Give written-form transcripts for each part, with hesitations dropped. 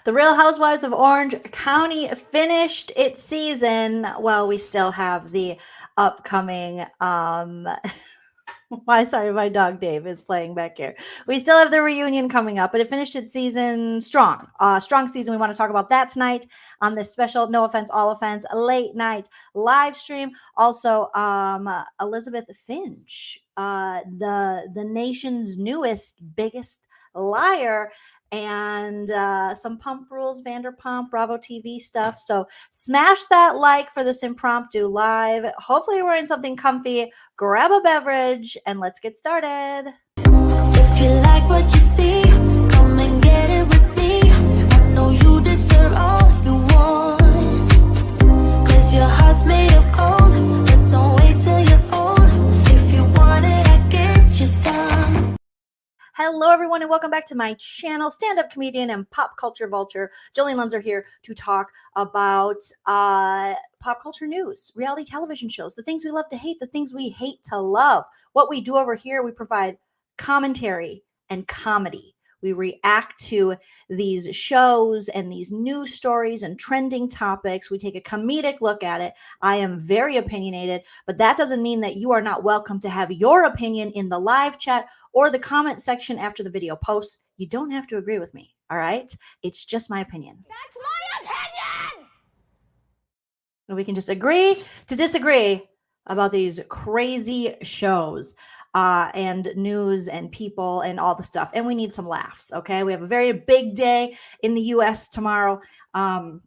The Real Housewives of Orange County finished its season. Well, we still have the upcoming sorry, my dog Dave is playing back here. We still have the reunion coming up, but it finished its season strong. Strong season. We want to talk about that tonight on this special No Offense, All Offense late night live stream. Also, Elizabeth Finch, the nation's newest, biggest liar, and some pump rules, Vanderpump, Bravo TV stuff. So smash that like for this impromptu live. Hopefully you're wearing something comfy. Grab a beverage and let's get started. If you like what you see, come and get it with me. I know you deserve all you want, 'cause your heart's made of gold. But don't wait till you're old. If you want it, I get you some. Hello, everyone, and welcome back to my channel, stand-up comedian and pop culture vulture. Joleen Lunzer here to talk about pop culture news, reality television shows, the things we love to hate, the things we hate to love. What we do over here, we provide commentary and comedy. We react to these shows and these news stories and trending topics. We take a comedic look at it. I am very opinionated, but that doesn't mean that you are not welcome to have your opinion in the live chat or the comment section after the video posts. You don't have to agree with me, all right? It's just my opinion. That's my opinion! And we can just agree to disagree about these crazy shows. And news and people and all the stuff. And we need some laughs, okay? We have a very big day in the U.S. tomorrow, our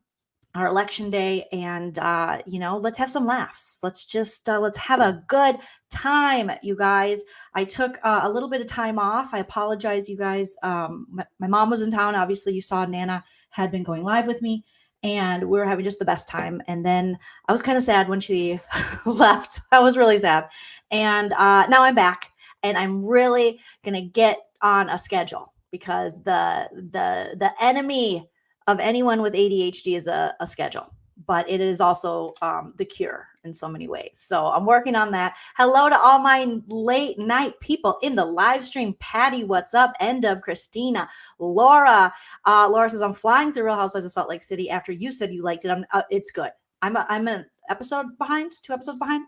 election day. And, let's have some laughs. Let's just, let's have a good time, you guys. I took a little bit of time off. I apologize, you guys. My mom was in town. Obviously, you saw Nana had been going live with me. And we were having just the best time. And then I was kind of sad when she left. I was really sad. And now I'm back. And I'm really going to get on a schedule because the enemy of anyone with ADHD is a schedule. But it is also the cure in so many ways. So I'm working on that. Hello to all my late night people in the live stream. Patty, what's up? End-Up, Christina, Laura. Laura says, I'm flying through Real Housewives of Salt Lake City after you said you liked it. It's good. I'm an episode behind, 2 episodes behind.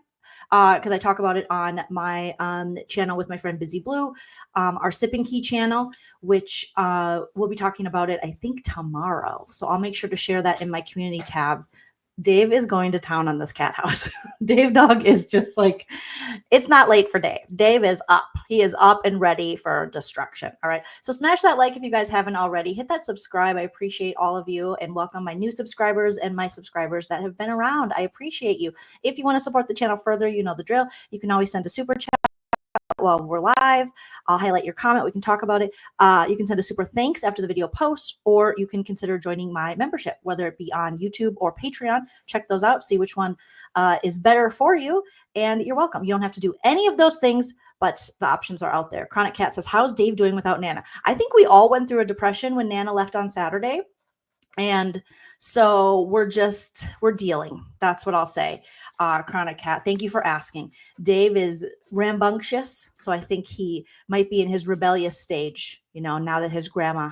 Because I talk about it on my channel with my friend Busy Blue, our Sipping Key channel, which we'll be talking about it, I think, tomorrow. So I'll make sure to share that in my community tab. Dave is going to town on this cat house. Dave Dog is just like, it's not late for Dave. Dave is up. He is up and ready for destruction. All right. So smash that like if you guys haven't already. Hit that subscribe. I appreciate all of you and welcome my new subscribers and my subscribers that have been around. I appreciate you. If you want to support the channel further, you know the drill. You can always send a super chat. While we're live, I'll highlight your comment. We can talk about it. You can send a super thanks after the video posts, or you can consider joining my membership, whether it be on YouTube or Patreon. Check those out. See which one is better for you. And you're welcome. You don't have to do any of those things, but the options are out there. Chronic Cat says, how's Dave doing without Nana? I think we all went through a depression when Nana left on Saturday. And so we're dealing. That's what I'll say. Chronic Cat, thank you for asking. Dave is rambunctious, so I think he might be in his rebellious stage, now that his grandma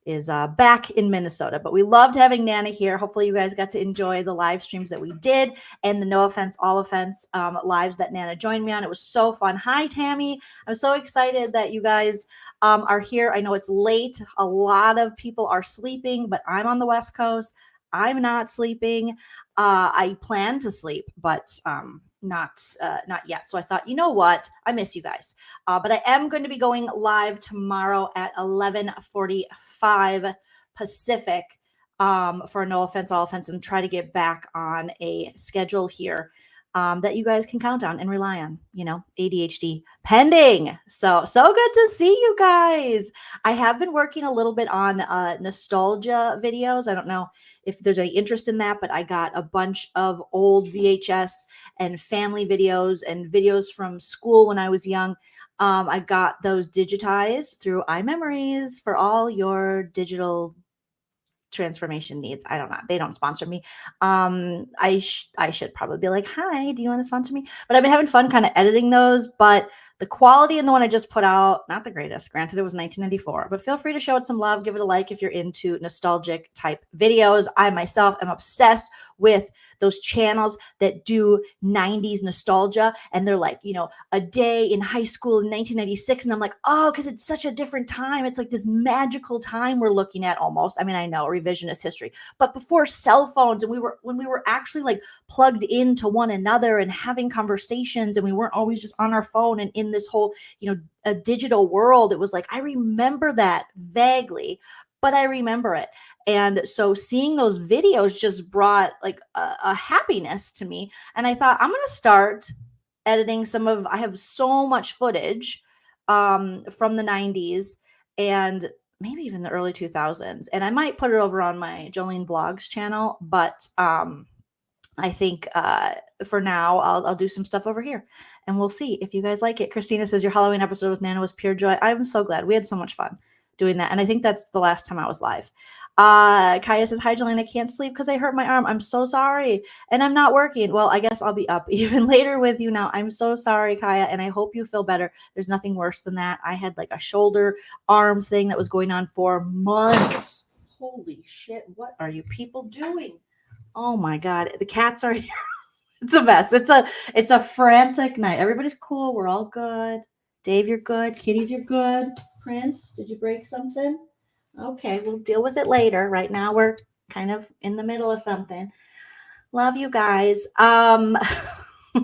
is back in Minnesota. But we loved having Nana here. Hopefully you guys got to enjoy the live streams that we did and the No Offense, All Offense lives that Nana joined me on. It was so fun. Hi, Tammy. I'm so excited that you guys are here. I know it's late. A lot of people are sleeping, but I'm on the West Coast. I'm not sleeping. I plan to sleep, but not yet. So I thought, you know what? I miss you guys. But I am going to be going live tomorrow at 11:45 Pacific for No Offense, All Offense, and try to get back on a schedule here that you guys can count on and rely on, ADHD pending. So good to see you guys. I have been working a little bit on nostalgia videos. I don't know if there's any interest in that, but I got a bunch of old VHS and family videos and videos from school when I was young. I got those digitized through iMemories for all your digital transformation needs. I don't know. They don't sponsor me. I should probably be like, hi, do you want to sponsor me? But I've been having fun kind of editing those, but The quality in the one I just put out, not the greatest. Granted, it was 1994, but feel free to show it some love. Give it a like if you're into nostalgic type videos. I myself am obsessed with those channels that do 90s nostalgia. And they're like, a day in high school in 1996. And I'm like, oh, because it's such a different time. It's like this magical time we're looking at almost. I mean, I know revisionist history, but before cell phones, and when we were actually like plugged into one another and having conversations, and we weren't always just on our phone and in this whole, a digital world. It was like, I remember that vaguely, but I remember it. And so seeing those videos just brought like a happiness to me. And I thought, I'm going to start editing I have so much footage from the 90s and maybe even the early 2000s. And I might put it over on my Jolene Vlogs channel, but I think for now, I'll do some stuff over here and we'll see if you guys like it. Christina says your Halloween episode with Nana was pure joy. I'm so glad. We had so much fun doing that. And I think that's the last time I was live. Kaya says, hi, Jolene. I can't sleep because I hurt my arm. I'm so sorry. And I'm not working. Well, I guess I'll be up even later with you now. I'm so sorry, Kaya. And I hope you feel better. There's nothing worse than that. I had like a shoulder arm thing that was going on for months. Holy shit. What are you people doing? Oh my God. The cats are here. It's a mess. It's a frantic night. Everybody's cool. We're all good. Dave, you're good. Kitties, you're good. Prince, did you break something? Okay, we'll deal with it later. Right now we're kind of in the middle of something. Love you guys.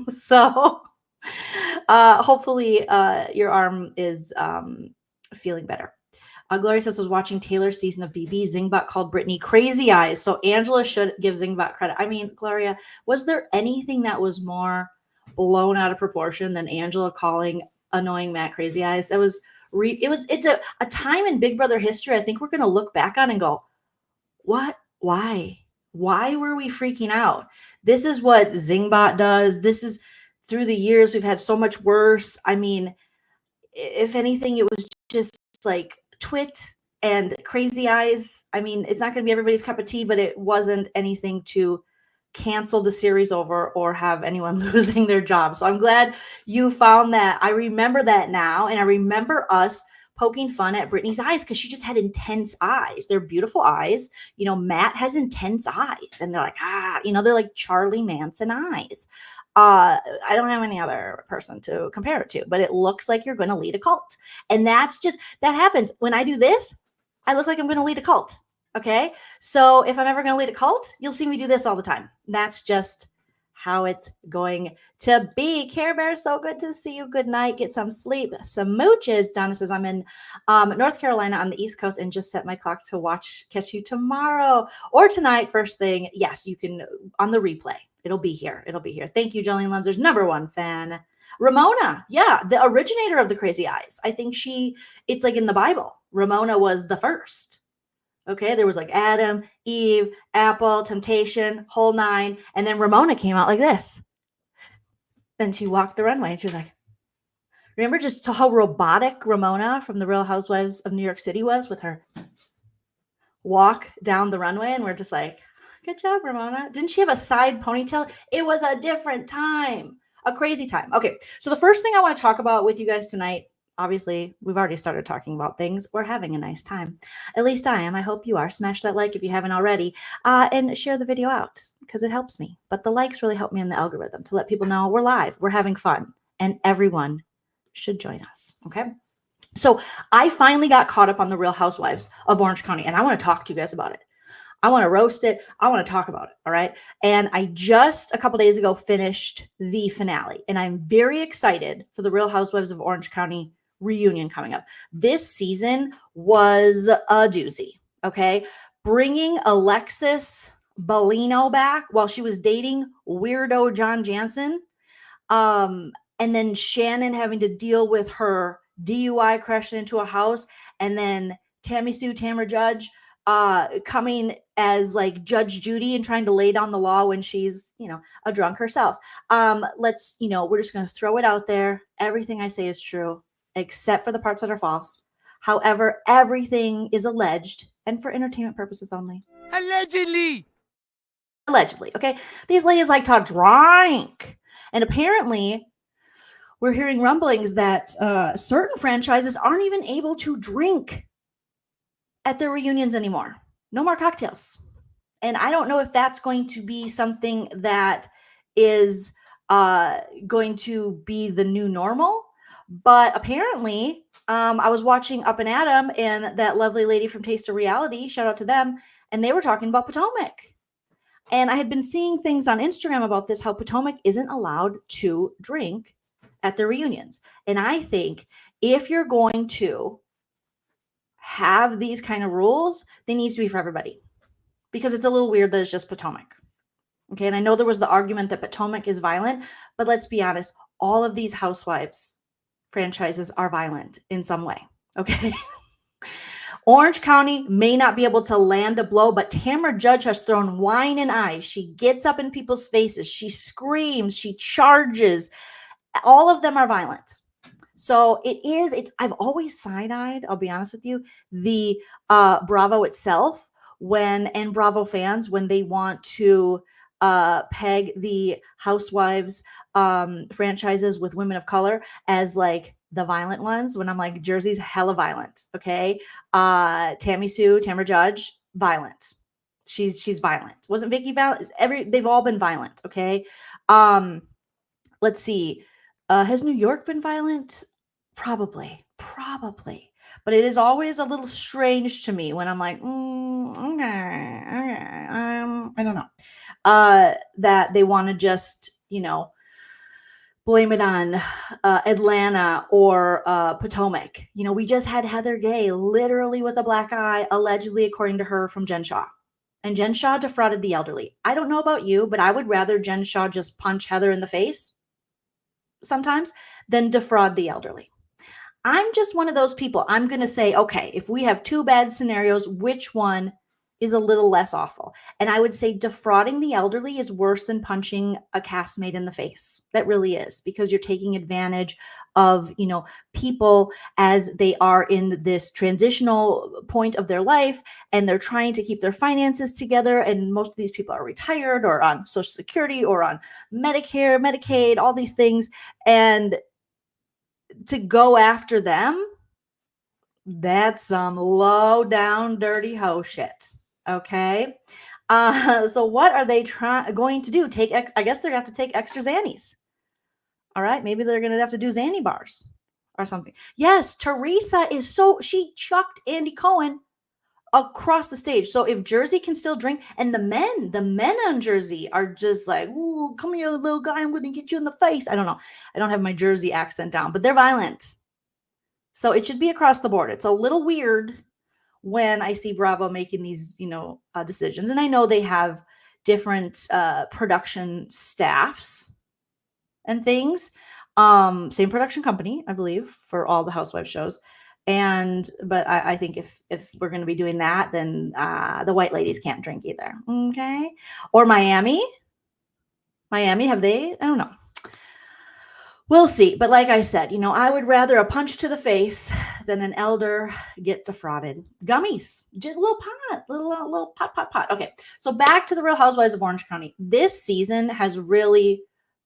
So hopefully your arm is feeling better. Gloria says was watching Taylor's season of BB. Zingbot called Brittany crazy eyes. So Angela should give Zingbot credit. I mean, Gloria, was there anything that was more blown out of proportion than Angela calling annoying Matt crazy eyes? That was it's a time in Big Brother history I think we're going to look back on and go, what? Why were we freaking out? This is what Zingbot does. This is through the years we've had so much worse. I mean, if anything, it was just like twit and crazy eyes. I mean, it's not going to be everybody's cup of tea, but it wasn't anything to cancel the series over or have anyone losing their job. So I'm glad you found that. I remember that now. And I remember us poking fun at Brittany's eyes because she just had intense eyes. They're beautiful eyes. Matt has intense eyes and they're like, they're like Charlie Manson eyes. I don't have any other person to compare it to, but it looks like you're going to lead a cult. And that happens. When I do this, I look like I'm going to lead a cult. Okay. So if I'm ever going to lead a cult, you'll see me do this all the time. That's just how it's going to be. Care Bear, so good to see you. Good night. Get some sleep. Some mooches. Donna says, I'm in North Carolina on the East Coast and just set my clock to catch you tomorrow or tonight. First thing. Yes, you can on the replay. It'll be here. Thank you, Joleen Lunzer's #1 fan. Ramona. Yeah. The originator of the crazy eyes. I think it's like in the Bible. Ramona was the first. Okay, there was like Adam, Eve, Apple, Temptation, whole 9. And then Ramona came out like this. Then she walked the runway and she was like, remember just how robotic Ramona from the Real Housewives of New York City was with her walk down the runway? And we're just like, good job, Ramona. Didn't she have a side ponytail? It was a different time, a crazy time. Okay, so the first thing I want to talk about with you guys tonight, obviously, we've already started talking about things. We're having a nice time. At least I am. I hope you are. Smash that like if you haven't already. And share the video out because it helps me. But the likes really help me in the algorithm to let people know we're live. We're having fun. And everyone should join us. Okay? So I finally got caught up on the Real Housewives of Orange County. And I want to talk to you guys about it. I want to roast it. I want to talk about it. All right. And I just a couple days ago finished the finale. And I'm very excited for the Real Housewives of Orange County reunion coming up. This season was a doozy. Okay. Bringing Alexis Bellino back while she was dating weirdo John Jansen. And then Shannon having to deal with her DUI crashing into a house. And then Tamara Judge coming as like Judge Judy and trying to lay down the law when she's, a drunk herself. We're just going to throw it out there. Everything I say is true, except for the parts that are false. However, everything is alleged and for entertainment purposes only. Allegedly. Okay. These ladies like to drink. And apparently we're hearing rumblings that certain franchises aren't even able to drink at their reunions anymore. No more cocktails. And I don't know if that's going to be something that is going to be the new normal. But apparently, I was watching Up and Adam and that lovely lady from Taste of Reality, shout out to them, and they were talking about Potomac. And I had been seeing things on Instagram about this, how Potomac isn't allowed to drink at their reunions. And I think if you're going to have these kind of rules, they need to be for everybody, because it's a little weird that it's just Potomac. Okay. And I know there was the argument that Potomac is violent, but let's be honest, all of these Housewives franchises are violent in some way. Okay. Orange County may not be able to land a blow, but Tamara Judge has thrown wine in eyes. She gets up in people's faces. She screams. She charges. All of them are violent. So I've always side-eyed, I'll be honest with you, the Bravo itself, and Bravo fans, when they want to peg the Housewives franchises with women of color as like the violent ones, when I'm like, Jersey's hella violent, okay? Tamara Judge, violent. She's violent. Wasn't Vicky violent? They've all been violent, okay? Let's see. Has New York been violent? Probably. But it is always a little strange to me when I'm like, okay, I don't know. That they want to just, blame it on Atlanta or Potomac. We just had Heather Gay literally with a black eye, allegedly, according to her, from Jen Shaw. And Jen Shaw defrauded the elderly. I don't know about you, but I would rather Jen Shaw just punch Heather in the face sometimes than defraud the elderly. I'm just one of those people. I'm going to say, okay, if we have two bad scenarios, which one is a little less awful? And I would say defrauding the elderly is worse than punching a castmate in the face. That really is, because you're taking advantage of, people as they are in this transitional point of their life, and they're trying to keep their finances together. And most of these people are retired or on Social Security or on Medicare, Medicaid, all these things. And to go after them, that's some low down dirty hoe shit. Okay. So what are they going to do? I guess they're gonna have to take extra Xannies. All right. Maybe they're gonna have to do Xanny bars or something. Yes, Teresa she chucked Andy Cohen across the stage. So if Jersey can still drink, and the men on Jersey are just like, ooh, come here, little guy, I'm gonna get you in the face. I don't know. I don't have my Jersey accent down, but they're violent. So it should be across the board. It's a little weird when I see Bravo making these, decisions. And I know they have different production staffs and things. Same production company, I believe, for all the Housewives shows. But I think if we're going to be doing that, then the white ladies can't drink either. Okay. Or Miami, have they? I don't know. We'll see. But like I said, I would rather a punch to the face than an elder get defrauded. Gummies, just a little pot, little pot. Okay. So back to the Real Housewives of Orange County. This season has really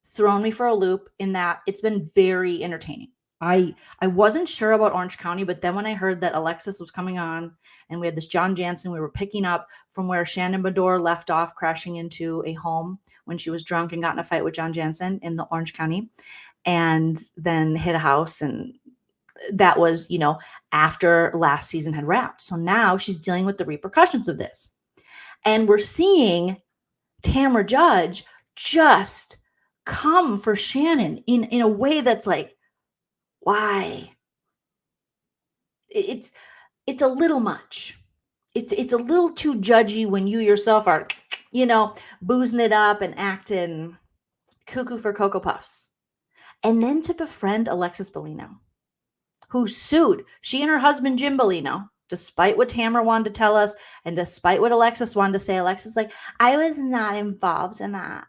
thrown me for a loop in that it's been very entertaining. I wasn't sure about Orange County, but then when I heard that Alexis was coming on and we had this John Jansen, we were picking up from where Shannon Bedore left off, crashing into a home when she was drunk and got in a fight with John Jansen in the Orange County, and then hit a house. And that was, after last season had wrapped. So now she's dealing with the repercussions of this. And we're seeing Tamara Judge just come for Shannon in a way that's like, why? It's a little much. It's a little too judgy when you yourself are, boozing it up and acting cuckoo for Cocoa Puffs. And then to befriend Alexis Bellino, who sued she and her husband, Jim Bellino, despite what Tamara wanted to tell us and despite what Alexis wanted to say. Alexis like, I was not involved in that.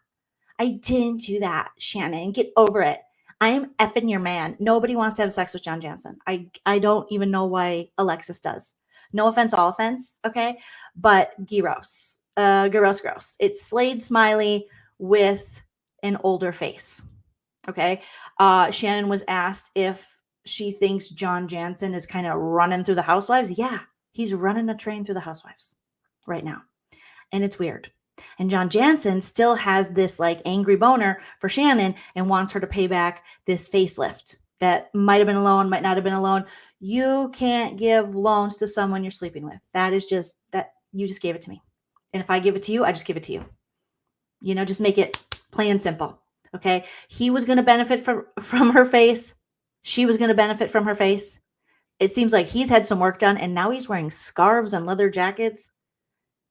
I didn't do that, Shannon. Get over it. I am effing your man. Nobody wants to have sex with John Jansen. I don't even know why Alexis does. No offense, all offense, okay? But gross. Gross. It's Slade Smiley with an older face. Okay. Shannon was asked if she thinks John Jansen is kind of running through the housewives. Yeah, he's running a train through the housewives right now. And it's weird. And John Jansen still has this like angry boner for Shannon and wants her to pay back this facelift that might have been a loan, might not have been a loan. You can't give loans to someone you're sleeping with. That is just that you just gave it to me. And if I give it to you, I just give it to you. You know, just make it plain and simple. Okay. He was going to benefit from her face. She was going to benefit from her face. It seems like he's had some work done and now he's wearing scarves and leather jackets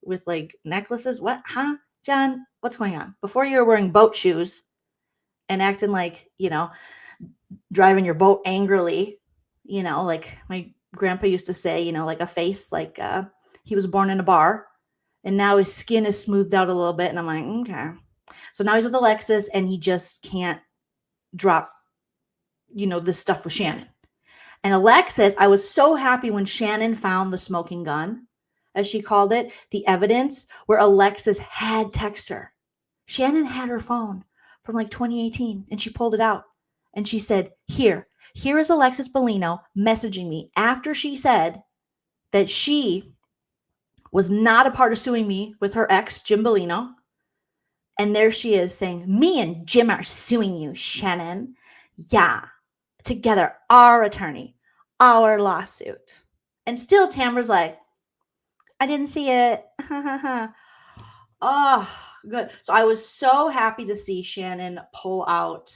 with like necklaces. What? Huh? John, what's going on? Before you were wearing boat shoes and acting like, you know, driving your boat angrily, you know, like my grandpa used to say, you know, like a face, like he was born in a bar and now his skin is smoothed out a little bit. And I'm like, okay. So now he's with Alexis and he just can't drop, you know, this stuff with Shannon. And Alexis, I was so happy when Shannon found the smoking gun, as she called it, the evidence where Alexis had texted her. Shannon had her phone from like 2018 and she pulled it out and she said, here is Alexis Bellino messaging me after she said that she was not a part of suing me with her ex, Jim Bellino. And there she is saying, me and Jim are suing you, Shannon. Yeah, together, our attorney, our lawsuit. And still Tamara's like, I didn't see it. Oh, good. So I was so happy to see Shannon pull out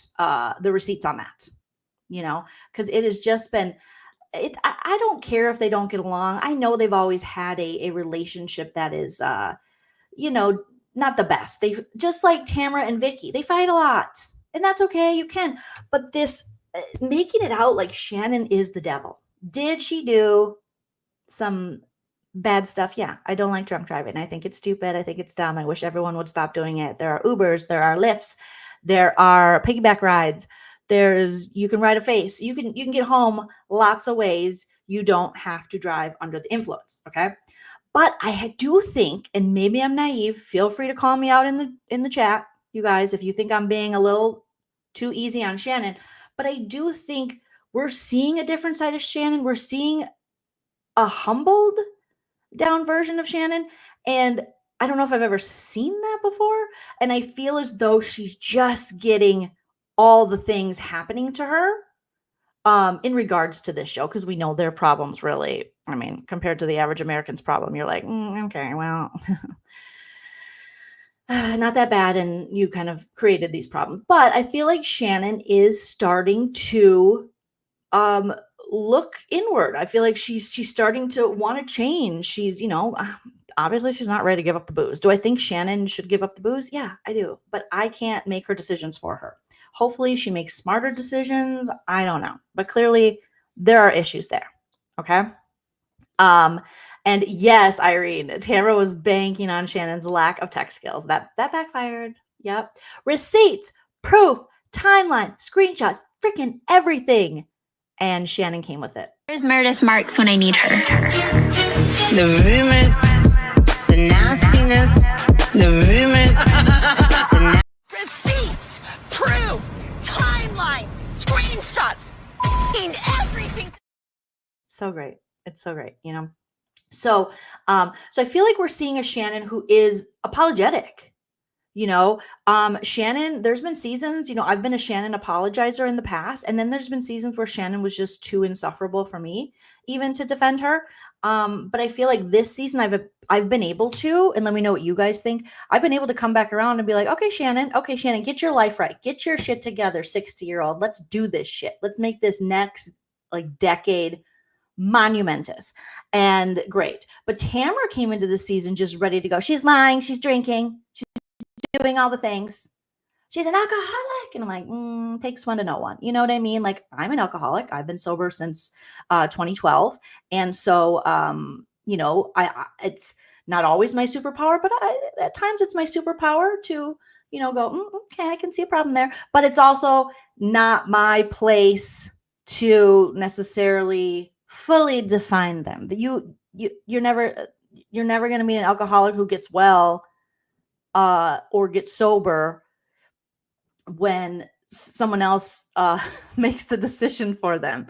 the receipts on that, you know, because it has just been, I don't care if they don't get along. I know they've always had a relationship that is, you know, not the best. They just like Tamara and Vicky, they fight a lot and that's okay. You can, but this making it out like Shannon is the devil. Did she do some bad stuff? Yeah. I don't like drunk driving. I think it's stupid. I think it's dumb. I wish everyone would stop doing it. There are Ubers, there are Lyfts, there are piggyback rides. You can ride a face. You can get home lots of ways. You don't have to drive under the influence. Okay. But I do think, and maybe I'm naive, feel free to call me out in the chat, you guys, if you think I'm being a little too easy on Shannon. But I do think we're seeing a different side of Shannon. We're seeing a humbled down version of Shannon. And I don't know if I've ever seen that before. And I feel as though she's just getting all the things happening to her in regards to this show, because we know their problems really, I mean, compared to the average American's problem, you're like, okay, well, not that bad. And you kind of created these problems. But I feel like Shannon is starting to look inward. I feel like she's starting to want to change. She's, you know, obviously she's not ready to give up the booze. Do I think Shannon should give up the booze? Yeah, I do. But I can't make her decisions for her. Hopefully she makes smarter decisions. I don't know. But clearly there are issues there. Okay. And yes, Irene, Tamara was banking on Shannon's lack of tech skills. That backfired. Yep. Receipts, proof, timeline, screenshots, freaking everything. And Shannon came with it. Where's Meredith Marks when I need her? The rumors, the nastiness, the rumors, Receipts, proof, timeline, screenshots, everything. So great. It's so great, you know? So I feel like we're seeing a Shannon who is apologetic. You know, Shannon, there's been seasons, you know, I've been a Shannon apologizer in the past. And then there's been seasons where Shannon was just too insufferable for me, even to defend her. But I feel like this season I've been able to, and let me know what you guys think. I've been able to come back around and be like, okay, Shannon, get your life right. Get your shit together, 60-year-old. Let's do this shit. Let's make this next like decade monumentous and great. But Tamara came into the season just ready to go. She's lying. She's drinking. She's doing all the things. She's an alcoholic. And I'm like, takes one to know one. You know what I mean? Like, I'm an alcoholic. I've been sober since 2012. And so, you know, it's not always my superpower, but at times it's my superpower to, you know, go, okay, I can see a problem there. But it's also not my place to necessarily fully define them. You're never going to be an alcoholic who gets well or get sober when someone else makes the decision for them.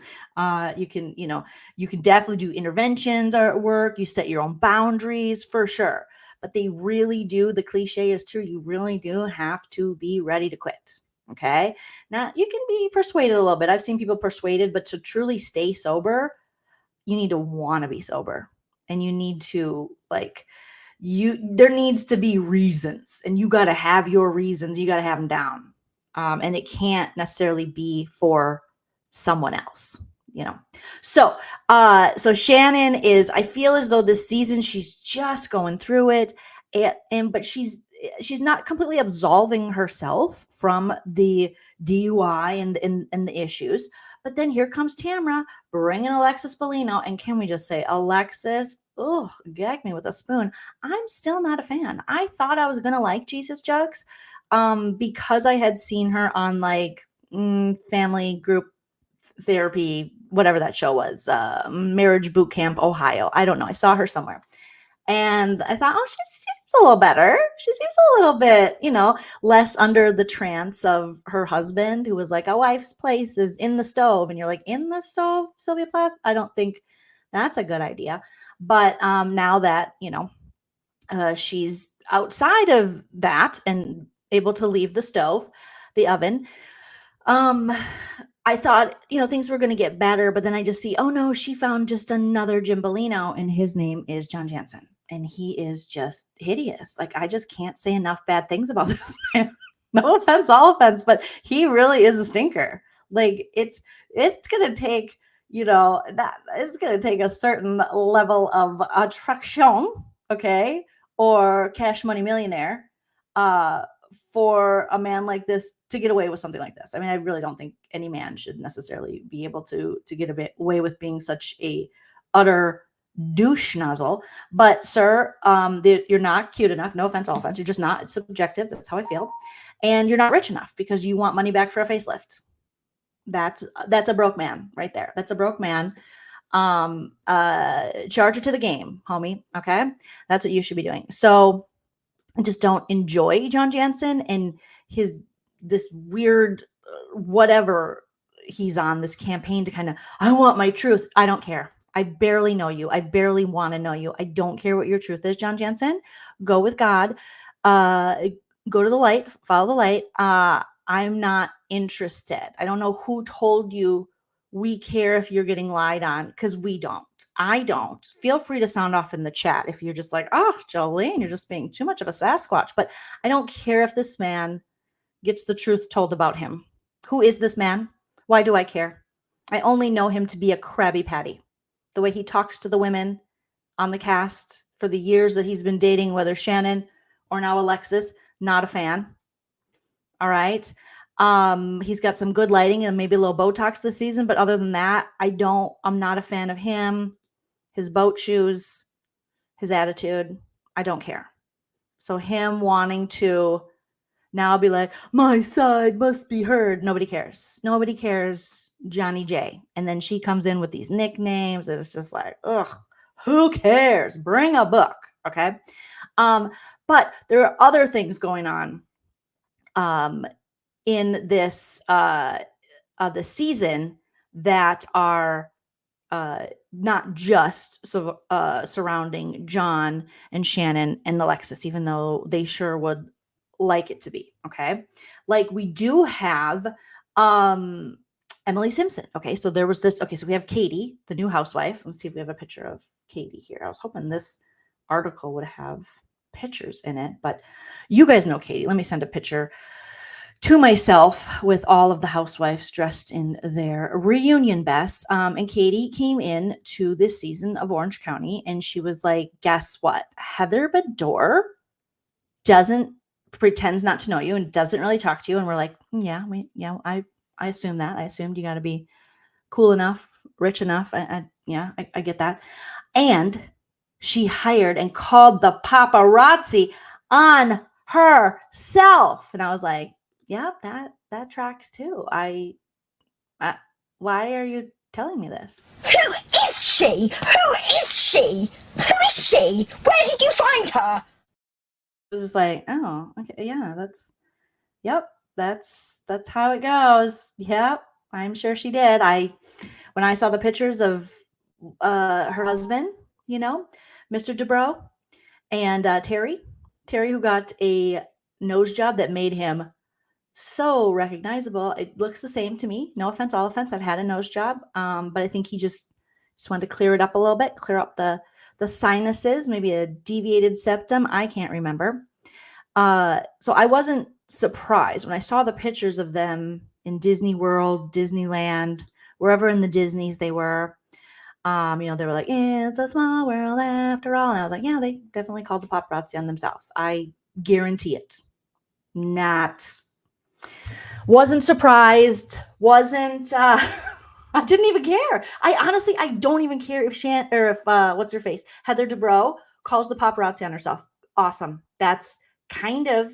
You can, you can definitely do interventions at work. You set your own boundaries for sure. But they really do. The cliche is true. You really do have to be ready to quit. Okay. Now you can be persuaded a little bit. I've seen people persuaded, but to truly stay sober, you need to want to be sober, and you need to there needs to be reasons, and you got to have your reasons. You got to have them down. And it can't necessarily be for someone else, So, so Shannon is, I feel as though this season she's just going through it, but she's not completely absolving herself from the DUI and the issues. But then here comes Tamara bringing Alexis Bellino, and can we just say, Alexis, gag me with a spoon. I'm still not a fan. I thought I was gonna like Jesus Jugs, because I had seen her on family group therapy, whatever that show was, Marriage Boot Camp Ohio. I don't know. I saw her somewhere. And I thought, she seems a little better. She seems a little bit, less under the trance of her husband, who was like, a wife's place is in the stove. And you're like, in the stove, Sylvia Plath? I don't think that's a good idea. But now that, she's outside of that and able to leave the stove, the oven, I thought, things were going to get better. But then I just see, oh no, she found just another Jim Bellino, and his name is John Jansen. And he is just hideous. I just can't say enough bad things about this man. No offense, all offense, but he really is a stinker. It's going to take, it's going to take a certain level of attraction, okay, or Cash Money Millionaire, for a man like this to get away with something like this. I mean, I really don't think any man should necessarily be able to get away with being such a utter douche nozzle. But sir, you're not cute enough. No offense, all offense. You're just not. It's subjective. That's how I feel. And you're not rich enough because you want money back for a facelift. That's a broke man right there. That's a broke man. Charge it to the game, homie. Okay. That's what you should be doing. So I just don't enjoy John Jansen and this weird, whatever he's on, this campaign to I want my truth. I don't care. I barely know you. I barely want to know you. I don't care what your truth is, John Jansen. Go with God. Go to the light. Follow the light. I'm not interested. I don't know who told you we care if you're getting lied on, because we don't. I don't. Feel free to sound off in the chat if you're just like, oh, Jolene, you're just being too much of a Sasquatch. But I don't care if this man gets the truth told about him. Who is this man? Why do I care? I only know him to be a Krabby Patty. The way he talks to the women on the cast for the years that he's been dating, whether Shannon or now Alexis, not a fan. All right. He's got some good lighting and maybe a little Botox this season, but other than that, I'm not a fan of him, his boat shoes, his attitude. I don't care. So him wanting to now be like, my side must be heard. Nobody cares. Nobody cares. Johnny J. And then she comes in with these nicknames, and it's just like, ugh, who cares? Bring a book. Okay. But there are other things going on in this the season that are not just surrounding John and Shannon and Alexis, even though they sure would like it to be. Okay. We do have Emily Simpson. Okay. So there was this. Okay. So we have Katie, the new housewife. Let's see if we have a picture of Katie here. I was hoping this article would have pictures in it, but you guys know Katie. Let me send a picture to myself with all of the housewives dressed in their reunion best. And Katie came in to this season of Orange County, and she was like, guess what? Heather Bedore pretends not to know you and doesn't really talk to you. And we're like, I assume that. I assumed you got to be cool enough, rich enough. I get that. And she hired and called the paparazzi on herself. And I was like, yep, that tracks too. Why are you telling me this? Who is she? Who is she? Who is she? Where did you find her? It was just like, oh, okay, yeah, yep, That's how it goes. Yep, I'm sure she did. When I saw the pictures of her husband, you know, Mr. Dubrow, and Terry, who got a nose job that made him so recognizable. It looks the same to me. No offense, all offense. I've had a nose job, but I think he just wanted to clear it up a little bit, clear up the sinuses, maybe a deviated septum. I can't remember. So I wasn't surprised when I saw the pictures of them in Disney World, Disneyland, wherever in the Disneys they were. You know, they were like, it's a small world after all. And I was like, yeah, they definitely called the paparazzi on themselves. I guarantee it. Wasn't surprised. I didn't even care. I don't even care if what's her face? Heather Dubrow calls the paparazzi on herself. Awesome. That's kind of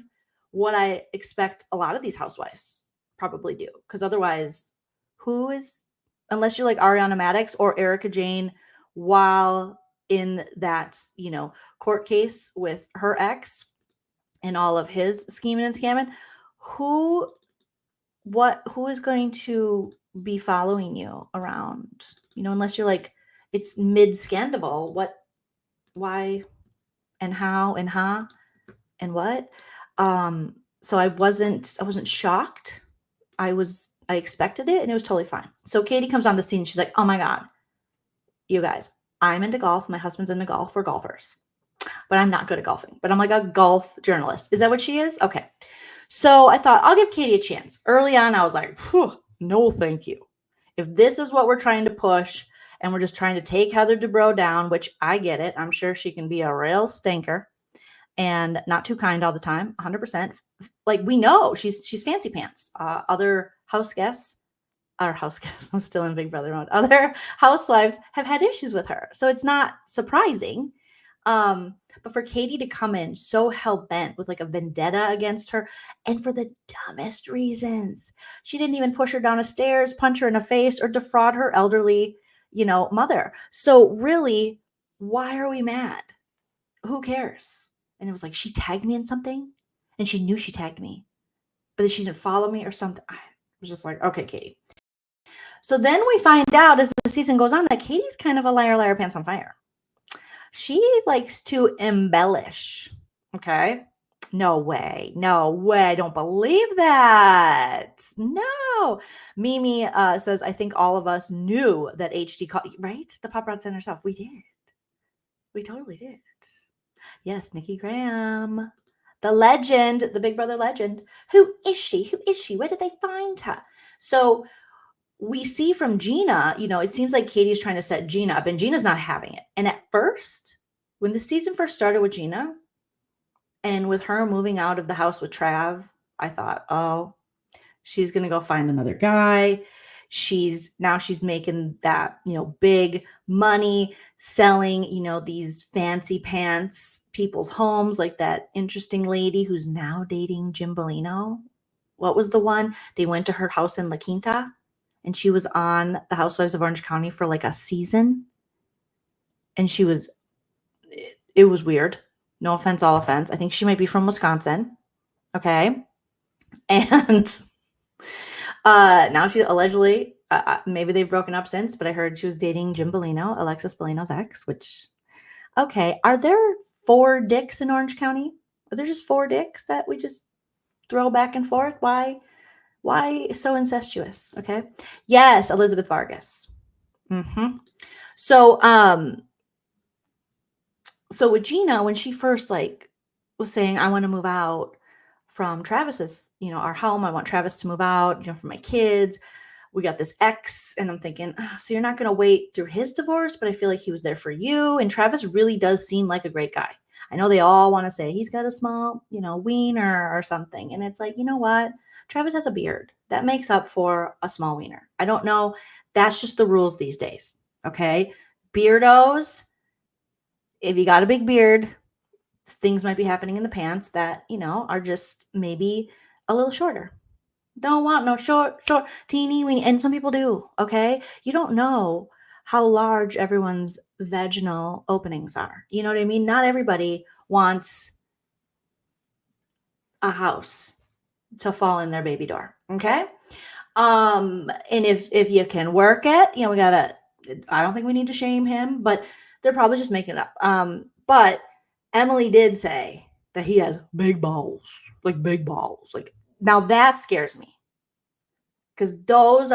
what I expect a lot of these housewives probably do. Because otherwise, unless you're like Ariana Madix or Erica Jane while in that, you know, court case with her ex and all of his scheming and scamming, who is going to be following you around, you know, unless you're like, it's mid-scandal, why and how and and what. So I wasn't shocked. I expected it, and it was totally fine. So Katie comes on the scene. She's like, oh my God, you guys, I'm into golf. My husband's into golf. We're golfers, but I'm not good at golfing, but I'm like a golf journalist. Is that what she is? Okay. So I thought I'll give Katie a chance. Early on, I was like, no, thank you. If this is what we're trying to push and we're just trying to take Heather Dubrow down, which I get it. I'm sure she can be a real stinker and not too kind all the time, 100%. Like, we know she's fancy pants. Other house guests, I'm still in Big Brother mode. Other housewives have had issues with her. So it's not surprising. But for Katie to come in so hell-bent with like a vendetta against her, and for the dumbest reasons. She didn't even push her down the stairs, punch her in the face, or defraud her elderly, you know, mother. So really, why are we mad? Who cares? And it was like, she tagged me in something, and she knew she tagged me, but she didn't follow me or something. I was just like, okay, Katie. So then we find out as the season goes on that Katie's kind of a liar, pants on fire. She likes to embellish. Okay. No way. I don't believe that. No. Mimi says, I think all of us knew that HD called, right? The paparazzi and herself. We did. We totally did. Yes, Nikki Graham. The legend, the Big Brother legend. Who is she? Where did they find her? So we see from Gina, you know, it seems like Katie's trying to set Gina up, and Gina's not having it. And at first, when the season first started with Gina and with her moving out of the house with Trav, I thought, oh, she's going to go find another guy. She's making that, you know, big money selling, you know, these fancy pants, people's homes, like that interesting lady who's now dating Jim Bellino. What was the one? They went to her house in La Quinta, and she was on the Housewives of Orange County for like a season. And it was weird. No offense, all offense. I think she might be from Wisconsin. Okay. And now she allegedly, maybe they've broken up since, but I heard she was dating Jim Bellino, Alexis Bellino's ex, which, okay. Are there 4 dicks in Orange County? Are there just 4 dicks that we just throw back and forth? Why so incestuous? Okay. Yes, Elizabeth Vargas. So with Gina, when she first was saying, I want to move out from Travis's, you know, our home. I want Travis to move out, you know, for my kids. We got this ex, and I'm thinking, so you're not going to wait through his divorce, but I feel like he was there for you. And Travis really does seem like a great guy. I know they all want to say he's got a small, you know, wiener or something. And it's like, you know what? Travis has a beard. That makes up for a small wiener. I don't know. That's just the rules these days. Okay. Beardos, if you got a big beard, things might be happening in the pants that, you know, are just maybe a little shorter. Don't want no short, teeny weeny. And some people do. Okay. You don't know how large everyone's vaginal openings are. You know what I mean? Not everybody wants a house to fall in their baby door. Okay. And if you can work it, we gotta, I don't think we need to shame him, but they're probably just making it up. But Emily did say that he has big balls, like big balls. Like, now that scares me, because those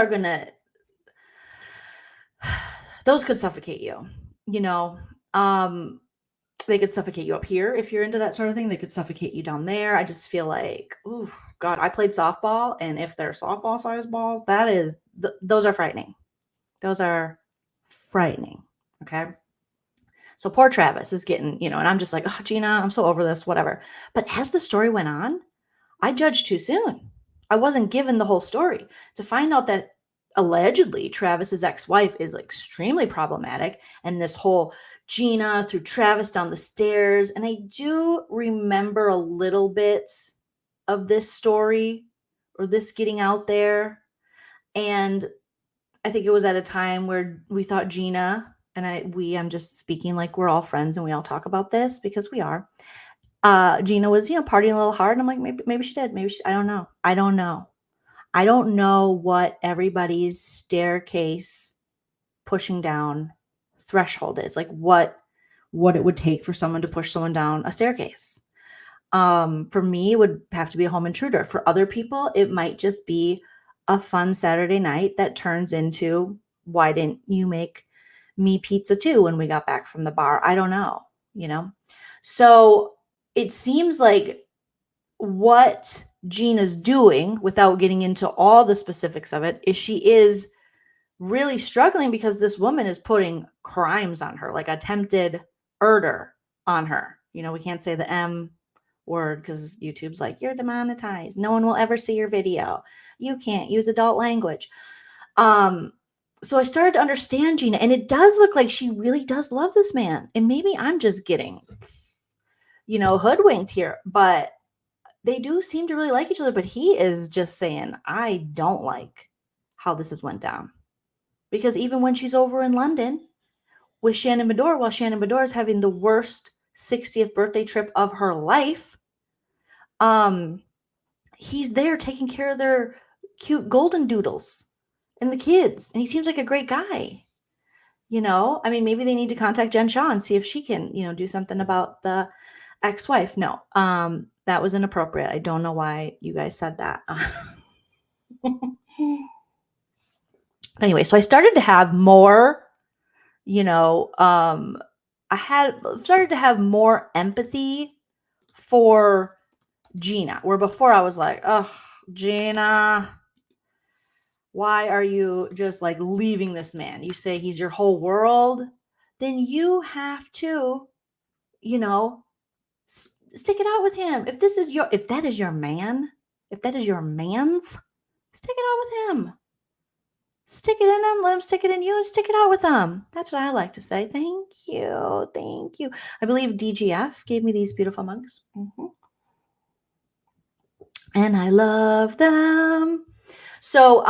could suffocate you, they could suffocate you up here if you're into that sort of thing. They could suffocate you down there. I just feel like, oh God, I played softball, and if they're softball sized balls, those are frightening. Those are frightening. Okay. So poor Travis is getting, and I'm just like, oh, Gina, I'm so over this, whatever. But as the story went on, I judged too soon. I wasn't given the whole story to find out that allegedly Travis's ex-wife is extremely problematic, and this whole Gina threw Travis down the stairs. And I do remember a little bit of this story, or this getting out there. And I think it was at a time where we thought Gina and I'm just speaking like we're all friends and we all talk about this, because we are. Gina was, partying a little hard. And I'm like, maybe she did. I don't know. I don't know what everybody's staircase pushing down threshold is, like what it would take for someone to push someone down a staircase. For me, it would have to be a home intruder. For other people, it might just be a fun Saturday night that turns into, why didn't you make me pizza too when we got back from the bar? I don't know, So it seems like what Gina's doing, without getting into all the specifics of it, is she is really struggling because this woman is putting crimes on her, like attempted murder on her. We can't say the M word because YouTube's like, you're demonetized. No one will ever see your video. You can't use adult language. So I started to understand Gina, and it does look like she really does love this man. And maybe I'm just getting, hoodwinked here, but they do seem to really like each other. But he is just saying, I don't like how this has went down. Because even when she's over in London with Shannon Bedore, while Shannon Bedore is having the worst 60th birthday trip of her life, he's there taking care of their cute golden doodles and the kids. And he seems like a great guy. Maybe they need to contact Jen Shaw and see if she can, do something about the ex-wife. No, that was inappropriate. I don't know why you guys said that. Anyway, so I started to have more, I started to have more empathy for Gina, where before I was like, oh, Gina, why are you just like leaving this man? You say he's your whole world, then you have to, stick it out with him. If that is your man, if that is your man's, stick it out with him. Stick it in him, let him stick it in you, and stick it out with him. That's what I like to say. Thank you. Thank you. I believe DGF gave me these beautiful mugs. And I love them. So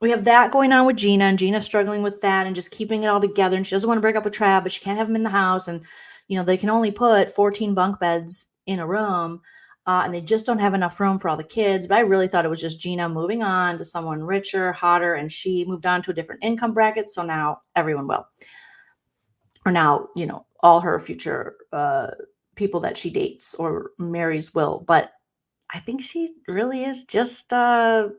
we have that going on with Gina, and Gina's struggling with that and just keeping it all together. And she doesn't want to break up with Trav, but she can't have him in the house. And, they can only put 14 bunk beds in a room. And they just don't have enough room for all the kids. But I really thought it was just Gina moving on to someone richer, hotter, and she moved on to a different income bracket. So now everyone will. Or now, all her future people that she dates or marries will. But I think she really is just very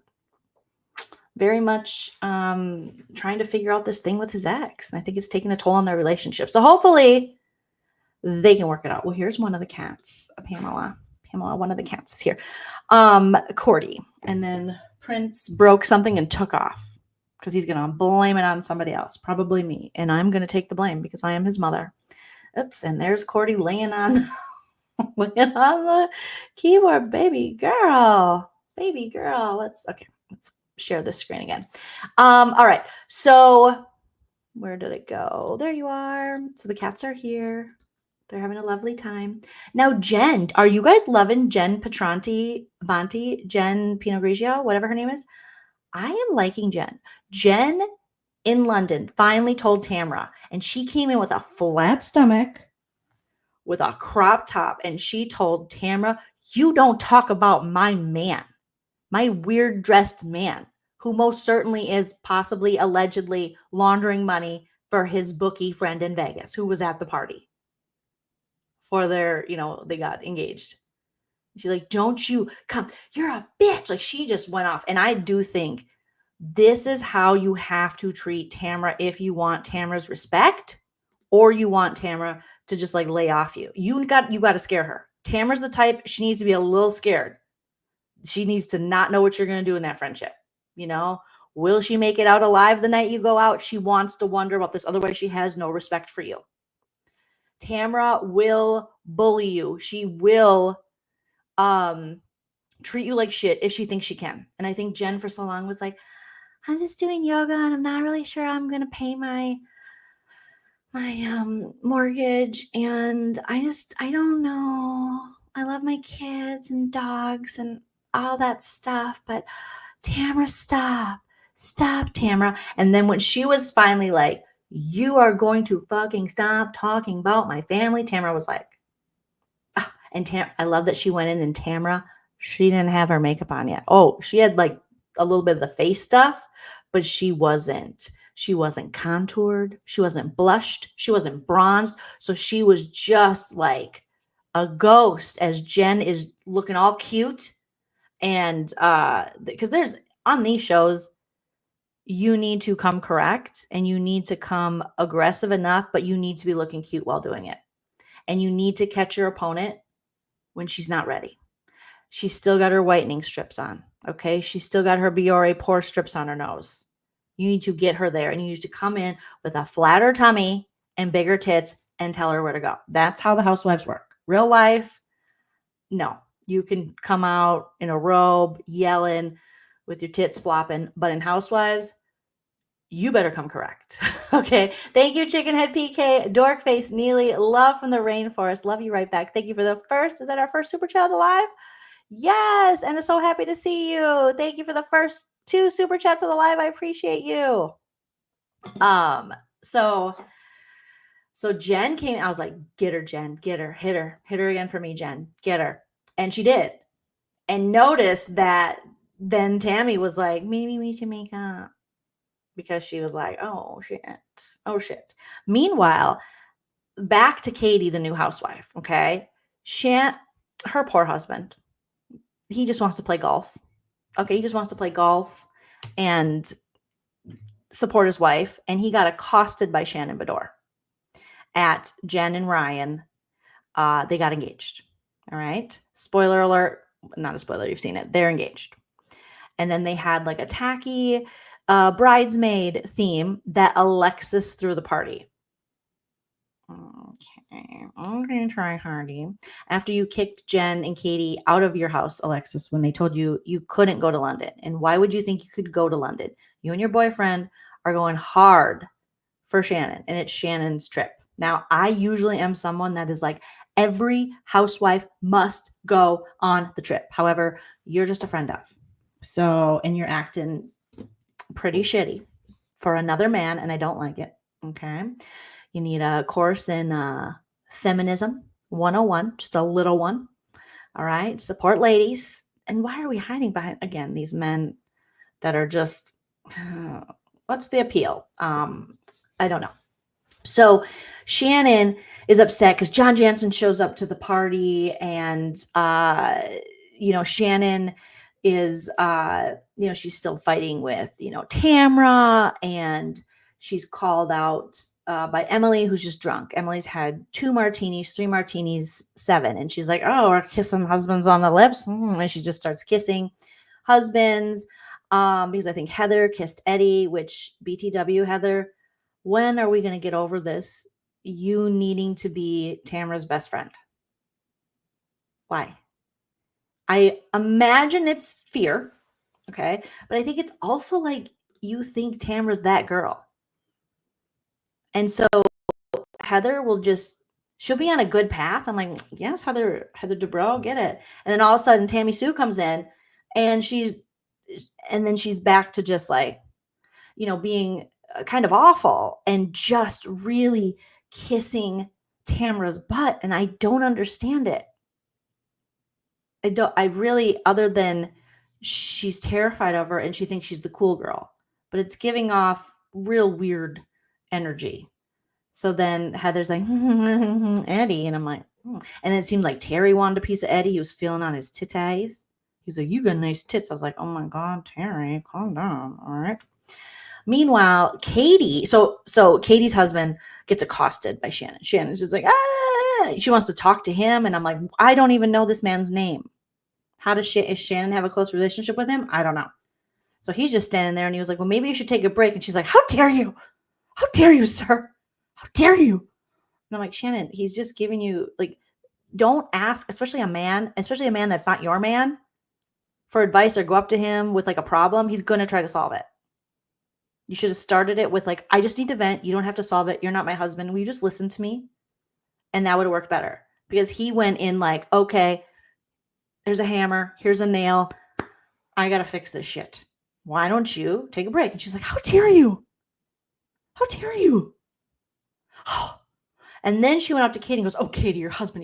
much trying to figure out this thing with his ex. And I think it's taking a toll on their relationship. So hopefully they can work it out. Well, here's one of the cats, Pamela, one of the cats is here. Cordy. And then Prince broke something and took off because he's going to blame it on somebody else, probably me. And I'm going to take the blame because I am his mother. Oops. And there's Cordy laying on the keyboard. Baby girl. Let's share this screen again. All right. So where did it go? There you are. So the cats are here. They're having a lovely time. Now, Jen, are you guys loving Jen Banti, Jen Pinot Grigio, whatever her name is? I am liking Jen. Jen in London finally told Tamara, and she came in with a flat stomach, with a crop top, and she told Tamara, you don't talk about my man. my weird dressed man, who most certainly is possibly allegedly laundering money for his bookie friend in Vegas, who was at the party for their, they got engaged. She's like, don't you come, you're a bitch. Like, she just went off. And I do think this is how you have to treat Tamara if you want Tamara's respect, or you want Tamara to just like lay off you. You got to scare her. Tamara's the type, she needs to be a little scared. She needs to not know what you're going to do in that friendship. Will she make it out alive the night you go out? She wants to wonder about this. Otherwise, she has no respect for you. Tamara will bully you. She will treat you like shit if she thinks she can. And I think Jen for so long was like, I'm just doing yoga and I'm not really sure I'm going to pay my mortgage. And I don't know. I love my kids and dogs and all that stuff. But Tamara, stop, Tamara. And then when she was finally like, you are going to fucking stop talking about my family, Tamara was like, and I love that she went in and Tamara, she didn't have her makeup on yet. Oh, she had like a little bit of the face stuff, but she wasn't contoured. She wasn't blushed. She wasn't bronzed. So she was just like a ghost as Jen is looking all cute. And because there's on these shows, you need to come correct and you need to come aggressive enough, but you need to be looking cute while doing it. And you need to catch your opponent when she's not ready. She's still got her whitening strips on. Okay. She's still got her Biore pore strips on her nose. You need to get her there and you need to come in with a flatter tummy and bigger tits and tell her where to go. That's how the housewives work. Real life, no. You can come out in a robe, yelling with your tits flopping, but in Housewives, you better come correct. Okay. Thank you, Chickenhead PK, Dorkface Neely, love from the rainforest. Love you right back. Thank you for the first. Is that our first super chat of the live? Yes. And I'm so happy to see you. Thank you for the first 2 super chats of the live. I appreciate you. So Jen came. I was like, get her, Jen, get her, hit her again for me, Jen, get her. And she did. And notice that then Tammy was like, maybe we should make up. Because she was like, oh shit. Meanwhile, back to Katie, the new housewife. Okay. Her poor husband, he just wants to play golf. Okay. He just wants to play golf and support his wife. And he got accosted by Shannon Bedore at Jen and Ryan. They got engaged. All right. Spoiler alert. Not a spoiler. You've seen it. They're engaged. And then they had like a tacky bridesmaid theme that Alexis threw the party. Okay, try hardy. After you kicked Jen and Katie out of your house, Alexis, when they told you you couldn't go to London. And why would you think you could go to London? You and your boyfriend are going hard for Shannon, and it's Shannon's trip. Now, I usually am someone that is like, every housewife must go on the trip. However, you're just a friend of. So, and you're acting pretty shitty for another man, and I don't like it. Okay. You need a course in feminism 101, just a little one. All right. Support ladies. And why are we hiding behind, again, these men that are just, what's the appeal? I don't know. So Shannon is upset because John Jansen shows up to the party and, Shannon is, she's still fighting with, Tamara, and she's called out by Emily, who's just drunk. Emily's had 2 martinis, 3 martinis, 7. And she's like, oh, we're kissing husbands on the lips. And she just starts kissing husbands because I think Heather kissed Eddie, which BTW, Heather, when are we going to get over this? You needing to be Tamara's best friend. Why? I imagine it's fear. Okay. But I think it's also like you think Tamara's that girl. And so Heather she'll be on a good path. I'm like, yes, Heather Dubrow, get it. And then all of a sudden Tammy Sue comes in and then she's back to just like, being kind of awful and just really kissing Tamara's butt. And I don't understand it. I really, other than she's terrified of her and she thinks she's the cool girl, but it's giving off real weird energy. So then Heather's like, Eddie. And I'm like, And then it seemed like Terry wanted a piece of Eddie. He was feeling on his titties. He's like, you got nice tits. I was like, oh my God, Terry, calm down. All right. Meanwhile, Katie, so Katie's husband gets accosted by Shannon. Shannon's just like, she wants to talk to him. And I'm like, I don't even know this man's name. How does Shannon have a close relationship with him? I don't know. So he's just standing there and he was like, well, maybe you should take a break. And she's like, how dare you? How dare you, sir? How dare you? And I'm like, Shannon, he's just giving you, like, don't ask, especially a man that's not your man, for advice or go up to him with like a problem. He's going to try to solve it. You should have started it with like, I just need to vent. You don't have to solve it. You're not my husband. Will you just listen to me? And that would have worked better, because he went in like, okay, there's a hammer. Here's a nail. I got to fix this shit. Why don't you take a break? And she's like, how dare you? How dare you? And then she went up to Katie and goes, oh, Katie, your husband,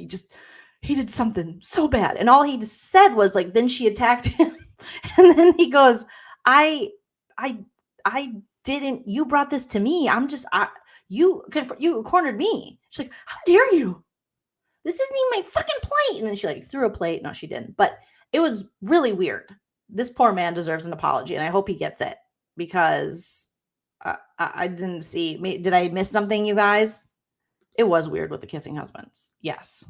he did something so bad. And all he said was like, then she attacked him. And then he goes, I didn't, you brought this to me. You cornered me. She's like, how dare you? This isn't even my fucking plate. And then she like threw a plate. No, she didn't. But it was really weird. This poor man deserves an apology. And I hope he gets it, because I didn't see, did I miss something, you guys? It was weird with the kissing husbands. Yes.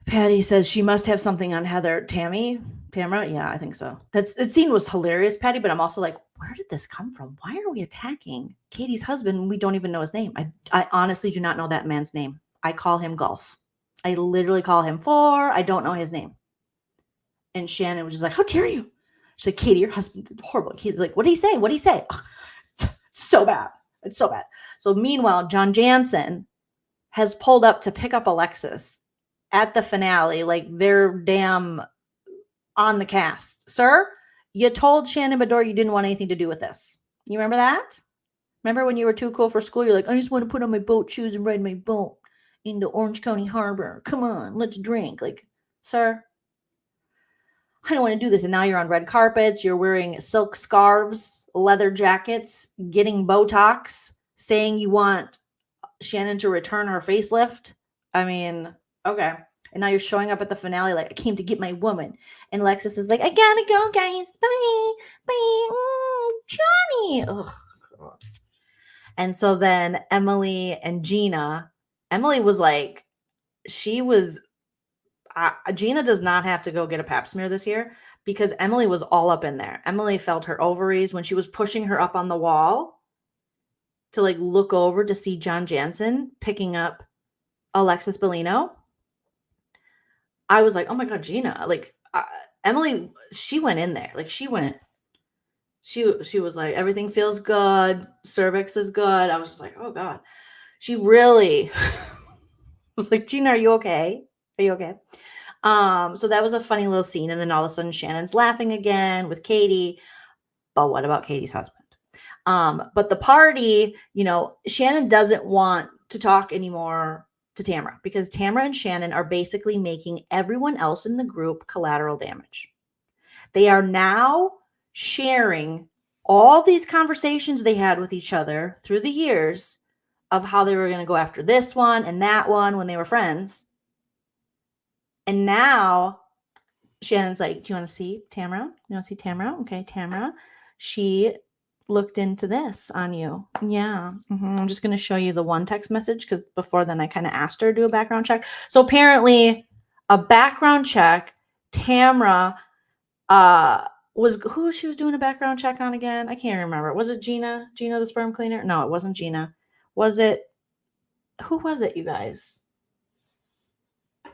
Patty says she must have something on Heather. Tamara? Yeah, I think so. That scene was hilarious, Patty, but I'm also like, where did this come from? Why are we attacking Katie's husband when we don't even know his name? I honestly do not know that man's name. I call him Golf. I literally call him I don't know his name. And Shannon was just like, how dare you? She's like, Katie, your husband did horrible. He's like, what did he say? What did he say? Oh, it's so bad. It's so bad. So meanwhile, John Jansen has pulled up to pick up Alexis at the finale, like they're damn on the cast. Sir, you told Shannon Bedore you didn't want anything to do with this. You remember that? Remember when you were too cool for school? You're like, I just want to put on my boat shoes and ride my boat into Orange County Harbor. Come on, let's drink. Like, sir, I don't want to do this. And now you're on red carpets. You're wearing silk scarves, leather jackets, getting Botox, saying you want Shannon to return her facelift. I mean, okay. And now you're showing up at the finale like, I came to get my woman. And Alexis is like, I gotta go, guys. Bye. Bye. Johnny. Oh, God. And so then Emily and Gina, Emily was like, Gina does not have to go get a pap smear this year, because Emily was all up in there. Emily felt her ovaries when she was pushing her up on the wall to like look over to see John Jansen picking up Alexis Bellino. I was like, oh my God, Gina, like Emily, she went in there. Like she was like, everything feels good. Cervix is good. I was just like, oh God, she really was like, Gina, are you okay? Are you okay? So that was a funny little scene. And then all of a sudden Shannon's laughing again with Katie. But what about Katie's husband? But the party, Shannon doesn't want to talk anymore to Tamara, because Tamara and Shannon are basically making everyone else in the group collateral damage. They are now sharing all these conversations they had with each other through the years of how they were going to go after this one and that one when they were friends. And now Shannon's like, do you want to see Tamara? You want to see Tamara? Okay, Tamara. She looked into this on you. Yeah. I'm just going to show you the one text message, because before then I kind of asked her to do a background check. So apparently a background check, Tamara who she was doing a background check on again? I can't remember. Was it Gina? Gina, the sperm cleaner? No, it wasn't Gina. Who was it, you guys?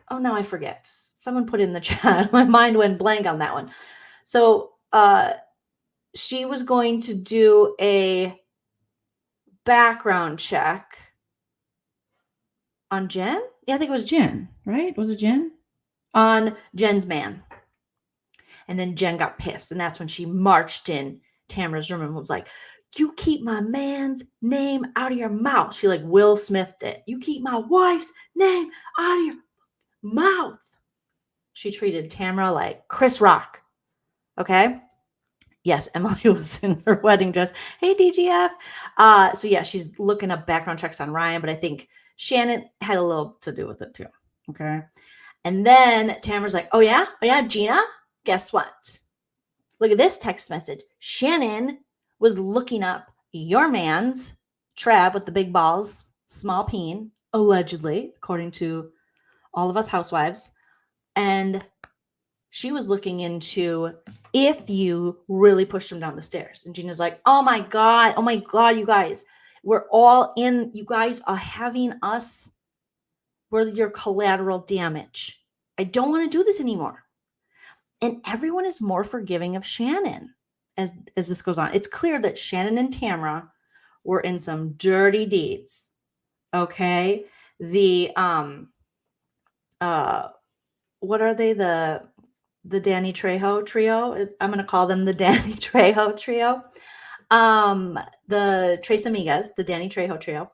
Oh, now I forget. Someone put in the chat. My mind went blank on that one. So she was going to do a background check on Jen. Yeah, I think it was Jen, right? Was it Jen? On Jen's man. And then Jen got pissed. And that's when she marched in Tamara's room and was like, you keep my man's name out of your mouth. She like Will Smithed it. You keep my wife's name out of your mouth. She treated Tamara like Chris Rock. Okay. Yes, Emily was in her wedding dress. Hey, DGF. So yeah, she's looking up background checks on Ryan, but I think Shannon had a little to do with it too. Okay. And then Tamara's like, oh yeah, Gina, guess what? Look at this text message. Shannon was looking up your man's Trav with the big balls, small peen, allegedly, according to all of us housewives. And she was looking into if you really pushed him down the stairs. And Gina's like, oh my God, you guys, we're all in. You guys are having us. We're your collateral damage. I don't want to do this anymore. And everyone is more forgiving of Shannon as this goes on. It's clear that Shannon and Tamara were in some dirty deeds. Okay. The what are they? The Danny Trejo trio. I'm going to call them the Danny Trejo trio. The Tres Amigas, the Danny Trejo trio.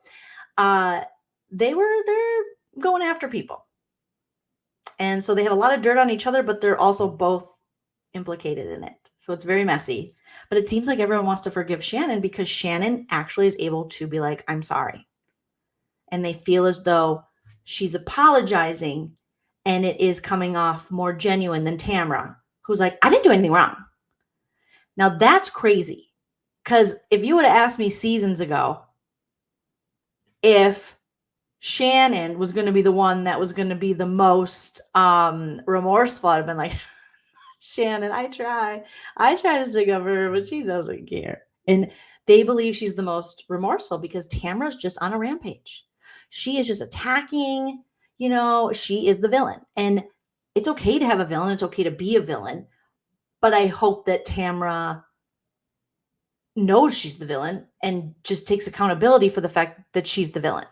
They're going after people. And so they have a lot of dirt on each other, but they're also both implicated in it. So it's very messy. But it seems like everyone wants to forgive Shannon because Shannon actually is able to be like, I'm sorry. And they feel as though she's apologizing and it is coming off more genuine than Tamara, who's like, I didn't do anything wrong. Now that's crazy. Because if you would have asked me seasons ago if Shannon was going to be the one that was going to be the most remorseful, I'd have been like, Shannon, I try to stick up for her, but she doesn't care. And they believe she's the most remorseful because Tamara's just on a rampage. She is just attacking, she is the villain. And it's okay to have a villain. It's okay to be a villain. But I hope that Tamara knows she's the villain and just takes accountability for the fact that she's the villain.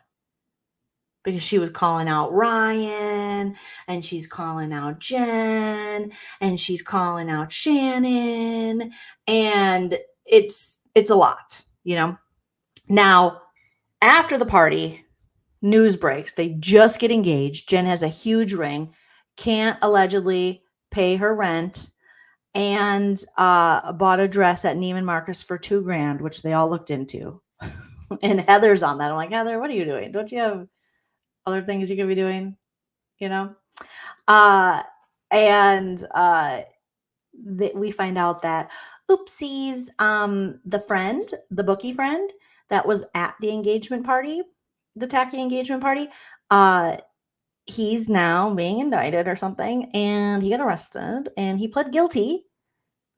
Because she was calling out Ryan and she's calling out Jen and she's calling out Shannon. And it's a lot, Now, after the party, news breaks. They just get engaged. Jen has a huge ring, can't allegedly pay her rent, and bought a dress at Neiman Marcus for $2,000, which they all looked into. And Heather's on that. I'm like, Heather, what are you doing? Don't you have other things you could be doing, we find out that, oopsies, the bookie friend that was at the engagement party, the tacky engagement party, he's now being indicted or something, and he got arrested and he pled guilty.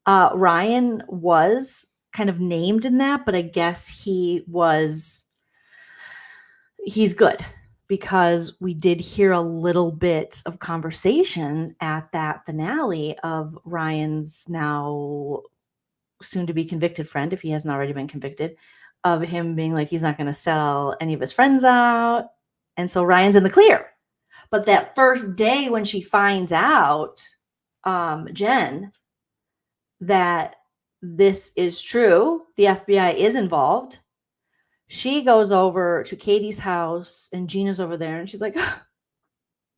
Ryan was kind of named in that, but I guess he's good. Because we did hear a little bit of conversation at that finale of Ryan's now soon to be convicted friend, if he hasn't already been convicted, of him being like, he's not going to sell any of his friends out. And so Ryan's in the clear. But that first day when she finds out, Jen, that this is true, the FBI is involved, she goes over to Katie's house and Gina's over there and she's like, I don't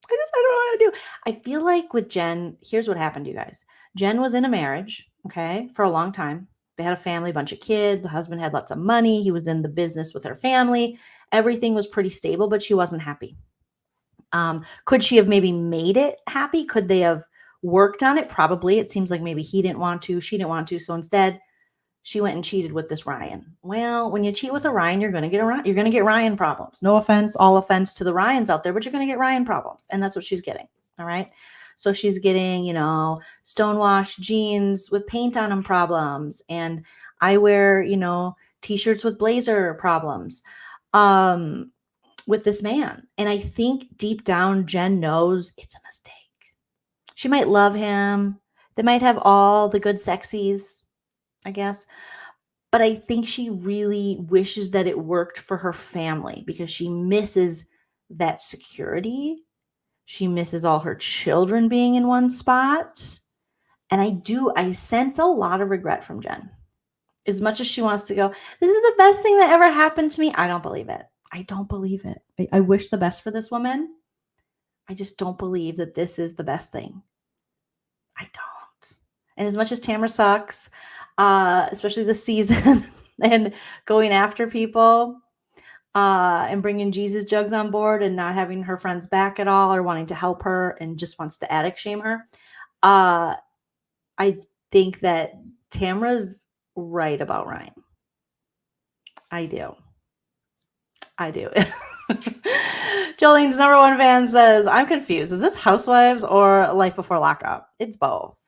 know what to do. I feel like with Jen, here's what happened, you guys. Jen was in a marriage, okay, for a long time. They had a family, a bunch of kids. The husband had lots of money. He was in the business with her family. Everything was pretty stable, but she wasn't happy. Could she have maybe made it happy? Could they have worked on it? Probably. It seems like maybe he didn't want to, she didn't want to. So instead, she went and cheated with this Ryan. Well, when you cheat with a Ryan, you're going to get Ryan problems. No offense, all offense to the Ryans out there, but you're going to get Ryan problems. And that's what she's getting. All right. So she's getting, stonewashed jeans with paint on them problems. And I wear, t-shirts with blazer problems with this man. And I think deep down, Jen knows it's a mistake. She might love him. They might have all the good sexies, I guess. But I think she really wishes that it worked for her family because she misses that security. She misses all her children being in one spot. And I sense a lot of regret from Jen. As much as she wants to go, this is the best thing that ever happened to me. I don't believe it. I wish the best for this woman. I just don't believe that this is the best thing. I don't. And as much as Tamara sucks, especially this season, and going after people, and bringing Jesus jugs on board and not having her friends back at all or wanting to help her and just wants to addict shame her. I think that Tamara's right about Ryan. I do. Jolene's number one fan says, I'm confused. Is this Housewives or Life Before Lockup? It's both.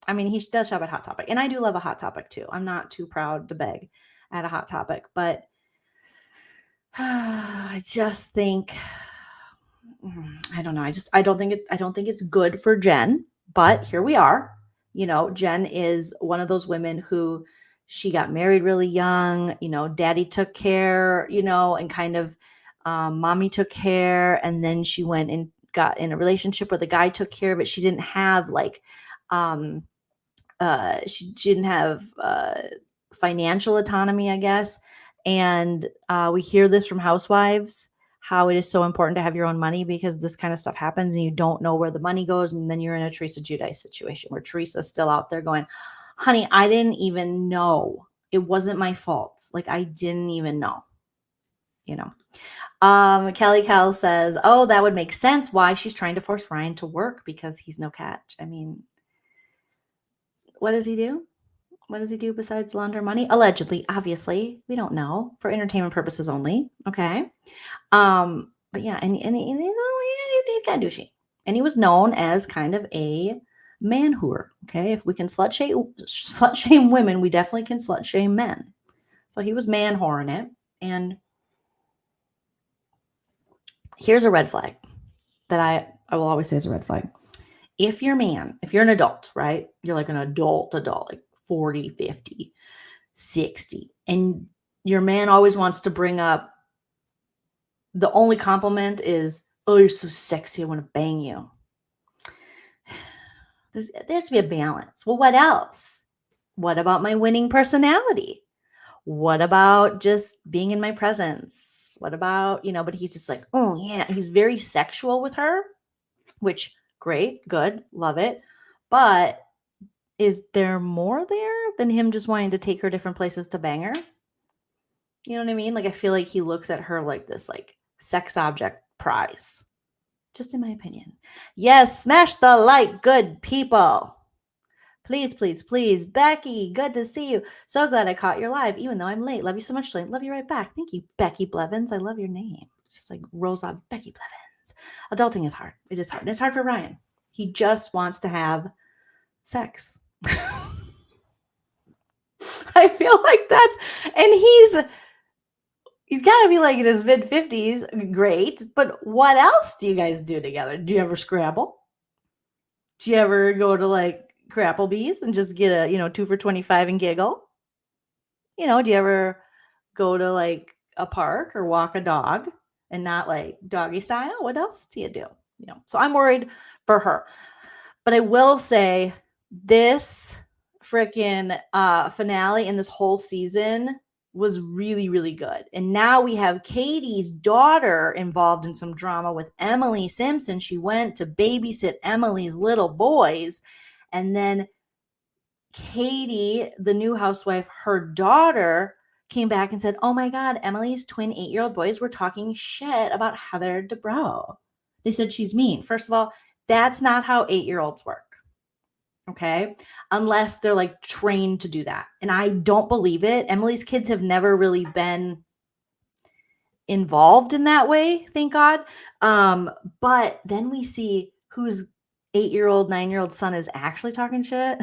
I mean, he does shop at Hot Topic. And I do love a Hot Topic too. I'm not too proud to beg at a Hot Topic. But I just think, I don't know. I don't think it's good for Jen. But here we are. You know, Jen is one of those women who she got married really young. You know, daddy took care, you know, and kind of mommy took care. And then she went and got in a relationship where the guy took care, but she didn't have like, she didn't have financial autonomy, I guess. And we hear this from housewives, how it is so important to have your own money because this kind of stuff happens and you don't know where the money goes. And then you're in a Teresa Giudice situation where Teresa's still out there going, honey, I didn't even know. It wasn't my fault. Like, I didn't even know, you know. Kelly Cal says, oh, that would make sense why she's trying to force Ryan to work because he's no catch. I mean, what does he do? What does he do besides launder money? Allegedly, obviously, we don't know, for entertainment purposes only. Okay. But yeah, and you know, he's kind of douchey. And he was known as kind of a man whore. Okay. If we can slut shame women, we definitely can slut shame men. So he was man whoring it. And here's a red flag that I will always say is a red flag. If you're an adult, right? You're like an adult, like 40, 50, 60. And your man always wants to bring up, the only compliment is, oh, you're so sexy, I want to bang you. There has to be a balance. Well, what else? What about my winning personality? What about just being in my presence? What about, you know, but he's just like, oh yeah, he's very sexual with her, which great, good, love it. But is there more there than him just wanting to take her different places to bang her? You know what I mean? Like, I feel like he looks at her like this, like, sex object prize. Just in my opinion. Yes, smash the like, good people. Please, please, please. Becky, good to see you. So glad I caught your live, even though I'm late. Love you so much, Jolene. Love you right back. Thank you, Becky Blevins. I love your name. It's just like rolls off, Becky Blevins. Adulting is hard. It is hard. And it's hard for Ryan. He just wants to have sex. I feel like and he's got to be like in his mid-50s. Great. But what else do you guys do together? Do you ever Scrabble? Do you ever go to like Crapplebee's and just get a, 2 for $25 and giggle? Do you ever go to like a park or walk a dog and not like doggy style? What else do you do? So I'm worried for her. But I will say this freaking finale in this whole season was really, really good. And now we have Katie's daughter involved in some drama with Emily Simpson. She went to babysit Emily's little boys. And then Katie, the new housewife, her daughter came back and said, oh my God, Emily's twin 8-year-old boys were talking shit about Heather Dubrow. They said she's mean. First of all, that's not how 8-year-olds work. Okay. Unless they're like trained to do that. And I don't believe it. Emily's kids have never really been involved in that way. Thank God. But then we see whose 8-year-old, 9-year-old son is actually talking shit.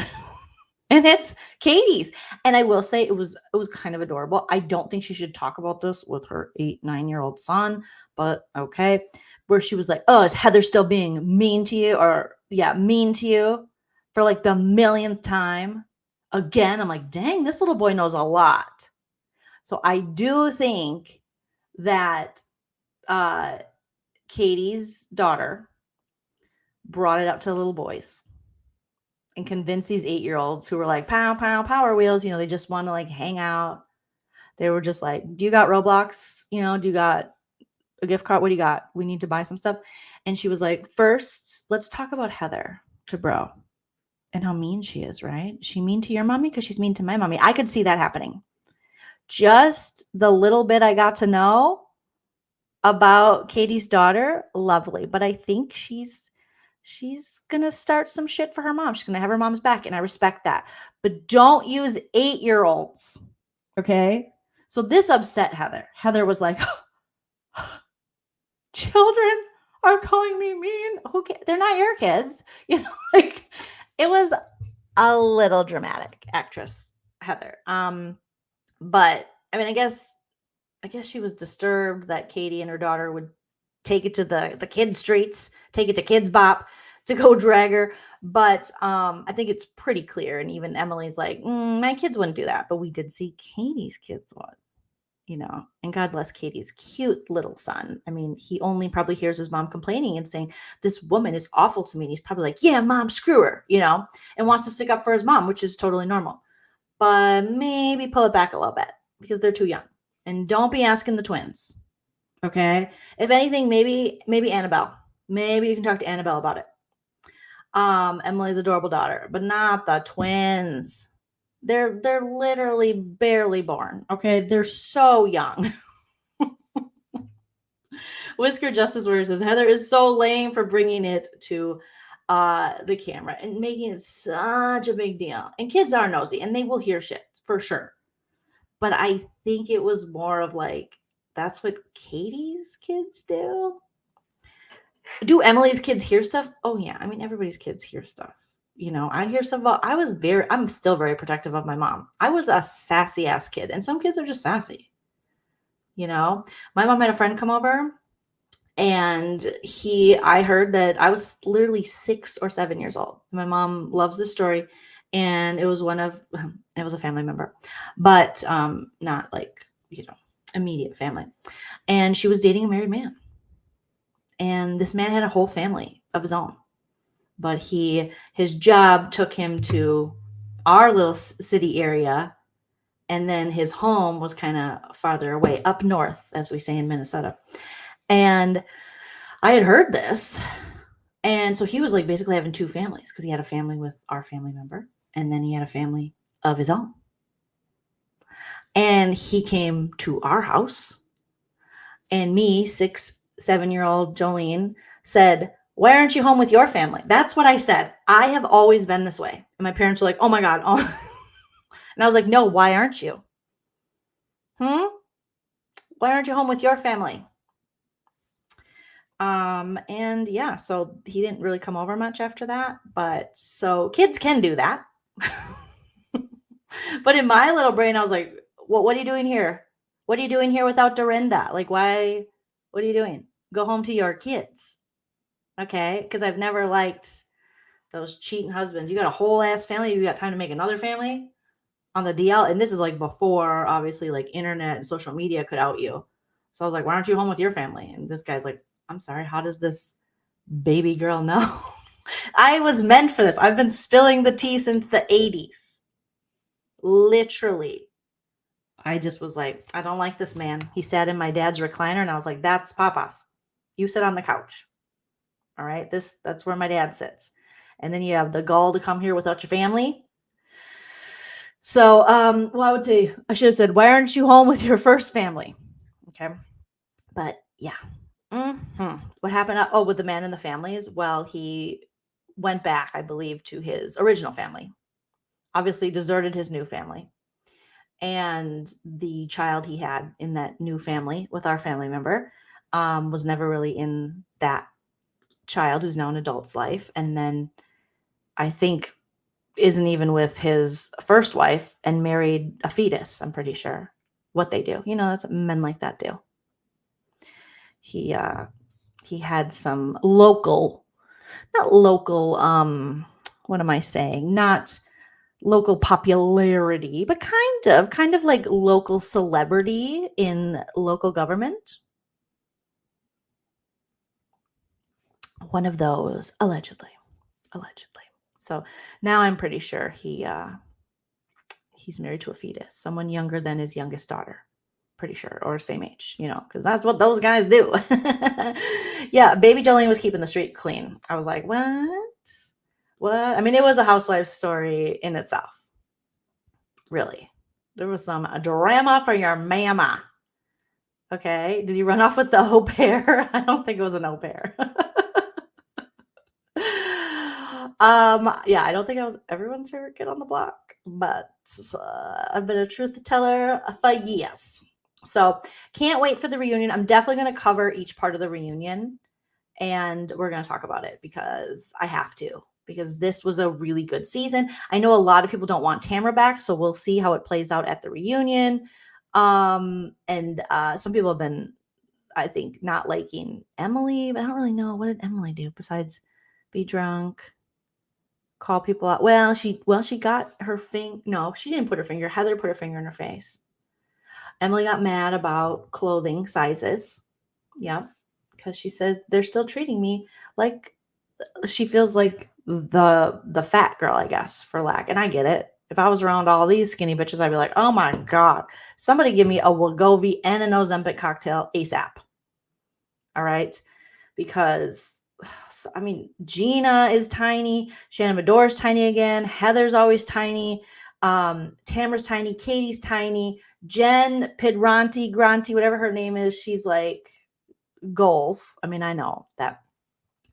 And it's Katie's. And I will say it was kind of adorable. I don't think she should talk about this with her 8-9-year-old son, but okay. Where she was like, oh, is Heather still being mean to you? Or yeah, mean to you for like the millionth time. Again, I'm like, dang, this little boy knows a lot. So I do think that Katie's daughter brought it up to the little boys and convinced these 8-year-olds who were like, pow, pow, power wheels. They just want to like hang out. They were just like, do you got Roblox? Do you got a gift card? What do you got? We need to buy some stuff. And she was like, first, let's talk about Heather Dubrow. And how mean she is, right? She mean to your mommy because she's mean to my mommy. I could see that happening. Just the little bit I got to know about Katie's daughter, lovely. But I think she's gonna start some shit for her mom. She's gonna have her mom's back, and I respect that. But don't use 8-year-olds. Okay. So this upset Heather. Heather was like, children are calling me mean. Who cares? They're not your kids. Like it was a little dramatic, actress Heather. But I mean, I guess she was disturbed that Katie and her daughter would take it to the kid streets, take it to Kids Bop to go drag her. But I think it's pretty clear. And even Emily's like, my kids wouldn't do that. But we did see Katie's kids would. And God bless Katie's cute little son. I mean, he only probably hears his mom complaining and saying, this woman is awful to me. And he's probably like, yeah, mom, screw her, and wants to stick up for his mom, which is totally normal. But maybe pull it back a little bit because they're too young. And don't be asking the twins. Okay. If anything, maybe Annabelle. Maybe you can talk to Annabelle about it. Emily's adorable daughter, but not the twins. They're literally barely born. Okay. They're so young. Whisker Justice Warrior says, Heather is so lame for bringing it to the camera and making it such a big deal. And kids are nosy and they will hear shit for sure. But I think it was more of like, that's what Katie's kids do. Do Emily's kids hear stuff? Oh yeah. I mean, everybody's kids hear stuff. I hear stuff about, I'm still very protective of my mom. I was a sassy ass kid and some kids are just sassy. My mom had a friend come over and I heard that I was literally 6 or 7 years old. My mom loves this story. And it was a family member, but not like, immediate family. And she was dating a married man. And this man had a whole family of his own. But his job took him to our little city area. And then his home was kind of farther away, up north, as we say in Minnesota. And I had heard this. And so he was like basically having 2 families because he had a family with our family member. And then he had a family of his own. And he came to our house. And me, 6, 7-year-old Jolene, said, why aren't you home with your family? That's what I said. I have always been this way. And my parents were like, oh my God. Oh. And I was like, no, why aren't you? Why aren't you home with your family? And yeah, so he didn't really come over much after that. But so kids can do that. But in my little brain, I was like, well, what are you doing here? What are you doing here without Dorinda? Like, why? What are you doing? Go home to your kids. Okay. Because I've never liked those cheating husbands. You got a whole ass family. You got time to make another family on the DL. And this is like before, obviously, like internet and social media could out you. So I was like, why aren't you home with your family? And this guy's like, I'm sorry. How does this baby girl know? I was meant for this. I've been spilling the tea since the 80s. Literally. I just was like, I don't like this man. He sat in my dad's recliner and I was like, that's Papa's. You sit on the couch. All right. That's where my dad sits. And then you have the gall to come here without your family. So, well, I would say, I should have said, why aren't you home with your first family? Okay. But yeah. What happened? With the man in the families? Well, he went back, I believe, to his original family. Obviously deserted his new family. And the child he had in that new family with our family member was never really in that child who's now an adult's life. And then I think isn't even with his first wife and married a fetus, I'm pretty sure. What they do. That's what men like that do. He had some local, not local, what am I saying? Not local popularity, but kind of like local celebrity in local government. One of those, allegedly. So now I'm pretty sure he's married to a fetus, someone younger than his youngest daughter. Pretty sure, or same age, because that's what those guys do. Yeah, baby Jolene was keeping the street clean. I was like, what? What? I mean, it was a housewife story in itself. Really. There was some drama for your mama. Okay. Did you run off with the au pair? I don't think it was an au pair. Yeah, I don't think I was everyone's favorite kid on the block, but I've been a truth teller for years. So can't wait for the reunion. I'm definitely going to cover each part of the reunion, and we're going to talk about it because I have to, because this was a really good season. I know a lot of people don't want Tamara back, so we'll see how it plays out at the reunion. And some people have been, I think, not liking Emily, but I don't really know, what did Emily do besides be drunk, call people out? Well, she got her finger. No, she didn't put her finger. Heather put her finger in her face. Emily got mad about clothing sizes. Yeah, because she says they're still treating me like, she feels like the fat girl, I guess, for lack. And I get it. If I was around all these skinny bitches, I'd be like, oh my God, somebody give me a Wegovy and an Ozempic cocktail ASAP. All right. Because, I mean, Gina is tiny. Shannon Medore's tiny again. Heather's always tiny. Tamara's tiny. Katie's tiny. Jen Pidranti, Granti, whatever her name is, she's like goals. I mean, I know that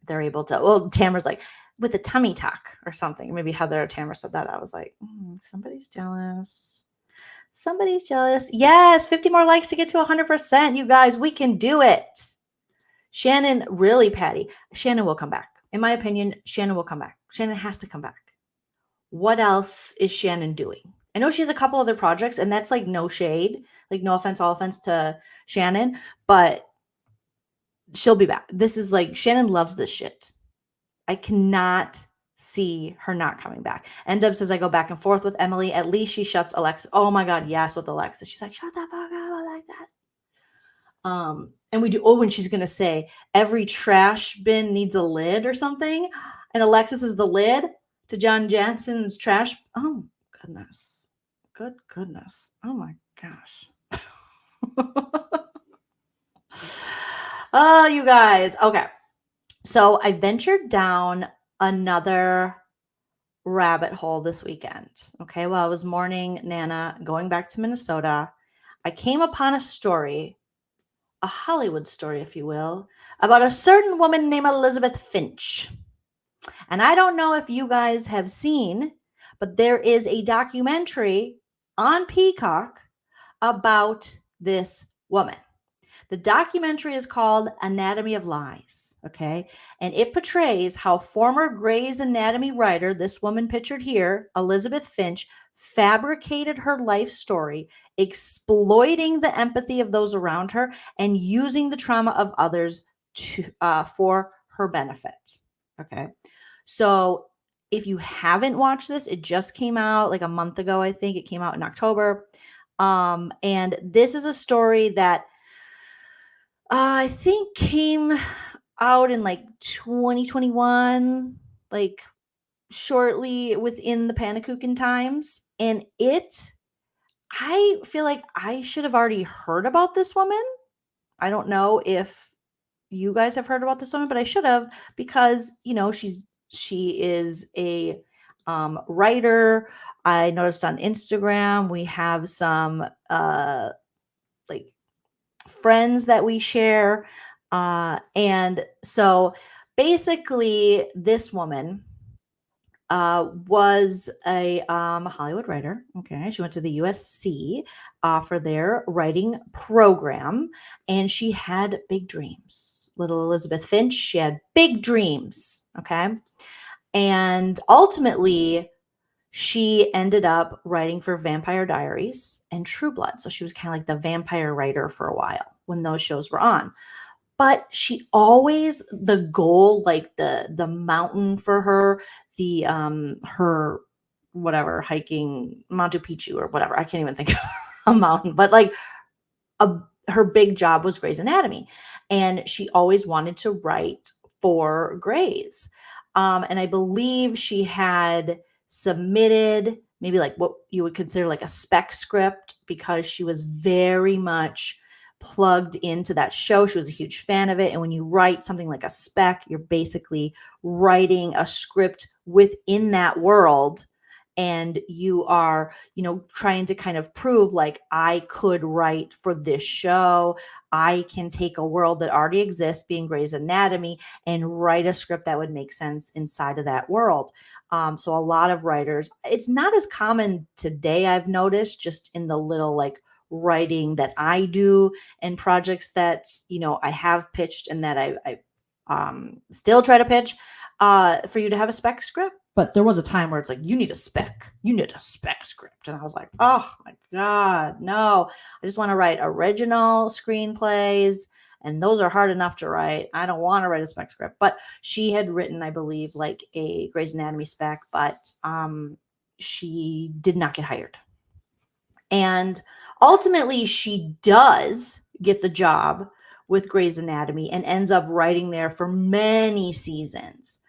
they're able to, well, Tamara's like with a tummy tuck or something. Maybe Heather or Tamara said that. I was like, somebody's jealous. Somebody's jealous. Yes, 50 more likes to get to 100%. You guys, we can do it. Shannon, really, Patty. Shannon will come back. In my opinion, Shannon will come back. Shannon has to come back. What else is Shannon doing? I know she has a couple other projects, and that's like no shade, like no offense, all offense to Shannon, but she'll be back. This is like, Shannon loves this shit. I cannot see her not coming back. Dub says, I go back and forth with Emily. At least she shuts Alexis. Oh my God, yes, with Alexis. She's like, shut the fuck up, I like that. And we do, when she's going to say every trash bin needs a lid or something. And Alexis is the lid to John Janssen's trash. Oh, goodness. Good goodness. Oh my gosh. Oh, you guys. Okay. So I ventured down another rabbit hole this weekend. Okay. While I was mourning Nana, going back to Minnesota, I came upon a story, a Hollywood story, if you will, about a certain woman named Elizabeth Finch. And I don't know if you guys have seen, but there is a documentary on Peacock about this woman. The documentary is called Anatomy of Lies, okay? And it portrays how former Grey's Anatomy writer, this woman pictured here, Elizabeth Finch, fabricated her life story, exploiting the empathy of those around her and using the trauma of others to, for her benefit, okay? So if you haven't watched this, it just came out like a month ago, I think. It came out in October. And this is a story that I think came out in like 2021, like shortly within the Panakukin times. And I feel like I should have already heard about this woman. I don't know if you guys have heard about this woman, but I should have, because, you know, she is a writer. I noticed on Instagram, we have some like friends that we share. And so basically this woman was a Hollywood writer. Okay. She went to the USC for their writing program, and she had big dreams. Little Elizabeth Finch, she had big dreams. Okay. And ultimately, she ended up writing for Vampire Diaries and True Blood. So she was kind of like the vampire writer for a while when those shows were on. But she always, the goal, like the mountain for her, the her whatever, hiking Machu Picchu or whatever, I can't even think of a mountain, but like her big job was Grey's Anatomy. And she always wanted to write for Grey's. And I believe she had submitted maybe like what you would consider like a spec script, because she was very much plugged into that show. She was a huge fan of it. And when you write something like a spec, you're basically writing a script within that world. And you are, trying to kind of prove like, I could write for this show. I can take a world that already exists, being Grey's Anatomy, and write a script that would make sense inside of that world. So a lot of writers, it's not as common today, I've noticed, just in the little like writing that I do and projects that, I have pitched and that I still try to pitch for you to have a spec script. But there was a time where it's like, you need a spec script. And I was like, oh my God, no, I just want to write original screenplays. And those are hard enough to write. I don't want to write a spec script. But she had written, I believe, like a Grey's Anatomy spec, but she did not get hired. And ultimately, she does get the job with Grey's Anatomy and ends up writing there for many seasons.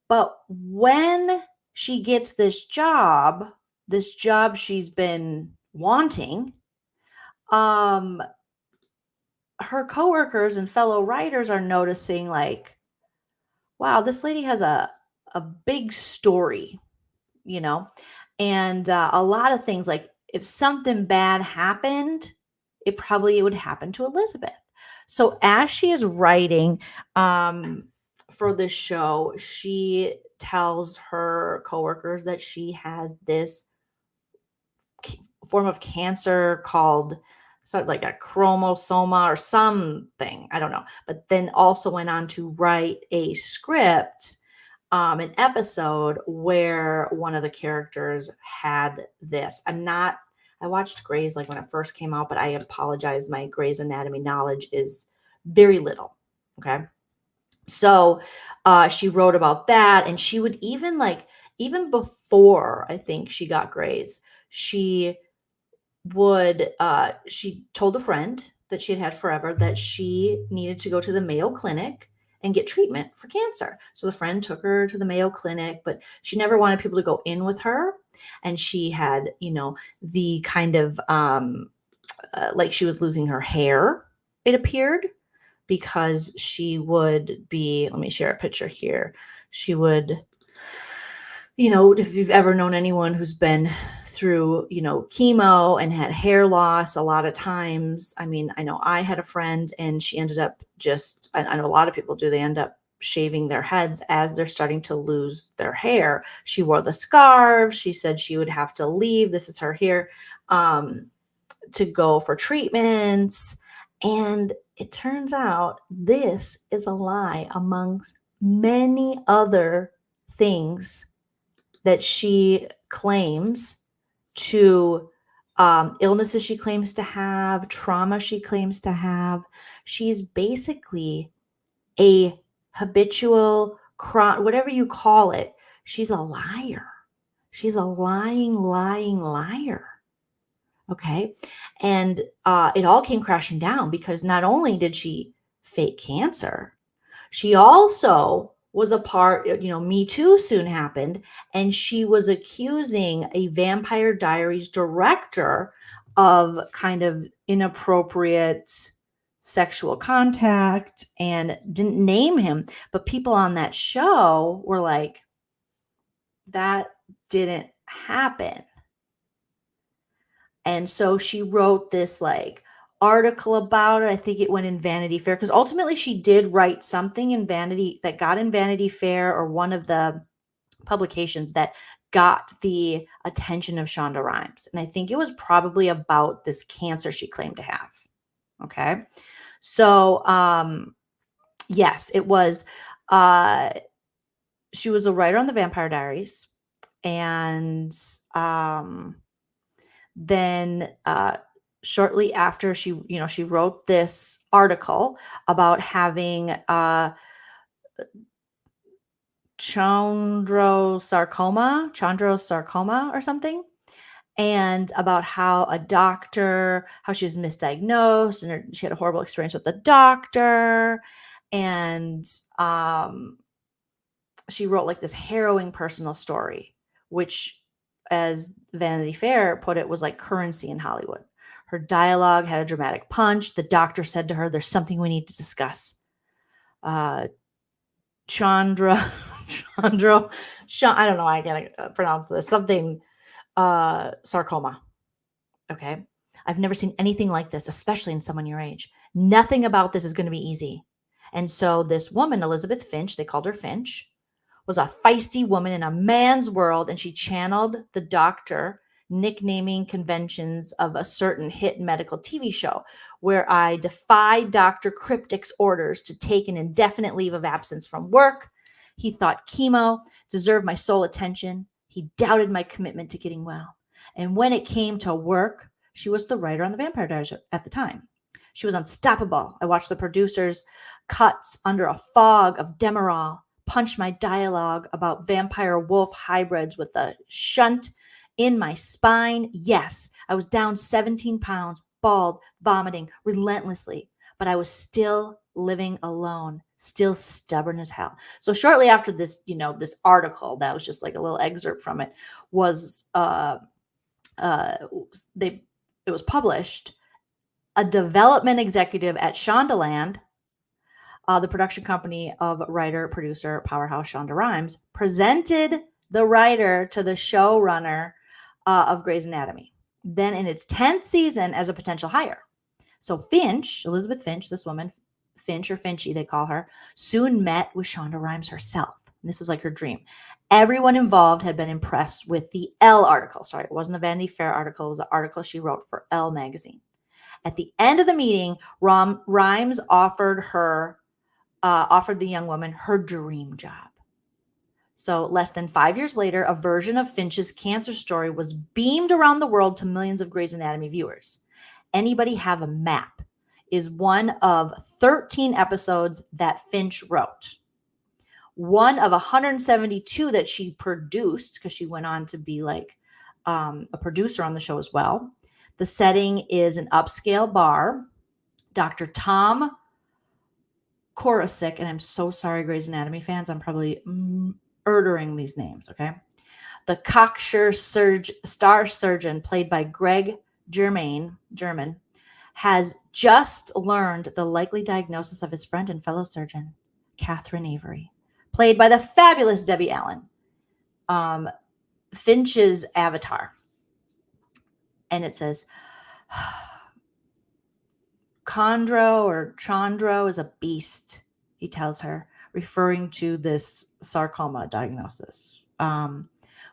But when she gets this job she's been wanting, her coworkers and fellow writers are noticing like, wow, this lady has a big story, and a lot of things, like if something bad happened, it would happen to Elizabeth. So as she is writing for the show, she tells her coworkers that she has this form of cancer called like a chromosoma or something. I don't know. But then also went on to write a script, an episode where one of the characters had this. I watched Grey's like when it first came out, but I apologize. My Grey's Anatomy knowledge is very little. Okay. So she wrote about that, and she would even before I think she got Grey's, she told a friend that she had forever that she needed to go to the Mayo Clinic and get treatment for cancer. So the friend took her to the Mayo Clinic, but she never wanted people to go in with her. And she had, the kind of like she was losing her hair, it appeared, because she would be, let me share a picture here. She would, if you've ever known anyone who's been through, chemo and had hair loss, a lot of times, I know I had a friend and she ended up I know a lot of people do, they end up shaving their heads as they're starting to lose their hair. She wore the scarf. She said she would have to leave. This is her here, to go for treatments. And it turns out this is a lie amongst many other things that she claims to, illnesses she claims to have, trauma she claims to have. She's basically a habitual, whatever you call it. She's a liar. She's a lying liar. Okay. And it all came crashing down because not only did she fake cancer, she also was a part, Me Too soon happened. And she was accusing a Vampire Diaries director of kind of inappropriate sexual contact and didn't name him. But people on that show were like, that didn't happen. And so she wrote this article about it. I think it went in Vanity Fair, because ultimately she did write something in Vanity that got in Vanity Fair, or one of the publications that got the attention of Shonda Rhimes. And I think it was probably about this cancer she claimed to have. Okay. So, yes, it was, she was a writer on the Vampire Diaries. And, then shortly after she wrote this article about having chondrosarcoma or something, and about how she was misdiagnosed and she had a horrible experience with the doctor. And she wrote this harrowing personal story, which, as Vanity Fair put it, was like currency in Hollywood. Her dialogue had a dramatic punch. The doctor said to her, "There's something we need to discuss." Chandra, I don't know how I can't pronounce this. Something, sarcoma. Okay. I've never seen anything like this, especially in someone your age. Nothing about this is going to be easy. And so this woman, Elizabeth Finch, they called her Finch, was a feisty woman in a man's world, and she channeled the doctor nicknaming conventions of a certain hit medical TV show where I defied Dr. Cryptic's orders to take an indefinite leave of absence from work. He thought chemo deserved my sole attention. He doubted my commitment to getting well. And when it came to work, she was the writer on The Vampire Diaries at the time. She was unstoppable. I watched the producers' cuts under a fog of Demerol punch my dialogue about vampire wolf hybrids with a shunt in my spine. Yes, I was down 17 pounds, bald, vomiting relentlessly, but I was still living alone, still stubborn as hell. So shortly after this, this article that was just like a little excerpt from it was it was published. A development executive at Shondaland, the production company of writer, producer, powerhouse Shonda Rhimes, presented the writer to the showrunner of Grey's Anatomy, then in its 10th season as a potential hire. So Finch, Elizabeth Finch, this woman, Finch or Finchy, they call her, soon met with Shonda Rhimes herself. And this was like her dream. Everyone involved had been impressed with the Elle article. Sorry, it wasn't a Vanity Fair article. It was an article she wrote for Elle magazine. At the end of the meeting, Rhimes offered the young woman her dream job. So less than 5 years later, a version of Finch's cancer story was beamed around the world to millions of Grey's Anatomy viewers. Anybody Have a Map is one of 13 episodes that Finch wrote. One of 172 that she produced, because she went on to be like a producer on the show as well. The setting is an upscale bar. Dr. Tom Korosik, and I'm so sorry, Grey's Anatomy fans, I'm probably murdering these names, okay? The cocksure star surgeon, played by Greg German, has just learned the likely diagnosis of his friend and fellow surgeon, Catherine Avery, played by the fabulous Debbie Allen, Finch's avatar. And it says, Chandro is a beast, he tells her, referring to this sarcoma diagnosis.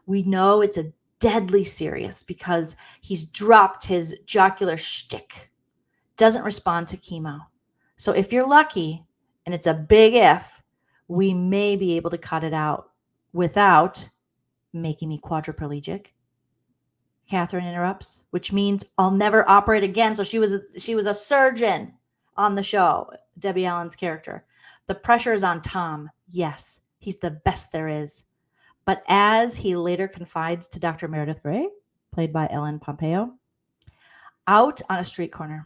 We know it's a deadly serious because he's dropped his jocular shtick, doesn't respond to chemo. So if you're lucky, and it's a big if, we may be able to cut it out without making me quadriplegic. Catherine interrupts, which means I'll never operate again. So she was a surgeon on the show, Debbie Allen's character. The pressure is on Tom. Yes, he's the best there is. But as he later confides to Dr. Meredith Grey, played by Ellen Pompeo, out on a street corner,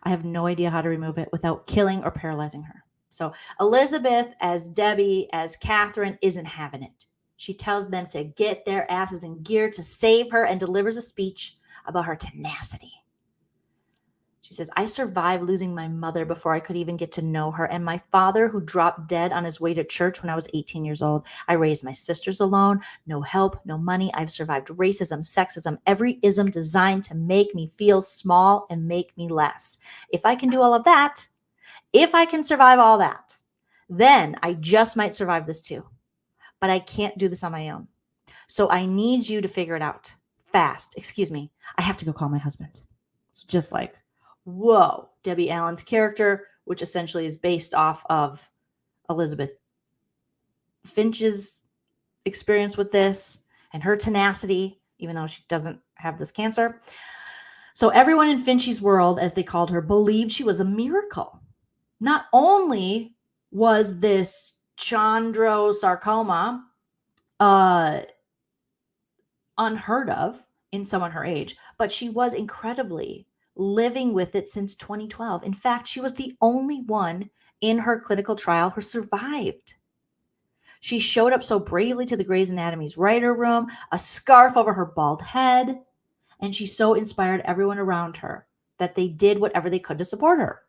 I have no idea how to remove it without killing or paralyzing her. So Elizabeth as Debbie, as Catherine, isn't having it. She tells them to get their asses in gear to save her and delivers a speech about her tenacity. She says, I survived losing my mother before I could even get to know her, and my father who dropped dead on his way to church when I was 18 years old. I raised my sisters alone, no help, no money. I've survived racism, sexism, every ism designed to make me feel small and make me less. If I can do all of that, if I can survive all that, then I just might survive this too. But I can't do this on my own. So I need you to figure it out fast. Excuse me. I have to go call my husband. So just like, whoa, Debbie Allen's character, which essentially is based off of Elizabeth Finch's experience with this and her tenacity, even though she doesn't have this cancer. So everyone in Finchy's world, as they called her, believed she was a miracle. Not only was this chondrosarcoma unheard of in someone her age, but she was incredibly living with it since 2012. In fact, she was the only one in her clinical trial who survived. She showed up so bravely to the Grey's Anatomy's writer room, a scarf over her bald head, and she so inspired everyone around her that they did whatever they could to support her.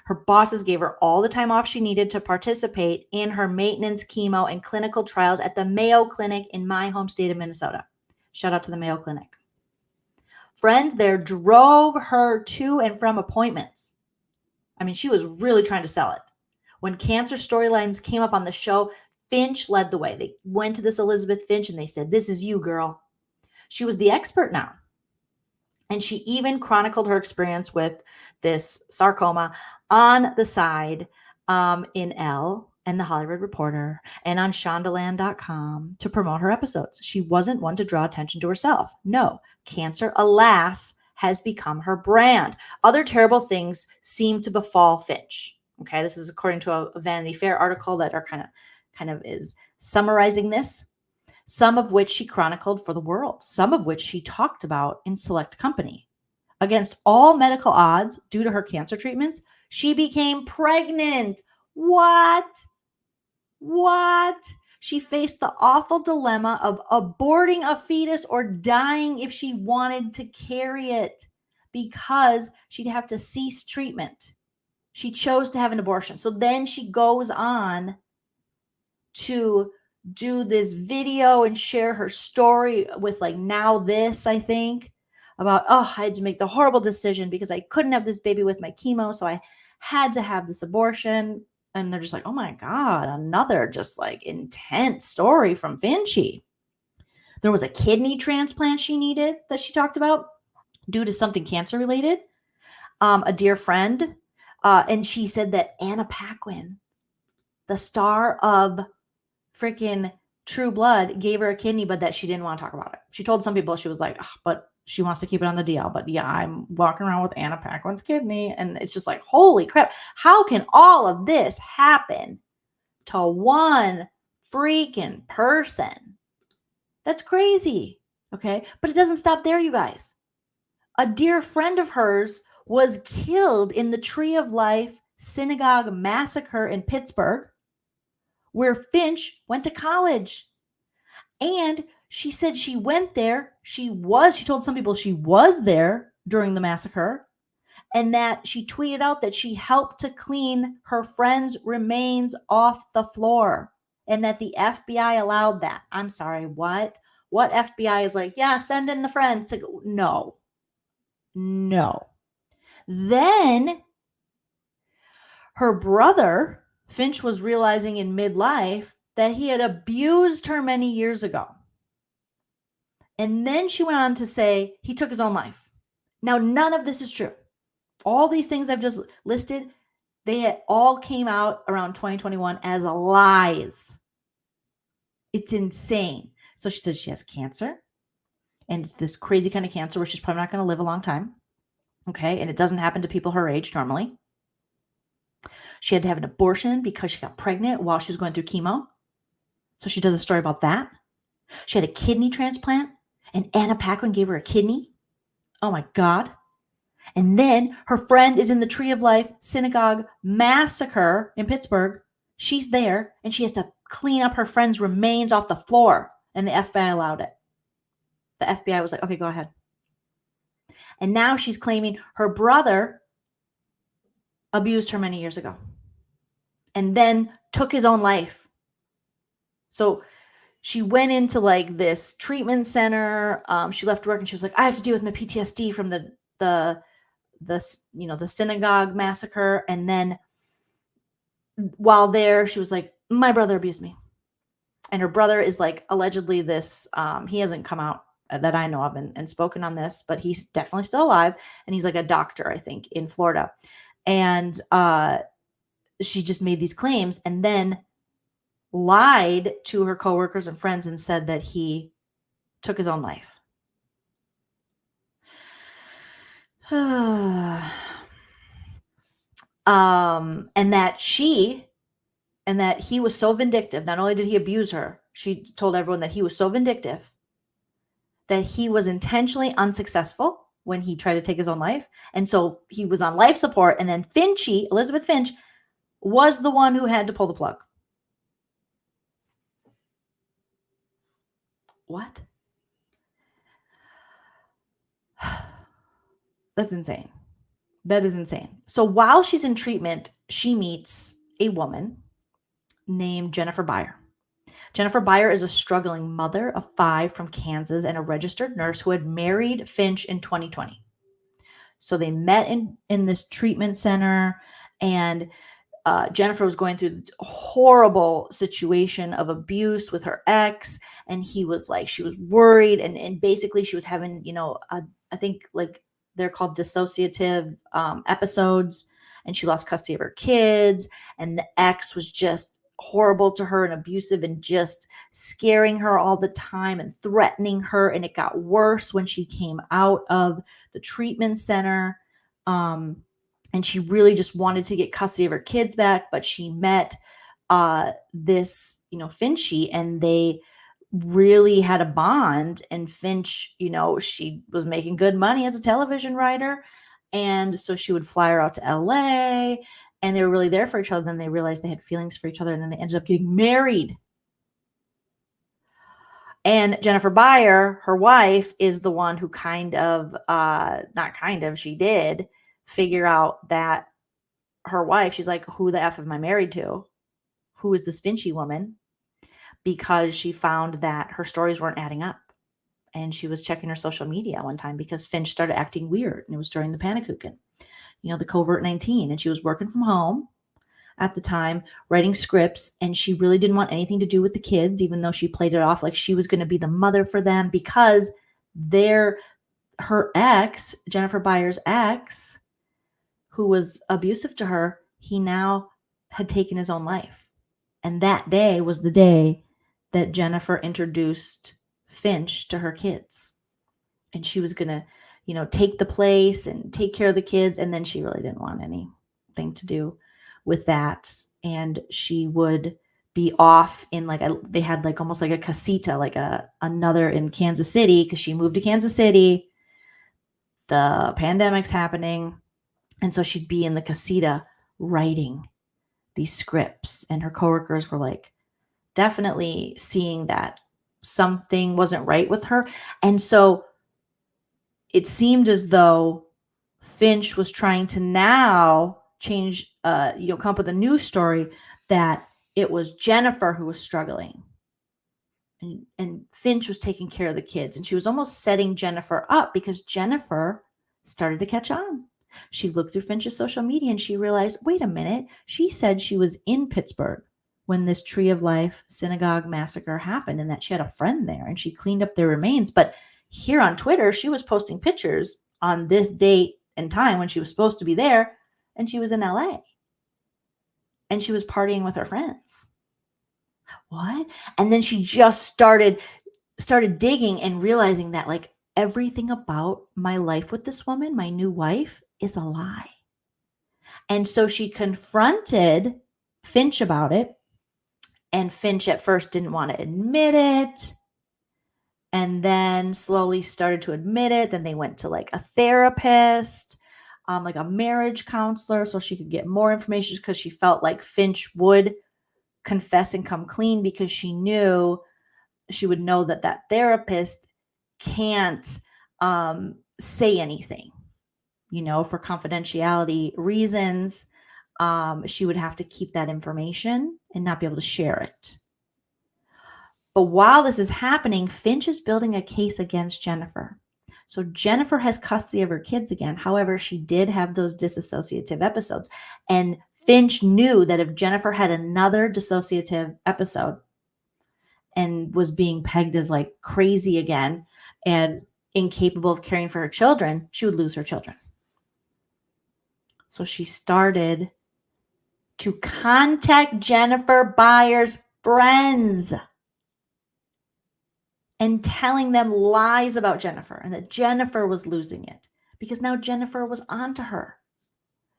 Her bosses gave her all the time off she needed to participate in her maintenance, chemo, and clinical trials at the Mayo Clinic in my home state of Minnesota. Shout out to the Mayo Clinic. Friends there drove her to and from appointments. I mean, she was really trying to sell it. When cancer storylines came up on the show, Finch led the way. They went to this Elizabeth Finch and they said, "This is you, girl." She was the expert now. And she even chronicled her experience with this sarcoma on the side in Elle and the Hollywood Reporter and on shondaland.com to promote her episodes. She wasn't one to draw attention to herself. No, cancer, alas, has become her brand. Other terrible things seem to befall Finch. Okay, this is according to a Vanity Fair article that are kind of is summarizing this. Some of which she chronicled for the world, some of which she talked about in select company. Against all medical odds, due to her cancer treatments, she became pregnant. What? She faced the awful dilemma of aborting a fetus or dying if she wanted to carry it because she'd have to cease treatment. She chose to have an abortion. So then she goes on to do this video and share her story with like Now This, I think, about, I had to make the horrible decision because I couldn't have this baby with my chemo. So I had to have this abortion. And they're just like, oh my God, another just like intense story from Finchy. There was a kidney transplant she needed that she talked about due to something cancer related. A dear friend. And she said that Anna Paquin, the star of freaking True Blood, gave her a kidney, but that she didn't want to talk about it. She told some people, she was like, but she wants to keep it on the DL. But yeah, I'm walking around with Anna Paquin's kidney. And it's just like, holy crap. How can all of this happen to one freaking person? That's crazy. Okay. But it doesn't stop there, you guys. A dear friend of hers was killed in the Tree of Life synagogue massacre in Pittsburgh, where Finch went to college. And she said she went there. She told some people she was there during the massacre, and that she tweeted out that she helped to clean her friend's remains off the floor and that the FBI allowed that. I'm sorry, what? What FBI is like, yeah, send in the friends to go? No. Then her brother, Finch, was realizing in midlife that he had abused her many years ago. And then she went on to say he took his own life. Now, none of this is true. All these things I've just listed, they all came out around 2021 as lies. It's insane. So she said she has cancer, and it's this crazy kind of cancer where she's probably not going to live a long time. Okay. And it doesn't happen to people her age normally. She had to have an abortion because she got pregnant while she was going through chemo. So she does a story about that. She had a kidney transplant, and Anna Paquin gave her a kidney. Oh my God. And then her friend is in the Tree of Life synagogue massacre in Pittsburgh. She's there, and she has to clean up her friend's remains off the floor, and the FBI allowed it. The FBI was like, okay, go ahead. And now she's claiming her brother abused her many years ago and then took his own life. So she went into like this treatment center. She left work and she was like, I have to deal with my PTSD from the synagogue massacre. And then while there, she was like, my brother abused me. And her brother is like allegedly this, he hasn't come out that I know of and spoken on this, but he's definitely still alive. And he's like a doctor, I think, in Florida. And she just made these claims and then lied to her coworkers and friends and said that he took his own life. And that he was so vindictive. Not only did he abuse her, she told everyone that he was so vindictive that he was intentionally unsuccessful when he tried to take his own life. And so he was on life support. And then Elizabeth Finch, was the one who had to pull the plug. What? That's insane. That is insane. So while she's in treatment, she meets a woman named Jennifer Byer. Jennifer Byer is a struggling mother of 5 from Kansas and a registered nurse who had married Finch in 2020. So they met in this treatment center, and Jennifer was going through this horrible situation of abuse with her ex, and he was like, she was worried, and basically she was having, I think like they're called dissociative episodes, and she lost custody of her kids, and the ex was just horrible to her and abusive and just scaring her all the time and threatening her, and it got worse when she came out of the treatment center. And she really just wanted to get custody of her kids back, but she met this, Finchy, and they really had a bond. And Finch, she was making good money as a television writer, and so she would fly her out to LA, and they were really there for each other. Then they realized they had feelings for each other, and then they ended up getting married. And Jennifer Byer, her wife, is the one who she did figure out that her wife, she's like, who the F am I married to? Who is this Finchy woman? Because she found that her stories weren't adding up. And she was checking her social media one time because Finch started acting weird. And it was during the Panakuchen, the COVID-19. And she was working from home at the time, writing scripts. And she really didn't want anything to do with the kids, even though she played it off like she was going to be the mother for them, because her ex, Jennifer Byer's ex, who was abusive to her, he now had taken his own life. And that day was the day that Jennifer introduced Finch to her kids. And she was going to, take the place and take care of the kids. And then she really didn't want anything to do with that. And she would be off in they had almost like a casita, like another in Kansas City, because she moved to Kansas City. The pandemic's happening. And so she'd be in the casita writing these scripts, and her coworkers were definitely seeing that something wasn't right with her. And so it seemed as though Finch was trying to now change, come up with a new story that it was Jennifer who was struggling. And Finch was taking care of the kids, and she was almost setting Jennifer up because Jennifer started to catch on. She looked through Finch's social media and she realized, wait a minute, she said she was in Pittsburgh when this Tree of Life synagogue massacre happened, and that she had a friend there and she cleaned up their remains. But here on Twitter, she was posting pictures on this date and time when she was supposed to be there, and she was in LA. And she was partying with her friends. What? And then she just started digging and realizing that everything about my life with this woman, my new wife, is a lie. And so she confronted Finch about it. And Finch at first didn't want to admit it. And then slowly started to admit it. Then they went to a therapist, a marriage counselor, so she could get more information, because she felt like Finch would confess and come clean, because she would know that therapist can't say anything, for confidentiality reasons. She would have to keep that information and not be able to share it. But while this is happening, Finch is building a case against Jennifer. So Jennifer has custody of her kids again. However, she did have those dissociative episodes. And Finch knew that if Jennifer had another dissociative episode and was being pegged as crazy again and incapable of caring for her children, she would lose her children. So she started to contact Jennifer Byer's friends and telling them lies about Jennifer, and that Jennifer was losing it, because now Jennifer was onto her.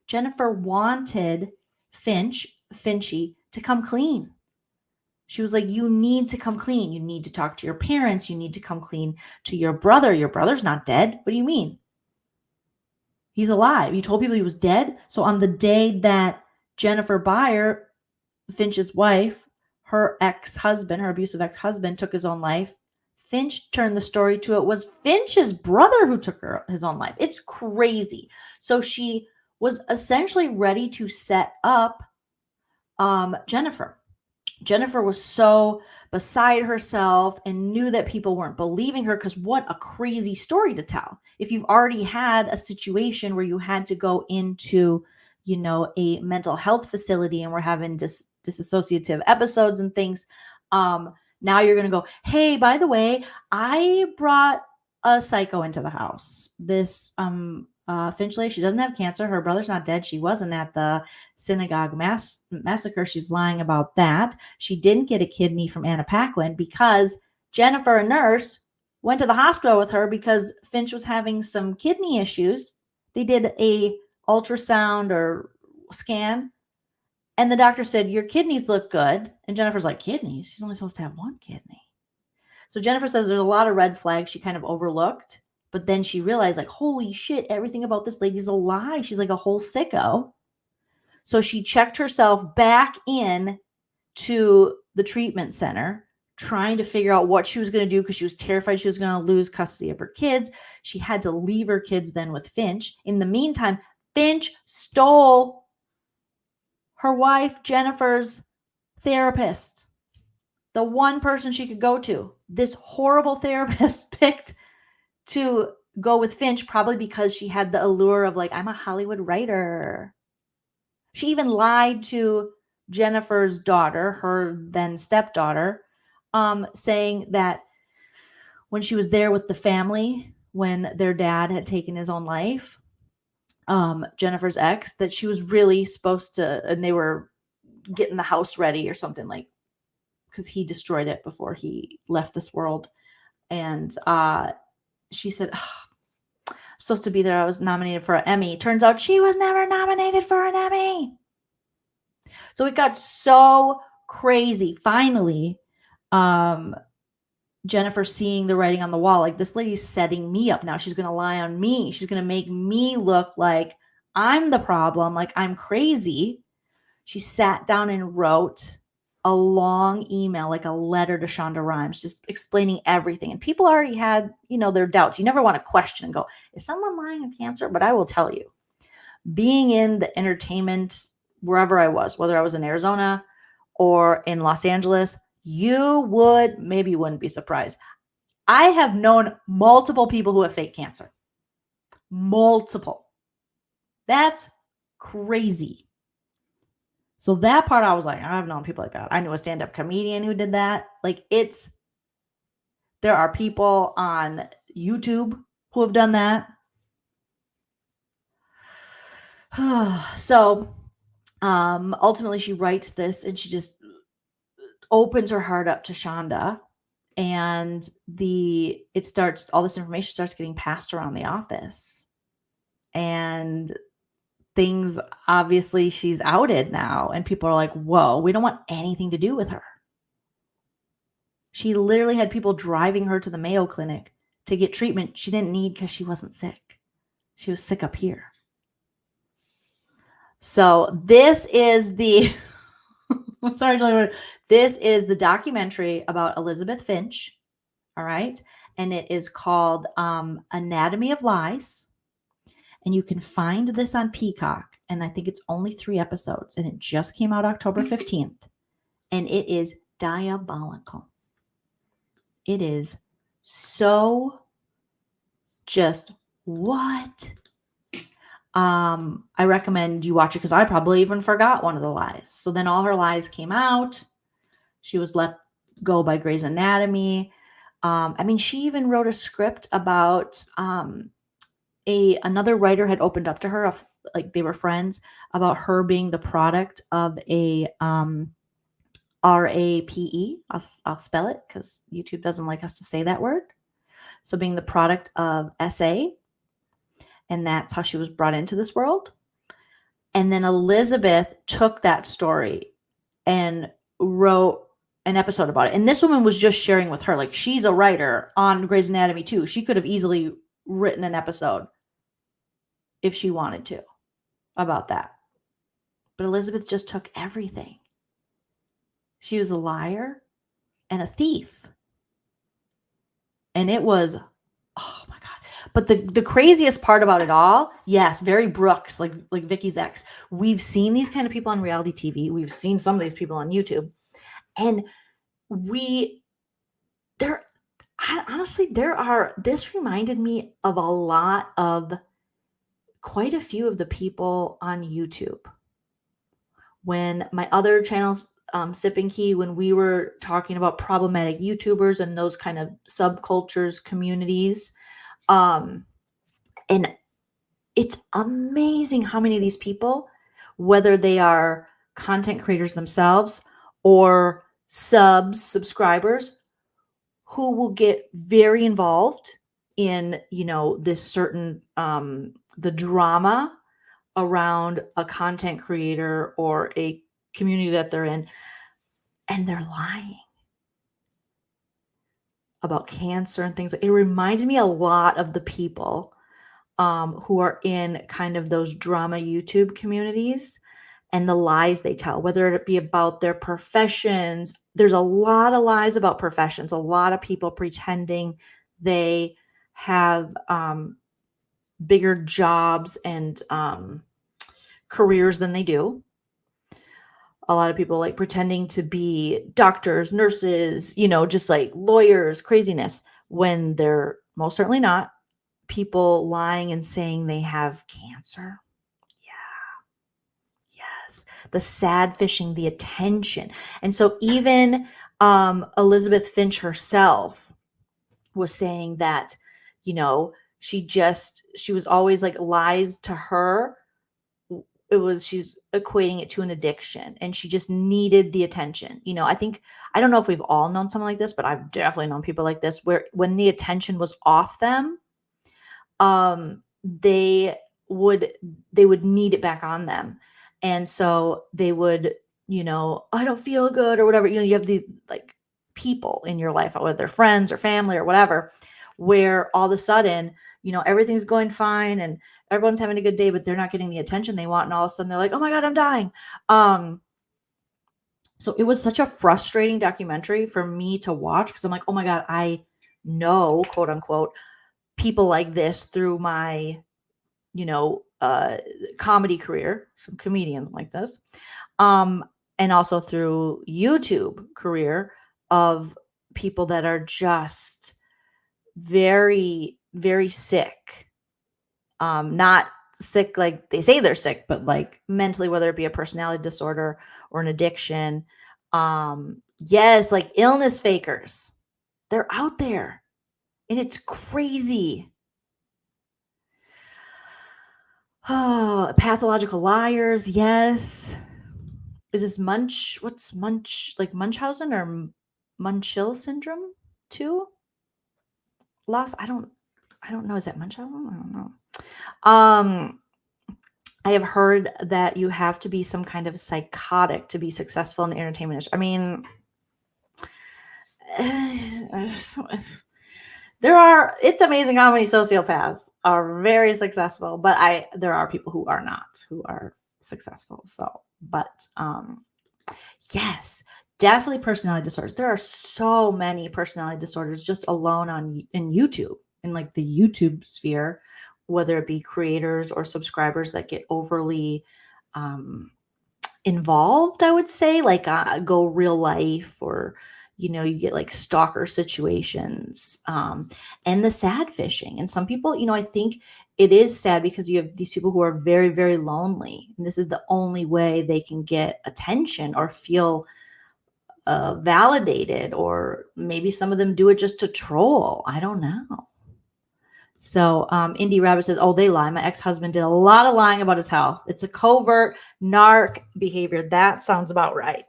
Jennifer wanted Finchy, to come clean. She was like, you need to come clean. You need to talk to your parents. You need to come clean to your brother. Your brother's not dead. What do you mean? He's alive. You told people he was dead. So on the day that Jennifer Byer, Finch's wife, her ex-husband, her abusive ex-husband, took his own life, Finch turned the story to it was Finch's brother who took his own life. It's crazy. So she was essentially ready to set up Jennifer. Jennifer was so beside herself and knew that people weren't believing her, because what a crazy story to tell. If you've already had a situation where you had to go into, a mental health facility and we're having disassociative episodes and things, now you're going to go, hey, by the way, I brought a psycho into the house. This Finchley, she doesn't have cancer. Her brother's not dead. She wasn't at the synagogue massacre. She's lying about that. She didn't get a kidney from Anna Paquin because Jennifer, a nurse, went to the hospital with her because Finch was having some kidney issues. They did a ultrasound or scan, and the doctor said, your kidneys look good. And Jennifer's like, kidneys? She's only supposed to have one kidney. So Jennifer says there's a lot of red flags she kind of overlooked. But then she realized, like, holy shit, everything about this lady's a lie. She's like a whole sicko. So she checked herself back in to the treatment center, trying to figure out what she was going to do because she was terrified she was going to lose custody of her kids. She had to leave her kids then with Finch. In the meantime, Finch stole her wife, Jennifer's therapist, the one person she could go to. This horrible therapist picked to go with Finch, probably because she had the allure of, like, I'm a Hollywood writer. She even lied to Jennifer's daughter, her then stepdaughter, saying that when she was there with the family, when their dad had taken his own life, Jennifer's ex, that she was really supposed to, and they were getting the house ready or something, like, because he destroyed it before he left this world. And she said, I'm supposed to be there. I was nominated for an Emmy. Turns out she was never nominated for an Emmy. So it got so crazy. Finally, Jennifer seeing the writing on the wall, like, this lady's setting me up now. She's going to lie on me. She's going to make me look like I'm the problem, like I'm crazy. She sat down and wrote a long email, like a letter to Shonda Rhimes, just explaining everything. And people already had, their doubts. You never want to question and go, is someone lying of cancer? But I will tell you, being in the entertainment, wherever I was, whether I was in Arizona or in Los Angeles, maybe you wouldn't be surprised. I have known multiple people who have fake cancer. Multiple. That's crazy. So that part, I was like, I've known people like that. I knew a stand-up comedian who did that. Like, there are people on YouTube who have done that. So ultimately she writes this and she just opens her heart up to Shonda, and all this information starts getting passed around the office, and things, obviously she's outed now, and people are like, whoa, we don't want anything to do with her. She literally had people driving her to the Mayo Clinic to get treatment she didn't need because she wasn't sick. She was sick up here. So this is the I'm sorry, Jolene. This is the documentary about Elizabeth Finch. All right. And it is called Anatomy of Lies. And you can find this on Peacock. And I think it's only 3 episodes. And it just came out October 15th. And it is diabolical. It is so just what? I recommend you watch it because I probably even forgot one of the lies. So then all her lies came out. She was let go by Grey's Anatomy. She even wrote a script about another writer had opened up to her, like they were friends, about her being the product of a RAPE. I'll spell it because YouTube doesn't like us to say that word. So being the product of SA. And that's how she was brought into this world. And then Elizabeth took that story and wrote an episode about it. And this woman was just sharing with her, like, she's a writer on Grey's Anatomy too. She could have easily written an episode if she wanted to about that. But Elizabeth just took everything. She was a liar and a thief. And it was, oh my God. But the craziest part about it all, yes, very Brooks, like Vicky's ex. We've seen these kind of people on reality TV. We've seen some of these people on YouTube. And this reminded me of quite a few of the people on YouTube. When my other channels, Sip and Key, when we were talking about problematic YouTubers and those kind of subcultures, communities, and it's amazing how many of these people, whether they are content creators themselves or subscribers, who will get very involved in, this certain, the drama around a content creator or a community that they're in, and they're lying about cancer and things. It reminded me a lot of the people who are in kind of those drama YouTube communities and the lies they tell, whether it be about their professions. There's a lot of lies about professions, a lot of people pretending they have bigger jobs and careers than they do. A lot of people like pretending to be doctors, nurses, just like lawyers, craziness, when they're most certainly not. People lying and saying they have cancer. Yeah. Yes. The sad fishing, the attention. And so even Elizabeth Finch herself was saying that, she was always like lies to her. She's equating it to an addiction, and she just needed the attention. I don't know if we've all known someone like this, but I've definitely known people like this, where when the attention was off them, they would need it back on them. And so they would, I don't feel good or whatever. You have these like people in your life, whether they're friends or family or whatever, where all of a sudden, everything's going fine and everyone's having a good day, but they're not getting the attention they want. And all of a sudden they're like, oh my God, I'm dying. So it was such a frustrating documentary for me to watch, because I'm like, oh my God, I know, quote unquote, people like this through my, comedy career, some comedians like this, and also through YouTube career of people that are just very, very sick. Not sick like they say they're sick, but like mentally, whether it be a personality disorder or an addiction. Yes, like illness fakers. They're out there, and it's crazy. Oh, pathological liars. Yes. Is this what's like Munchausen or Munchill syndrome too? I don't know. Is that Munchausen? I don't know. I have heard that you have to be some kind of psychotic to be successful in the entertainment industry. I mean, it's amazing how many sociopaths are very successful, but there are people who are not, who are successful. So, but yes, definitely personality disorders. There are so many personality disorders just alone in YouTube, in like the YouTube sphere, whether it be creators or subscribers that get overly involved, I would say, like go real life, or you get like stalker situations, and the sad fishing. And some people, I think it is sad because you have these people who are very, very lonely, and this is the only way they can get attention or feel validated, or maybe some of them do it just to troll. I don't know. So Indie Rabbit says, oh, they lie. My ex-husband did a lot of lying about his health. It's a covert narc behavior. That sounds about right.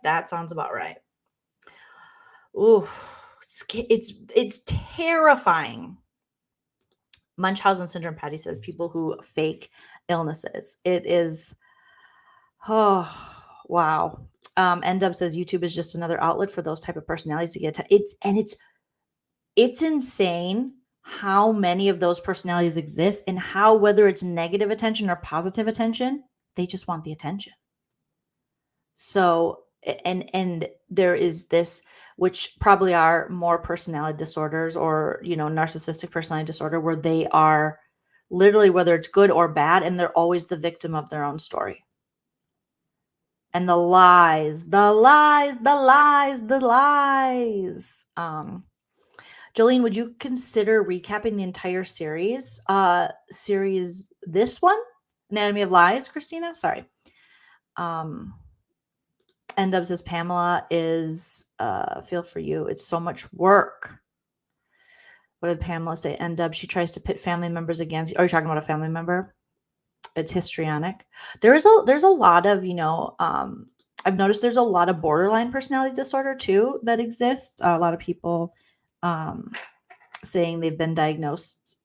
Ooh, it's terrifying. Munchausen syndrome, Patty says, people who fake illnesses. It is, oh, wow. NW says YouTube is just another outlet for those type of personalities to get it's insane how many of those personalities exist, and how, whether it's negative attention or positive attention, they just want the attention. So and there is this, which probably are more personality disorders or, narcissistic personality disorder, where they are literally, whether it's good or bad, and they're always the victim of their own story. And the lies. Jolene, would you consider recapping the entire series? This one, Anatomy of Lies, Christina? Sorry. N-Dub says Pamela is feel for you. It's so much work. What did Pamela say? N-Dub, she tries to pit family members against you. Are you talking about a family member? It's histrionic. There's a lot of, I've noticed there's a lot of borderline personality disorder too that exists. A lot of people saying they've been diagnosed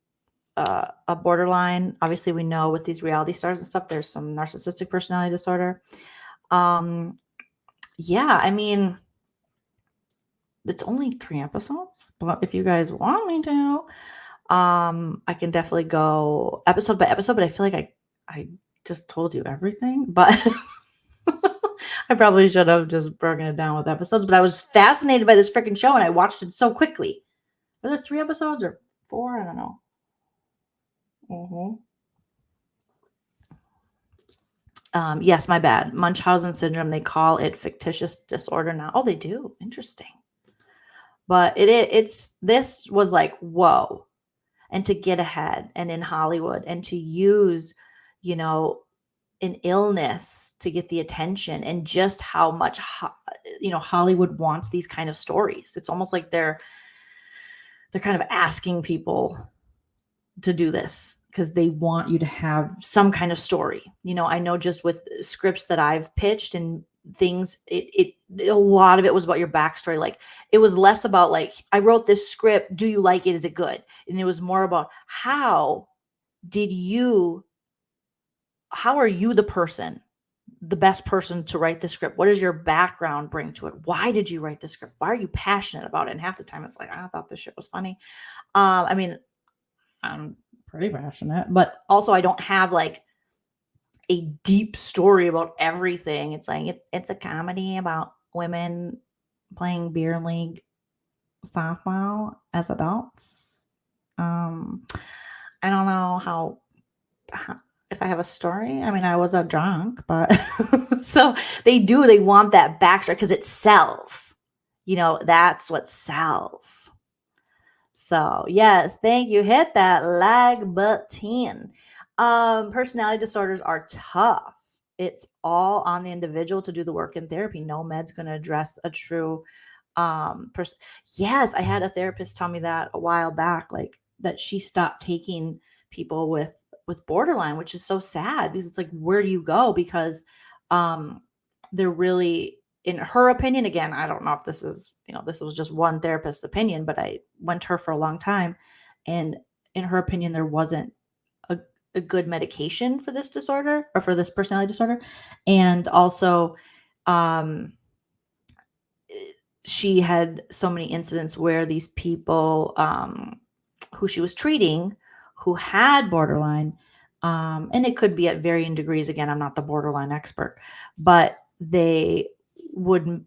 a borderline. Obviously, we know with these reality stars and stuff, there's some narcissistic personality disorder. Yeah, I mean, it's only 3 episodes, but if you guys want me to, I can definitely go episode by episode, but I feel like I just told you everything, but I probably should have just broken it down with episodes, but I was fascinated by this freaking show and I watched it so quickly. Are there 3 episodes or 4? I don't know. Yes, my bad. Munchausen syndrome. They call it fictitious disorder now. Oh, they do. Interesting. But this was like, whoa. And to get ahead and in Hollywood and to use, an illness to get the attention, and just how much, Hollywood wants these kind of stories. It's almost like they're kind of asking people to do this because they want you to have some kind of story. I know just with scripts that I've pitched and things, a lot of it was about your backstory. Like, it was less about like, I wrote this script, do you like it, is it good? And it was more about how are you the best person to write the script? What does your background bring to it? Why did you write the script? Why are you passionate about it? And half the time it's like, I thought this shit was funny. I mean, I'm pretty passionate, but also I don't have like a deep story about everything. It's like it's a comedy about women playing beer league softball as adults. I don't know how if I have a story. I mean, I was a drunk, but so they want that backstory because it sells. That's what sells. So yes, thank you. Hit that like button. Personality disorders are tough. It's all on the individual to do the work in therapy. No med's going to address a true Yes, I had a therapist tell me that a while back, like that she stopped taking people with borderline, which is so sad because it's like, where do you go? Because they're really, in her opinion, again, I don't know if this is, this was just one therapist's opinion, but I went to her for a long time, and in her opinion, there wasn't a good medication for this disorder or for this personality disorder. And also, she had so many incidents where these people who she was treating who had borderline, and it could be at varying degrees. Again, I'm not the borderline expert, but they would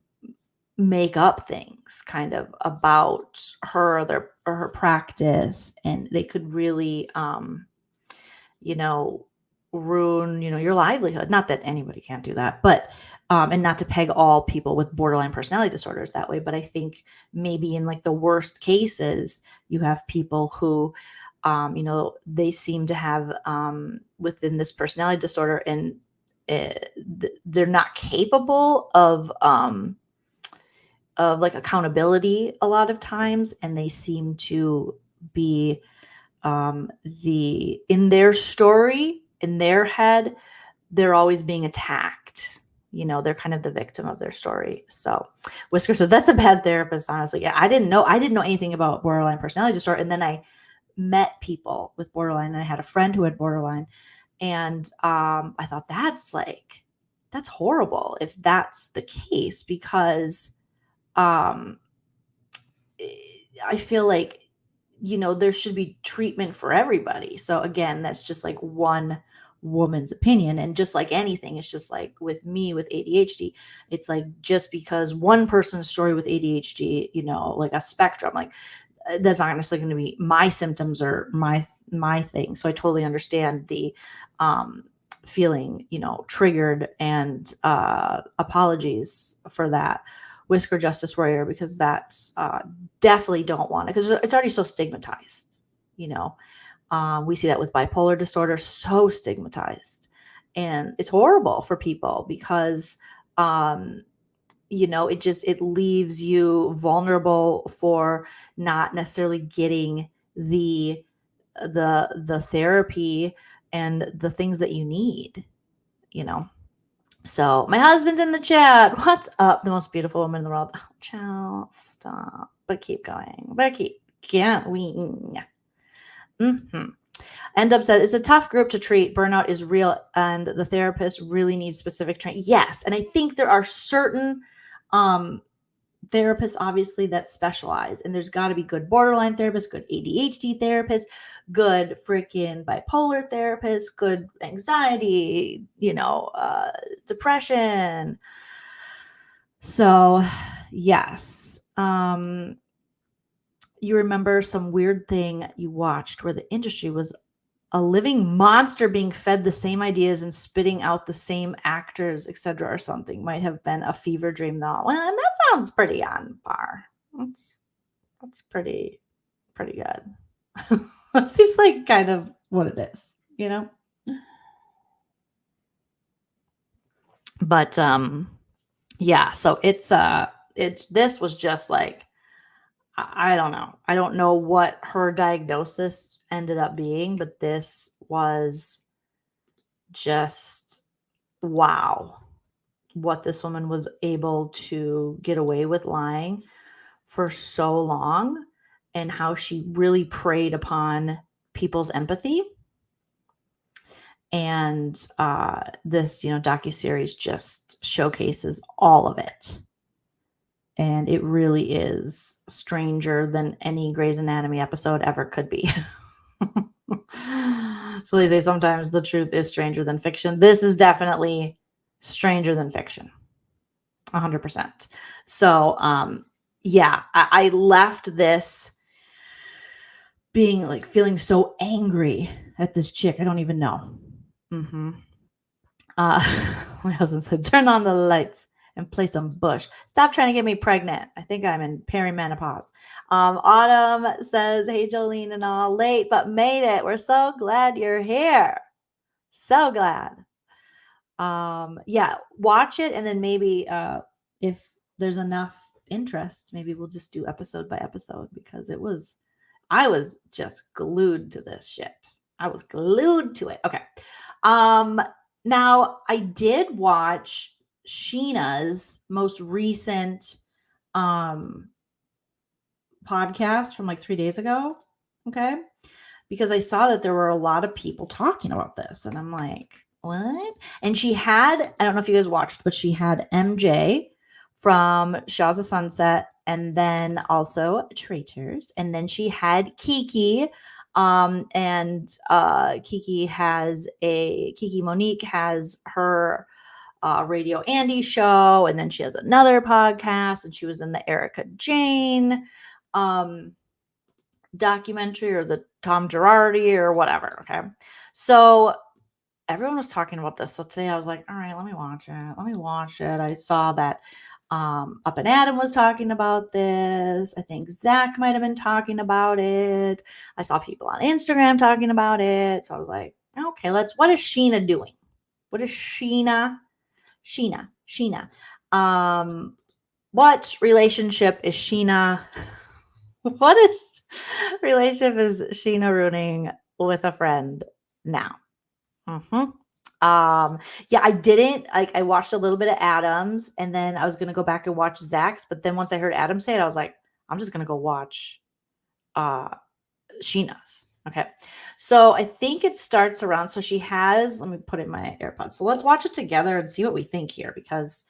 make up things kind of about her or her practice, and they could really ruin your livelihood. Not that anybody can't do that, but and not to peg all people with borderline personality disorders that way, but I think maybe in like the worst cases, you have people who they seem to have within this personality disorder, and they're not capable of like accountability a lot of times, and they seem to be in their story, in their head, they're always being attacked. They're kind of the victim of their story. So Whisker said, that's a bad therapist, honestly. Yeah, I didn't know anything about borderline personality disorder. And then I met people with borderline, and I had a friend who had borderline. And I thought, that's horrible if that's the case, because I feel like, there should be treatment for everybody. So again, that's just like one woman's opinion. And just like anything, it's just like with me with ADHD, it's like just because one person's story with ADHD, you know, like a spectrum, like that's not necessarily going to be my symptoms or my thing. So I totally understand the feeling, you know, triggered, and apologies for that, Whisker Justice Warrior, because that's definitely don't want it, because it's already so stigmatized, you know. We see that with bipolar disorder, so stigmatized, and it's horrible for people because you know, it leaves you vulnerable for not necessarily getting the therapy and the things that you need, you know. So my husband's in the chat. What's up? The most beautiful woman in the world. Oh, child, stop. But keep going. But keep going. End up said, it's a tough group to treat. Burnout is real, and the therapist really needs specific training. Yes, and I think there are certain therapists, obviously, that specialize, and there's got to be good borderline therapists, good ADHD therapists, good freaking bipolar therapists, good anxiety, you know, depression. So yes. You remember some weird thing you watched where the industry was a living monster being fed the same ideas and spitting out the same actors, etc., or something. Might have been a fever dream, though. Well, and that sounds pretty on par. That's pretty good. That seems like kind of what it is, you know. But yeah. So it's this was just like, I don't know. I don't know what her diagnosis ended up being, but this was just wow. What this woman was able to get away with lying for so long, and how she really preyed upon people's empathy. And this, you know, docuseries just showcases all of it. And it really is stranger than any Grey's Anatomy episode ever could be. So they say sometimes the truth is stranger than fiction. This is definitely stranger than fiction. 100%. So, yeah, I left this being like feeling so angry at this chick. I don't even know. My husband said, turn on the lights and play some Bush. Stop trying to get me pregnant. I think I'm in perimenopause. Autumn says, hey, Jolene and all, late, but made it. We're so glad you're here. So glad. Yeah, watch it. And then maybe if there's enough interest, maybe we'll just do episode by episode, because I was just glued to this shit. I was glued to it. Okay. Now I did watch Sheena's most recent podcast from like 3 days ago. Okay. Because I saw that there were a lot of people talking about this, and I'm like, what? And she had, I don't know if you guys watched, but she had MJ from Shaws of Sunset, and then also Traitors, and then she had Kiki. And Kiki Monique has her Radio Andy show, and then she has another podcast, and she was in the Erica Jane documentary, or the Tom Girardi or whatever. Okay. So everyone was talking about this. So today I was like, all right, let me watch it. I saw that Up and Adam was talking about this. I think Zach might have been talking about it. I saw people on Instagram talking about it. So I was like, okay, what is Sheena doing? What is Sheena? What relationship is Sheena? What is relationship is Sheena ruining with a friend now? Yeah, I didn't like. I watched a little bit of Adam's, and then I was gonna go back and watch Zach's. But then once I heard Adam say it, I was like, I'm just gonna go watch Sheena's. Okay, so I think it starts around. So she has. Let me put in my AirPods. So let's watch it together and see what we think here, because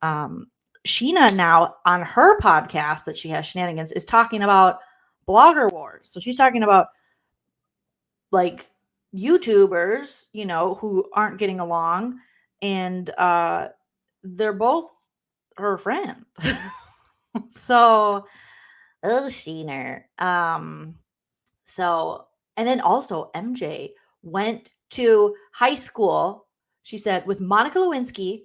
Sheena now on her podcast that she has, Shenanigans, is talking about blogger wars. So she's talking about like YouTubers, you know, who aren't getting along, and they're both her friend. So, oh, Sheena. So, and then also MJ went to high school, she said, with Monica Lewinsky,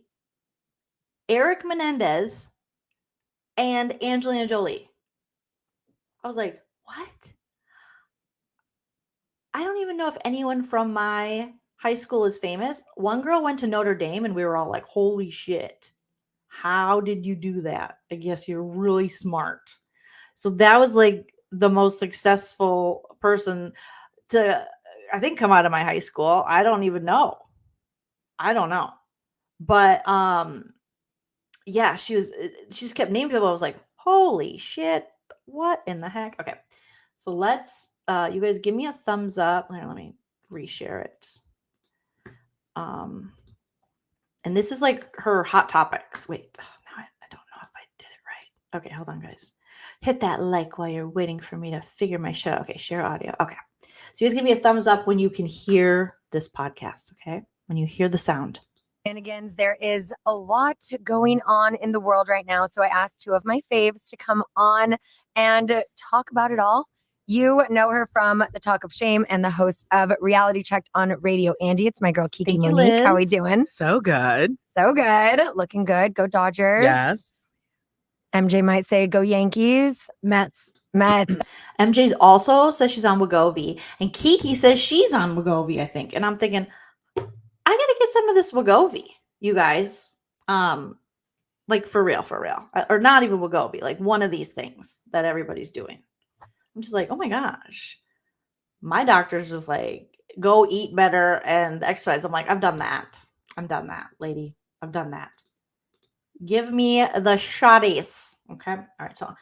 Eric Menendez, and Angelina Jolie. I was like, what? I don't even know if anyone from my high school is famous. One girl went to Notre Dame and we were all like, holy shit. How did you do that? I guess you're really smart. So that was like the most successful person to, I think, come out of my high school. I don't even know. I don't know. But yeah, she just kept naming people. I was like, holy shit, what in the heck? Okay. So let's you guys give me a thumbs up. Let me reshare it. And this is like her hot topics. Wait, now I don't know if I did it right. Okay, hold on, guys. Hit that like while you're waiting for me to figure my shit out. Okay, share audio. Okay. So you guys give me a thumbs up when you can hear this podcast, okay? When you hear the sound. Shenanigans. There is a lot going on in the world right now. So I asked two of my faves to come on and talk about it all. You know her from The Talk of Shame and the host of Reality Checked on Radio Andy. It's my girl, Kiki Thank you, Monique. How we Liz. doing? So good. So good. Looking good. Go Dodgers. Yes. MJ might say go Yankees. Mets. MJ's also says she's on Wegovy, and Kiki says she's on Wegovy, I think. And I'm thinking, I gotta get some of this Wegovy, you guys. Like for real, or not even Wegovy, like one of these things that everybody's doing. I'm just like, oh my gosh, my doctor's just like, go eat better and exercise. I'm like, I've done that, lady. I've done that. Give me the shotties. Okay. All right. So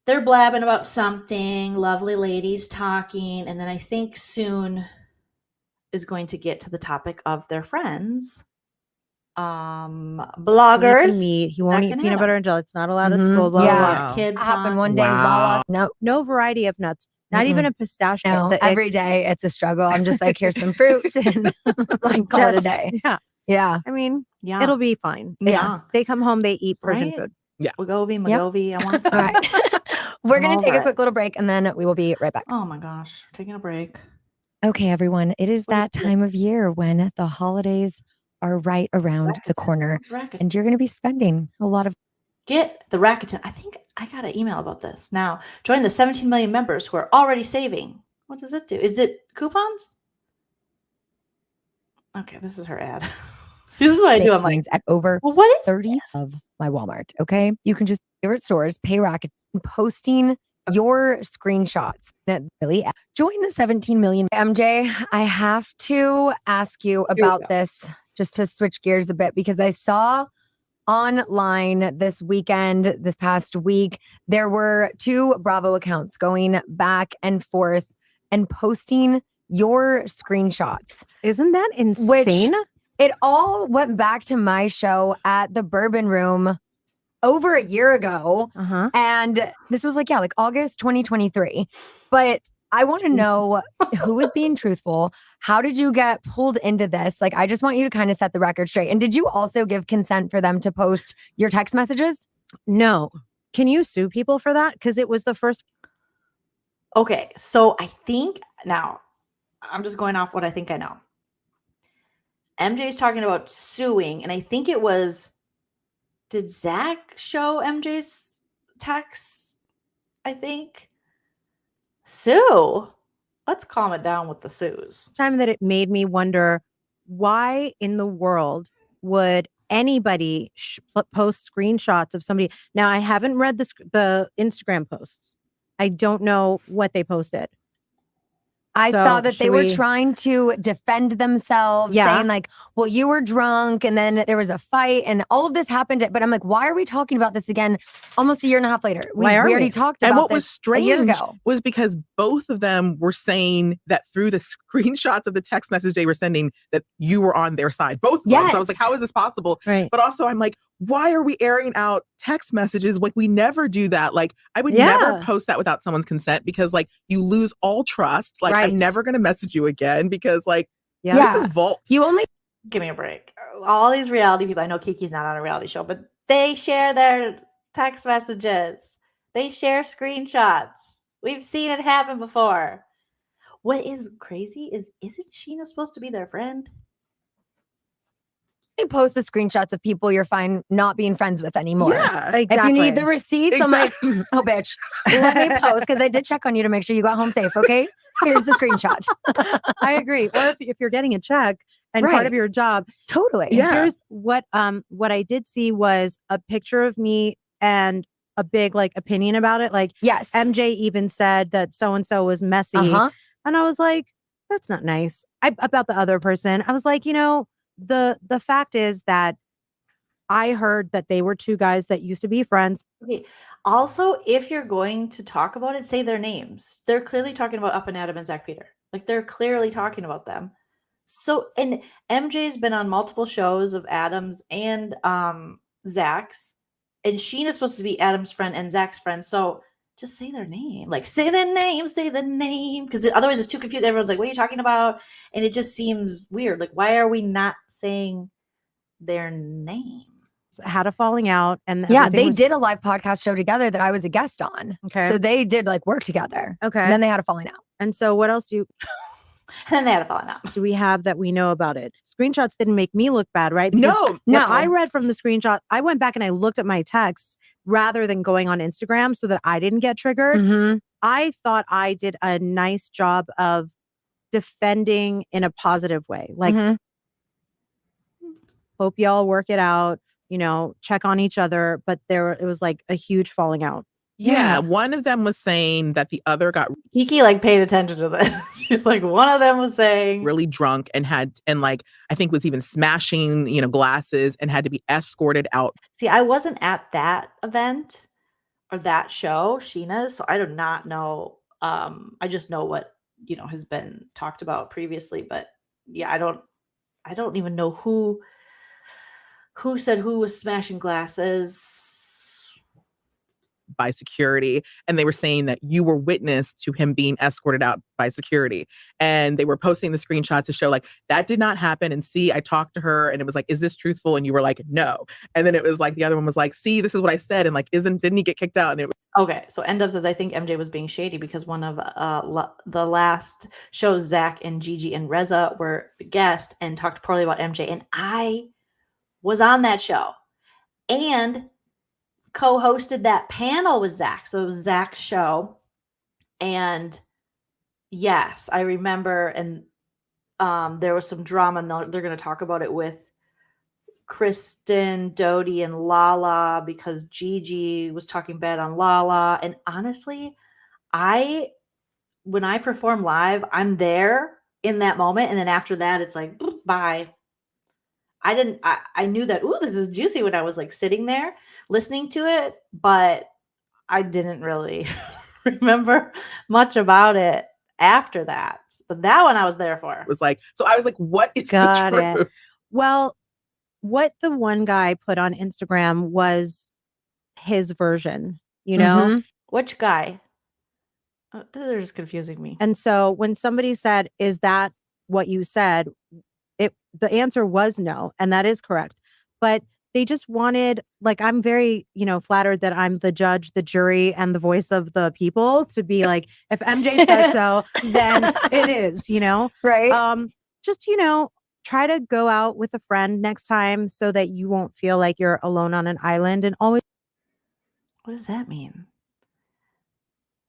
they're blabbing about something, lovely ladies talking. And then I think soon is going to get to the topic of their friends. Bloggers. He won't eat peanut butter and jelly. It's not allowed at school. Blah, Yeah. blah, blah. Kid That happened talk. one day. Wow. Lala. No variety of nuts. Not even a pistachio. No, every day it's a struggle. I'm just like, here's some fruit and like call it a day. Yeah. Yeah. I mean, Yeah. it'll be fine. Yeah. They come home, they eat Persian Right? food. Wegovy. I want to. All right. We're going All to take a right. quick little break and then we will be right back. Oh my gosh. We're taking a break. Okay, everyone. It is that time of year when the holidays are right around the corner Rakuten. and you're going to be spending a lot of. Get the Rakuten. I think I got an email about this. Now, join the 17 million members who are already saving. What does it do? Is it coupons? Okay, this is her ad. See, this is what I do. I'm like, savings at over well, what is 30 this? of my Walmart. Okay. You can just favorite stores, pay Rakuten, posting your screenshots. That really join the 17 million. MJ, I have to ask you about this just to switch gears a bit because I saw online this past week, there were two Bravo accounts going back and forth and posting your screenshots. Isn't that insane? It all went back to my show at the Bourbon Room over a year ago. And this was like August 2023. But I want to know who is being truthful. How did you get pulled into this? Like, I just want you to kind of set the record straight. And did you also give consent for them to post your text messages? No. Can you sue people for that? Because it was the first. Okay, so I think now I'm just going off what I think I know. MJ's talking about suing, and I think it was, did Zach show MJ's texts? I think. Sue. Let's calm it down with the sues. Time that it made me wonder why in the world would anybody post screenshots of somebody. Now, I haven't read the Instagram posts. I don't know what they posted. I saw that they were trying to defend themselves, saying like, well, you were drunk and then there was a fight and all of this happened. But I'm like, why are we talking about this again almost a year and a half later? We already talked about and what this was strange a year ago. was because both of them were saying that through the screenshots of the text message they were sending that you were on their side. Both of them. So I was like, how is this possible? Right. But also I'm like, why are we airing out text messages? Like, we never do that. Like, I would Yeah. never post that without someone's consent because, like, you lose all trust. Like, Right. I'm never going to message you again because, like, Yeah. this is vault. You only Give me a break. All these reality people, I know Kiki's not on a reality show, but they share their text messages. They share screenshots. We've seen it happen before. What is crazy is, isn't Sheena supposed to be their friend? post the screenshots of people you're fine not being friends with anymore. Yeah. Exactly. If you need the receipts, I'm like, oh, bitch, let me post because I did check on you to make sure you got home safe. Okay, here's the screenshot. I agree. Or if you're getting a check and part Right. of your job, Totally. Yeah. here's what I did see was a picture of me and a big like opinion about it. Like Yes. MJ even said that so and so was messy, and I was like, that's not nice. About the other person, I was like, the fact is that I heard that they were two guys that used to be friends. Okay. Also, if you're going to talk about it, say their names. They're clearly talking about Up and Adam and Zach Peter. Like, they're clearly talking about them. So, and MJ's been on multiple shows of Adam's and Zach's, and Sheena's supposed to be Adam's friend and Zach's friend. So just say their name. Like, say the name. Because otherwise it's too confused. Everyone's like, what are you talking about? And it just seems weird. Like, why are we not saying their name? Had a falling out, and Yeah, everything they was- did a live podcast show together that I was a guest on. Okay. So they did like work together. Okay. And then they had a falling out. And so what else And then they had a falling out. do we have that we know about it? Screenshots didn't make me look bad, right? No. What I read from the screenshot, I went back and I looked at my texts rather than going on Instagram so that I didn't get triggered. Mhm. I thought I did a nice job of defending in a positive way. Like, Mhm. hope y'all work it out, check on each other. But it was like a huge falling out. Yeah. One of them was saying that the other got Kiki like paid attention to this. She's like, one of them was saying really drunk and like, I think was even smashing, glasses and had to be escorted out. See, I wasn't at that event or that show, Sheena's, so I do not know. I just know what has been talked about previously, but yeah, I don't even know who said who was smashing glasses. By security, and they were saying that you were witness to him being escorted out by security, and they were posting the screenshots to show like that did not happen. And see, I talked to her and it was like, is this truthful? And you were like, no. And then it was like the other one was like, see, this is what I said, and like, didn't he get kicked out? And it was Okay, so End Up says, I think MJ was being shady because one of the last shows, Zach and Gigi and Reza were the guest and talked poorly about MJ, and I was on that show and co-hosted that panel with Zach. So it was Zach's show. And yes, I remember, and there was some drama, and they're going to talk about it with Kristen, Dodie, and Lala because Gigi was talking bad on Lala. And honestly, when I perform live, I'm there in that moment. And then after that, it's like, bye. I knew that, ooh, this is juicy when I was like sitting there listening to it, but I didn't really remember much about it after that. But that one I was there for. was like, so I was like, what is Got the it. truth? Well, what the one guy put on Instagram was his version, Mhm. Which guy? Oh, they're just confusing me. And so when somebody said, is that what you said? The answer was no. And that is correct. But they just wanted, like, I'm very, flattered that I'm the judge, the jury, and the voice of the people to be like, if MJ says so, then it is, Right. just, try to go out with a friend next time so that you won't feel like you're alone on an island, and always. What does that mean?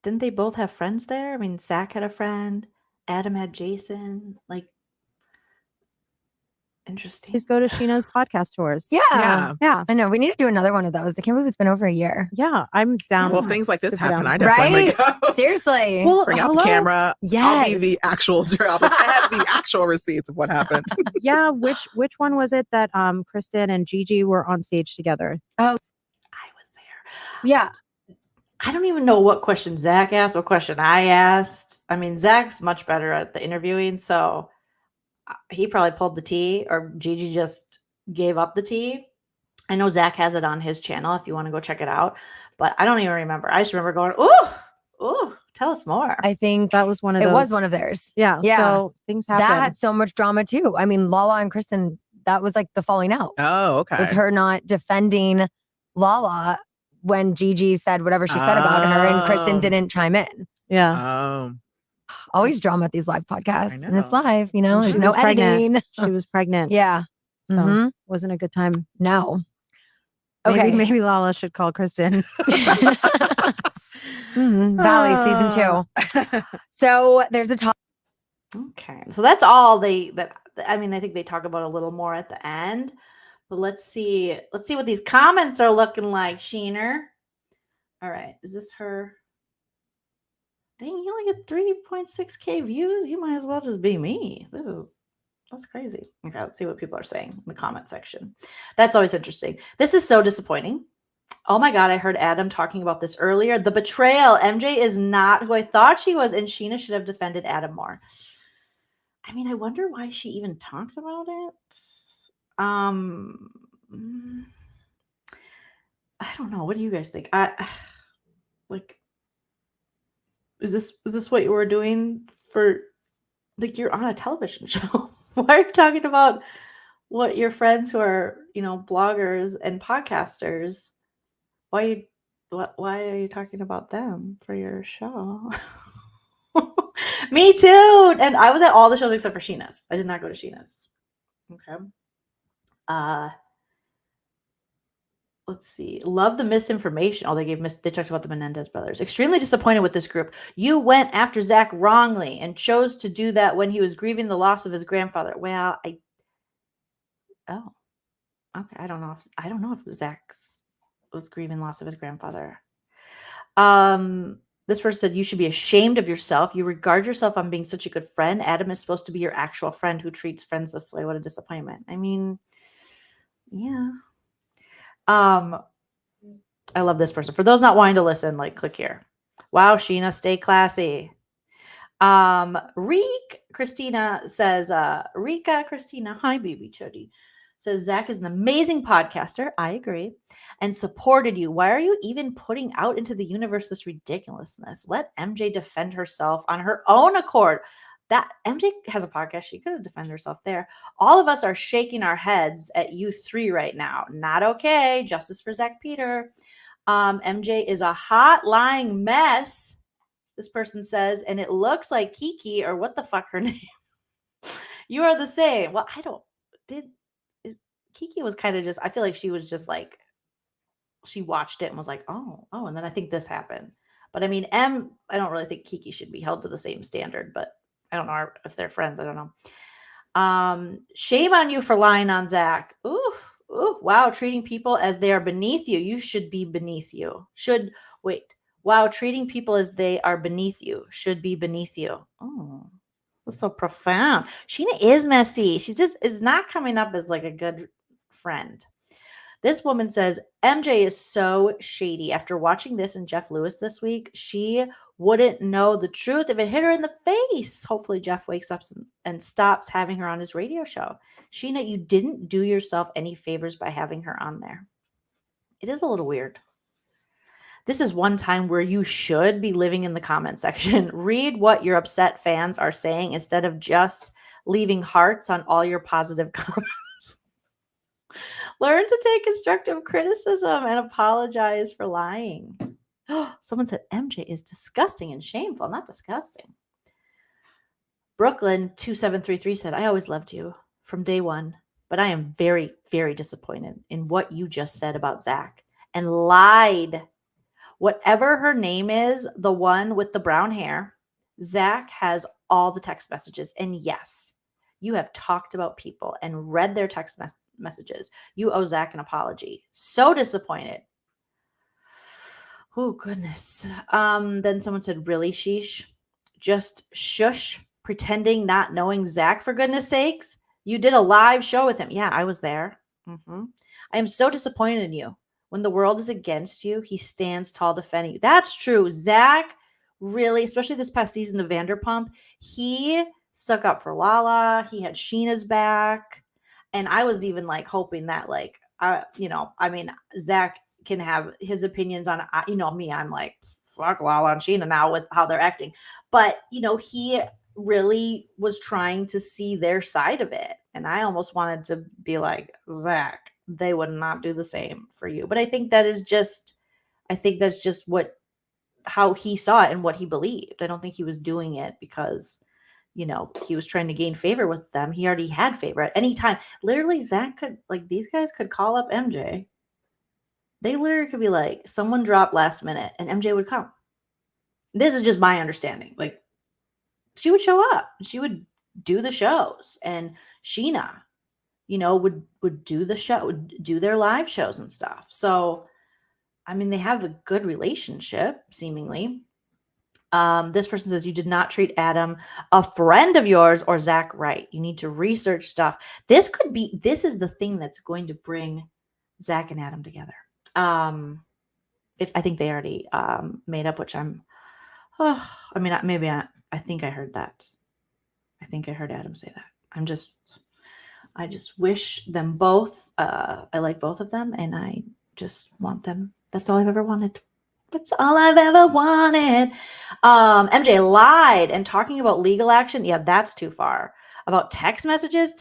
Didn't they both have friends there? I mean, Zach had a friend, Adam had Jason. Like, interesting. Please go to Sheena's podcast tours. Yeah. Yeah. I know. We need to do another one of those. I can't believe it's been over a year. Yeah. I'm down. Well, if things like this Super happen, down. I definitely go. Seriously. Well, Bring out hello? the camera. I'll be Yes. the actual job. I have the actual receipts of what happened. Yeah. Which one was it that Kristen and Gigi were on stage together? I was there. Yeah. I don't even know what question Zach asked, what question I asked. I mean, Zach's much better at the interviewing, so he probably pulled the tea, or Gigi just gave up the tea. I know Zach has it on his channel if you want to go check it out, but I don't even remember. I just remember going, ooh, tell us more. I think That was one of it those. was one of theirs. Yeah. Yeah. So things happen. That had so much drama too. I mean, Lala and Kristen, that was like the falling out. Oh, okay. Was her not defending Lala when Gigi said whatever she said about her and Kristen Oh. didn't chime in. Yeah. Oh, Always drama at these live podcasts. And it's know. live, you know, And there's she no was pregnant. editing. She was pregnant. Yeah. So Mhm. wasn't a good time. No. Okay. Maybe Lala should call Kristen. Valley season 2. So there's a top. Okay. So that's all I think they talk about a little more at the end. But let's see what these comments are looking like, Sheena. All right. Is this her? Dang, you only get 3.6K views. You might as well just be me. That's crazy. Okay, let's see what people are saying in the comment section. That's always interesting. This is so disappointing. Oh my God, I heard Adam talking about this earlier. The betrayal. MJ is not who I thought she was, and Sheena should have defended Adam more. I mean, I wonder why she even talked about it. I don't know. What do you guys think? Is this what you were doing for, like, you're on a television show? Why are you talking about what your friends who are, bloggers and podcasters, why are you talking about them for your show? Me too. And I was at all the shows except for Sheena's. I did not go to Sheena's. Okay. Let's see. Love the misinformation. Oh, they talked about the Menendez brothers. Extremely disappointed with this group. You went after Zach wrongly and chose to do that when he was grieving the loss of his grandfather. Well, okay. I don't know if Zach was grieving loss of his grandfather. This person said, you should be ashamed of yourself. You regard yourself on being such a good friend. Adam is supposed to be your actual friend who treats friends this way. What a disappointment. I mean, yeah. I love this person. For those not wanting to listen, click here. Wow, Sheena, stay classy. Christina says, Rika Christina, hi baby chuddy, says Zach is an amazing podcaster. I agree. And supported you. Why are you even putting out into the universe this ridiculousness? Let MJ defend herself on her own accord. That MJ has a podcast. She could have defended herself there. All of us are shaking our heads at you three right now. Not okay. Justice for Zach Peter. MJ is a hot lying mess, this person says, and it looks like Kiki, or what the fuck her name. You are the same. Well, Kiki was kind of just, I feel like she was just like, she watched it and was like, oh, and then I think this happened. But I mean, I don't really think Kiki should be held to the same standard, but I don't know if they're friends. I don't know. Shame on you for lying on Zach. Ooh, wow. Treating people as they are beneath you. You should be beneath you. Wow. Treating people as they are beneath you should be beneath you. Oh, that's so profound. Sheena is messy. She just is not coming up as like a good friend. This woman says, MJ is so shady. After watching this and Jeff Lewis this week, she wouldn't know the truth if it hit her in the face. Hopefully Jeff wakes up and stops having her on his radio show. Sheena, you didn't do yourself any favors by having her on there. It is a little weird. This is one time where you should be living in the comment section. Read what your upset fans are saying instead of just leaving hearts on all your positive comments. Learn to take constructive criticism and apologize for lying. Someone said MJ is disgusting and shameful. Not disgusting. Brooklyn 2733 said, I always loved you from day one, but I am very, very disappointed in what you just said about Zach and lied. Whatever her name is, the one with the brown hair, Zach has all the text messages. And yes, you have talked about people and read their text messages. You owe Zach an apology. So disappointed. Oh, goodness. Then someone said, really, sheesh? Just shush, pretending not knowing Zach, for goodness sakes. You did a live show with him. Yeah, I was there. I am so disappointed in you. When the world is against you, he stands tall defending you. That's true. Zach really, especially this past season of Vanderpump, he stuck up for Lala. He had Sheena's back. And I was even hoping that I mean, Zach can have his opinions on, me, I'm like, fuck Lala and Sheena now with how they're acting. But, he really was trying to see their side of it. And I almost wanted to be like, Zach, they would not do the same for you. But I think that's just how he saw it and what he believed. I don't think he was doing it because, he was trying to gain favor with them. He already had favor at any time. Literally, Zach could, these guys could call up MJ. They literally could be like, someone dropped last minute and MJ would come. This is just my understanding. Like, she would show up. She would do the shows. And Sheena, would do the show, would do their live shows and stuff. So, I mean, they have a good relationship, seemingly. This person says, you did not treat Adam, a friend of yours, or Zach right. You need to research stuff. This is the thing that's going to bring Zach and Adam together. If I think they already made up, which I think I heard that. I think I heard Adam say that. I just wish them both. I like both of them, and I just want them. That's all I've ever wanted. That's all I've ever wanted. MJ lied and talking about legal action. Yeah, that's too far. About text messages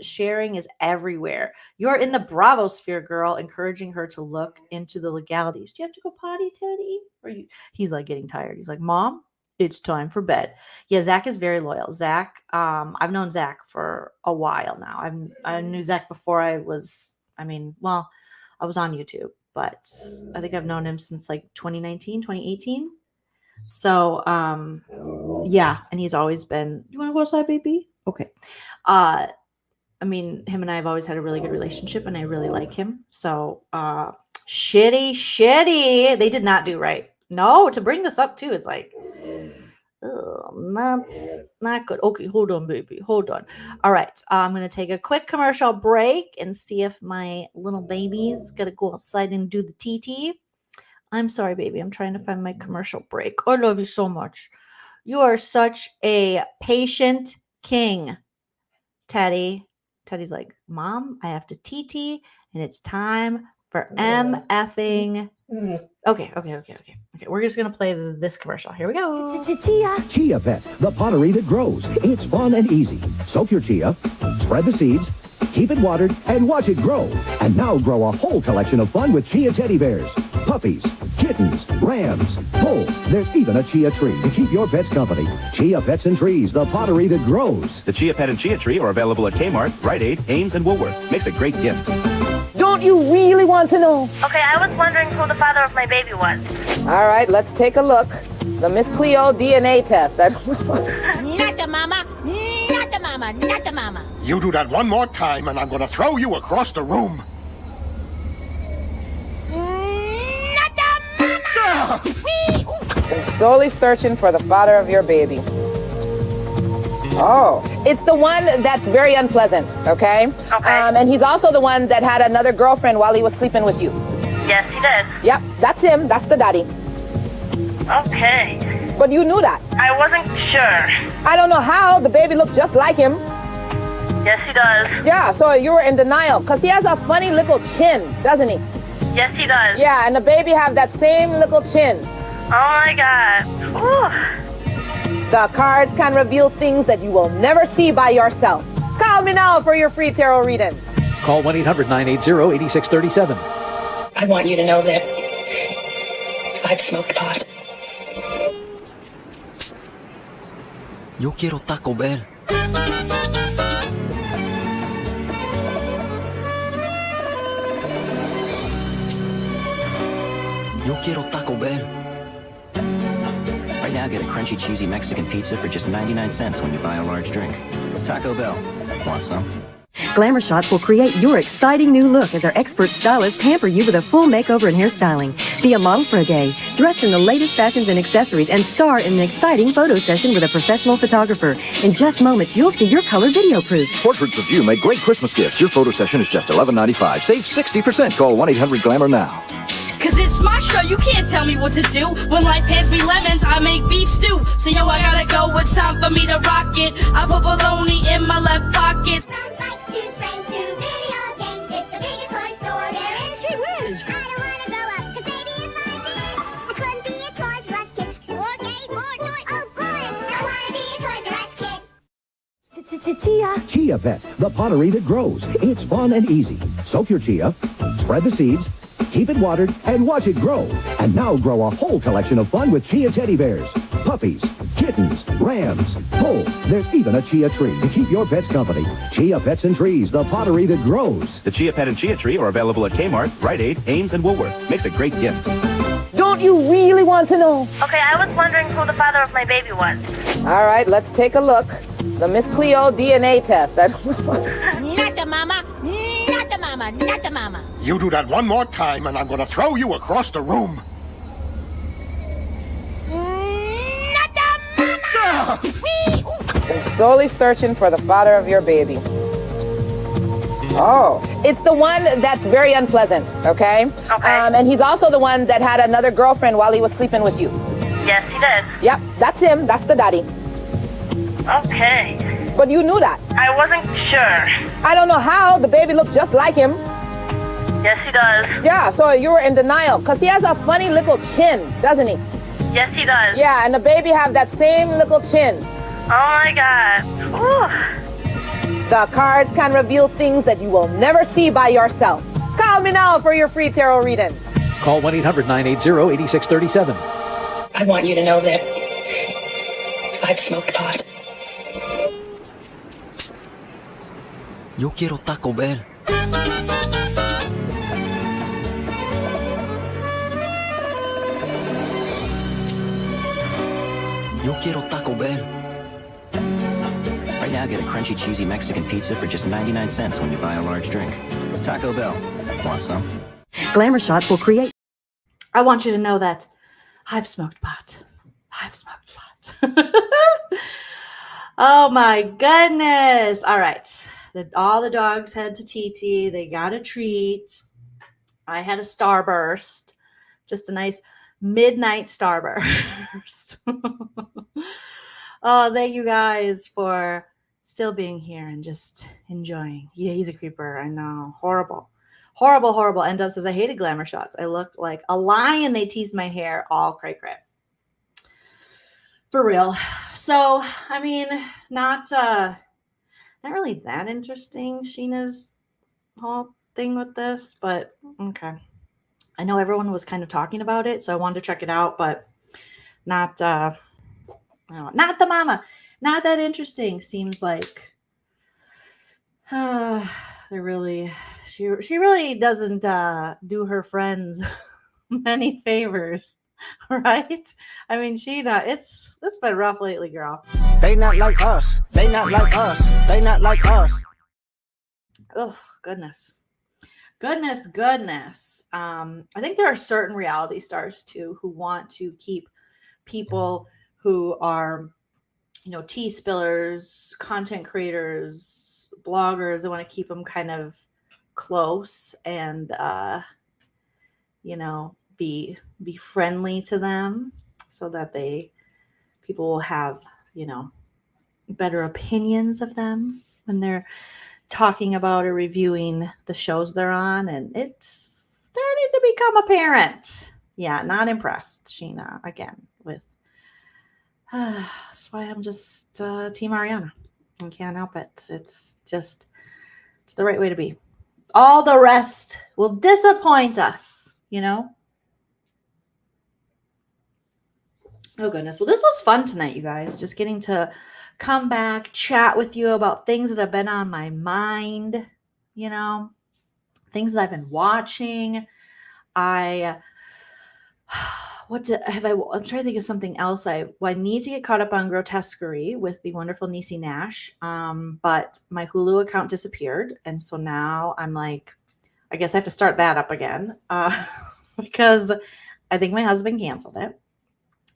sharing is everywhere. You're in the Bravo sphere, girl, encouraging her to look into the legalities. Do you have to go potty, Teddy? He's like getting tired. He's like, Mom, it's time for bed. Yeah, Zach is very loyal. Zach, I've known Zach for a while now. I knew Zach before I was on YouTube, but I think I've known him since 2019, 2018. So, yeah, and he's always been, you want to go outside, baby? Okay. Him and I have always had a really good relationship, and I really like him. So, shitty. They did not do right. No, to bring this up too, it's like, not good. Okay, hold on, baby. Hold on. All right. I'm going to take a quick commercial break and see if my little baby's going to go outside and do the TT. I'm sorry, baby. I'm trying to find my commercial break. I love you so much. You are such a patient king, Teddy. Teddy's like, Mom, I have to TT, and it's time for MFing. Okay. We're just going to play this commercial. Here we go. Chia Pet, the pottery that grows. It's fun and easy. Soak your chia, spread the seeds, keep it watered, and watch it grow. And now grow a whole collection of fun with chia teddy bears, puppies, kittens, rams, bulls. There's even a chia tree to keep your pets company. Chia Pets and Trees, the pottery that grows. The Chia Pet and Chia Tree are available at Kmart, Rite Aid, Ames, and Woolworth. Makes a great gift. Don't you really want to know? Okay, I was wondering who the father of my baby was. All right, let's take a look. The Miss Cleo DNA test. Not the mama. Not the mama. Not the mama. You do that one more time, and I'm going to throw you across the room. Not the mama. I'm solely searching for the father of your baby. Oh, it's the one that's very unpleasant, okay? Okay. And he's also the one that had another girlfriend while he was sleeping with you. Yes, he did. Yep, that's him. That's the daddy. Okay. But you knew that. I wasn't sure. I don't know how. The baby looks just like him. Yes, he does. Yeah, so you were in denial because he has a funny little chin, doesn't he? Yes, he does. Yeah, and the baby have that same little chin. Oh, my God. Ooh. The cards can reveal things that you will never see by yourself. Call me now for your free tarot reading. Call 1-800-980-8637. I want you to know that I've smoked pot. Yo quiero Taco Bell. Yo quiero Taco Bell. Right now, get a crunchy, cheesy Mexican pizza for just 99 cents when you buy a large drink. Taco Bell. Want some? Glamour Shots will create your exciting new look as our expert stylists pamper you with a full makeover and hairstyling. Be a model for a day, dress in the latest fashions and accessories, and star in an exciting photo session with a professional photographer. In just moments, you'll see your color video proof. Portraits of you make great Christmas gifts. Your photo session is just $11.95. Save 60%. Call 1-800-GLAMOUR now. Cause it's my show, you can't tell me what to do. When life hands me lemons, I make beef stew. So yo, I gotta go, it's time for me to rock it. I put bologna in my left pocket. From bike to train to video games, it's the biggest Chia Pet, the pottery that grows. It's fun and easy. Soak your chia, spread the seeds, keep it watered, and watch it grow. And now grow a whole collection of fun with chia teddy bears, puppies, kittens, rams, bulls. There's even a chia tree to keep your pets company. Chia Pets and Trees, the pottery that grows. The Chia Pet and Chia Tree are available at Kmart, Rite Aid, Ames, and Woolworth. Makes a great gift. Don't you really want to know? Okay, I was wondering who the father of my baby was. All right, let's take a look. The Miss Cleo DNA test. Not the mama, not the mama, not the mama. You do that one more time, and I'm going to throw you across the room. Not the mama. I'm solely searching for the father of your baby. Oh, it's the one that's very unpleasant, okay? Okay. And he's also the one that had another girlfriend while he was sleeping with you. Yes, he did. Yep, that's him. That's the daddy. Okay. But you knew that. I wasn't sure. I don't know how. The baby looks just like him. Yes, he does. Yeah, so you were in denial because he has a funny little chin, doesn't he? Yes, he does. Yeah, and the baby have that same little chin. Oh my God. Whew. The cards can reveal things that you will never see by yourself. Call me now for your free tarot reading. Call 1-800-980-8637. I want you to know that I've smoked pot. Yo quiero Taco Bell. Yo quiero Taco Bell. Right now, get a crunchy, cheesy Mexican pizza for just 99 cents when you buy a large drink. Taco Bell. Want some? Glamour shots will create. I want you to know that I've smoked pot. I've smoked pot. Oh my goodness. All right. All the dogs head to TT. They got a treat. I had a starburst. Just a nice midnight starburst. Oh, thank you guys for still being here and just enjoying. Yeah, he's a creeper. I know. Horrible. Horrible, horrible. End up says, I hated glamour shots. I look like a lion. They teased my hair. All cray. For real. So, I mean, not really that interesting, Sheena's whole thing with this, but okay. I know everyone was kind of talking about it, so I wanted to check it out, but not the mama. Not that interesting. Seems like she really doesn't do her friends many favors, right? I mean, Sheena, it's been rough lately, girl. They not like us. They not like us. They not like us. Oh, goodness. I think there are certain reality stars too who want to keep people who are, tea spillers, content creators, bloggers. They want to keep them kind of close and, be friendly to them so that people will have, better opinions of them when they're talking about or reviewing the shows they're on. And it's starting to become apparent. Yeah, not impressed, Sheena, again, with that's why I'm just Team Ariana. I can't help it. It's the right way to be. All the rest will disappoint us, Oh, goodness. Well, this was fun tonight, you guys. Just getting to come back, chat with you about things that have been on my mind, things that I've been watching. I'm trying to think of something else. I need to get caught up on Grotesquerie with the wonderful Niecy Nash. But my Hulu account disappeared. And so now I'm like, I guess I have to start that up again because I think my husband canceled it.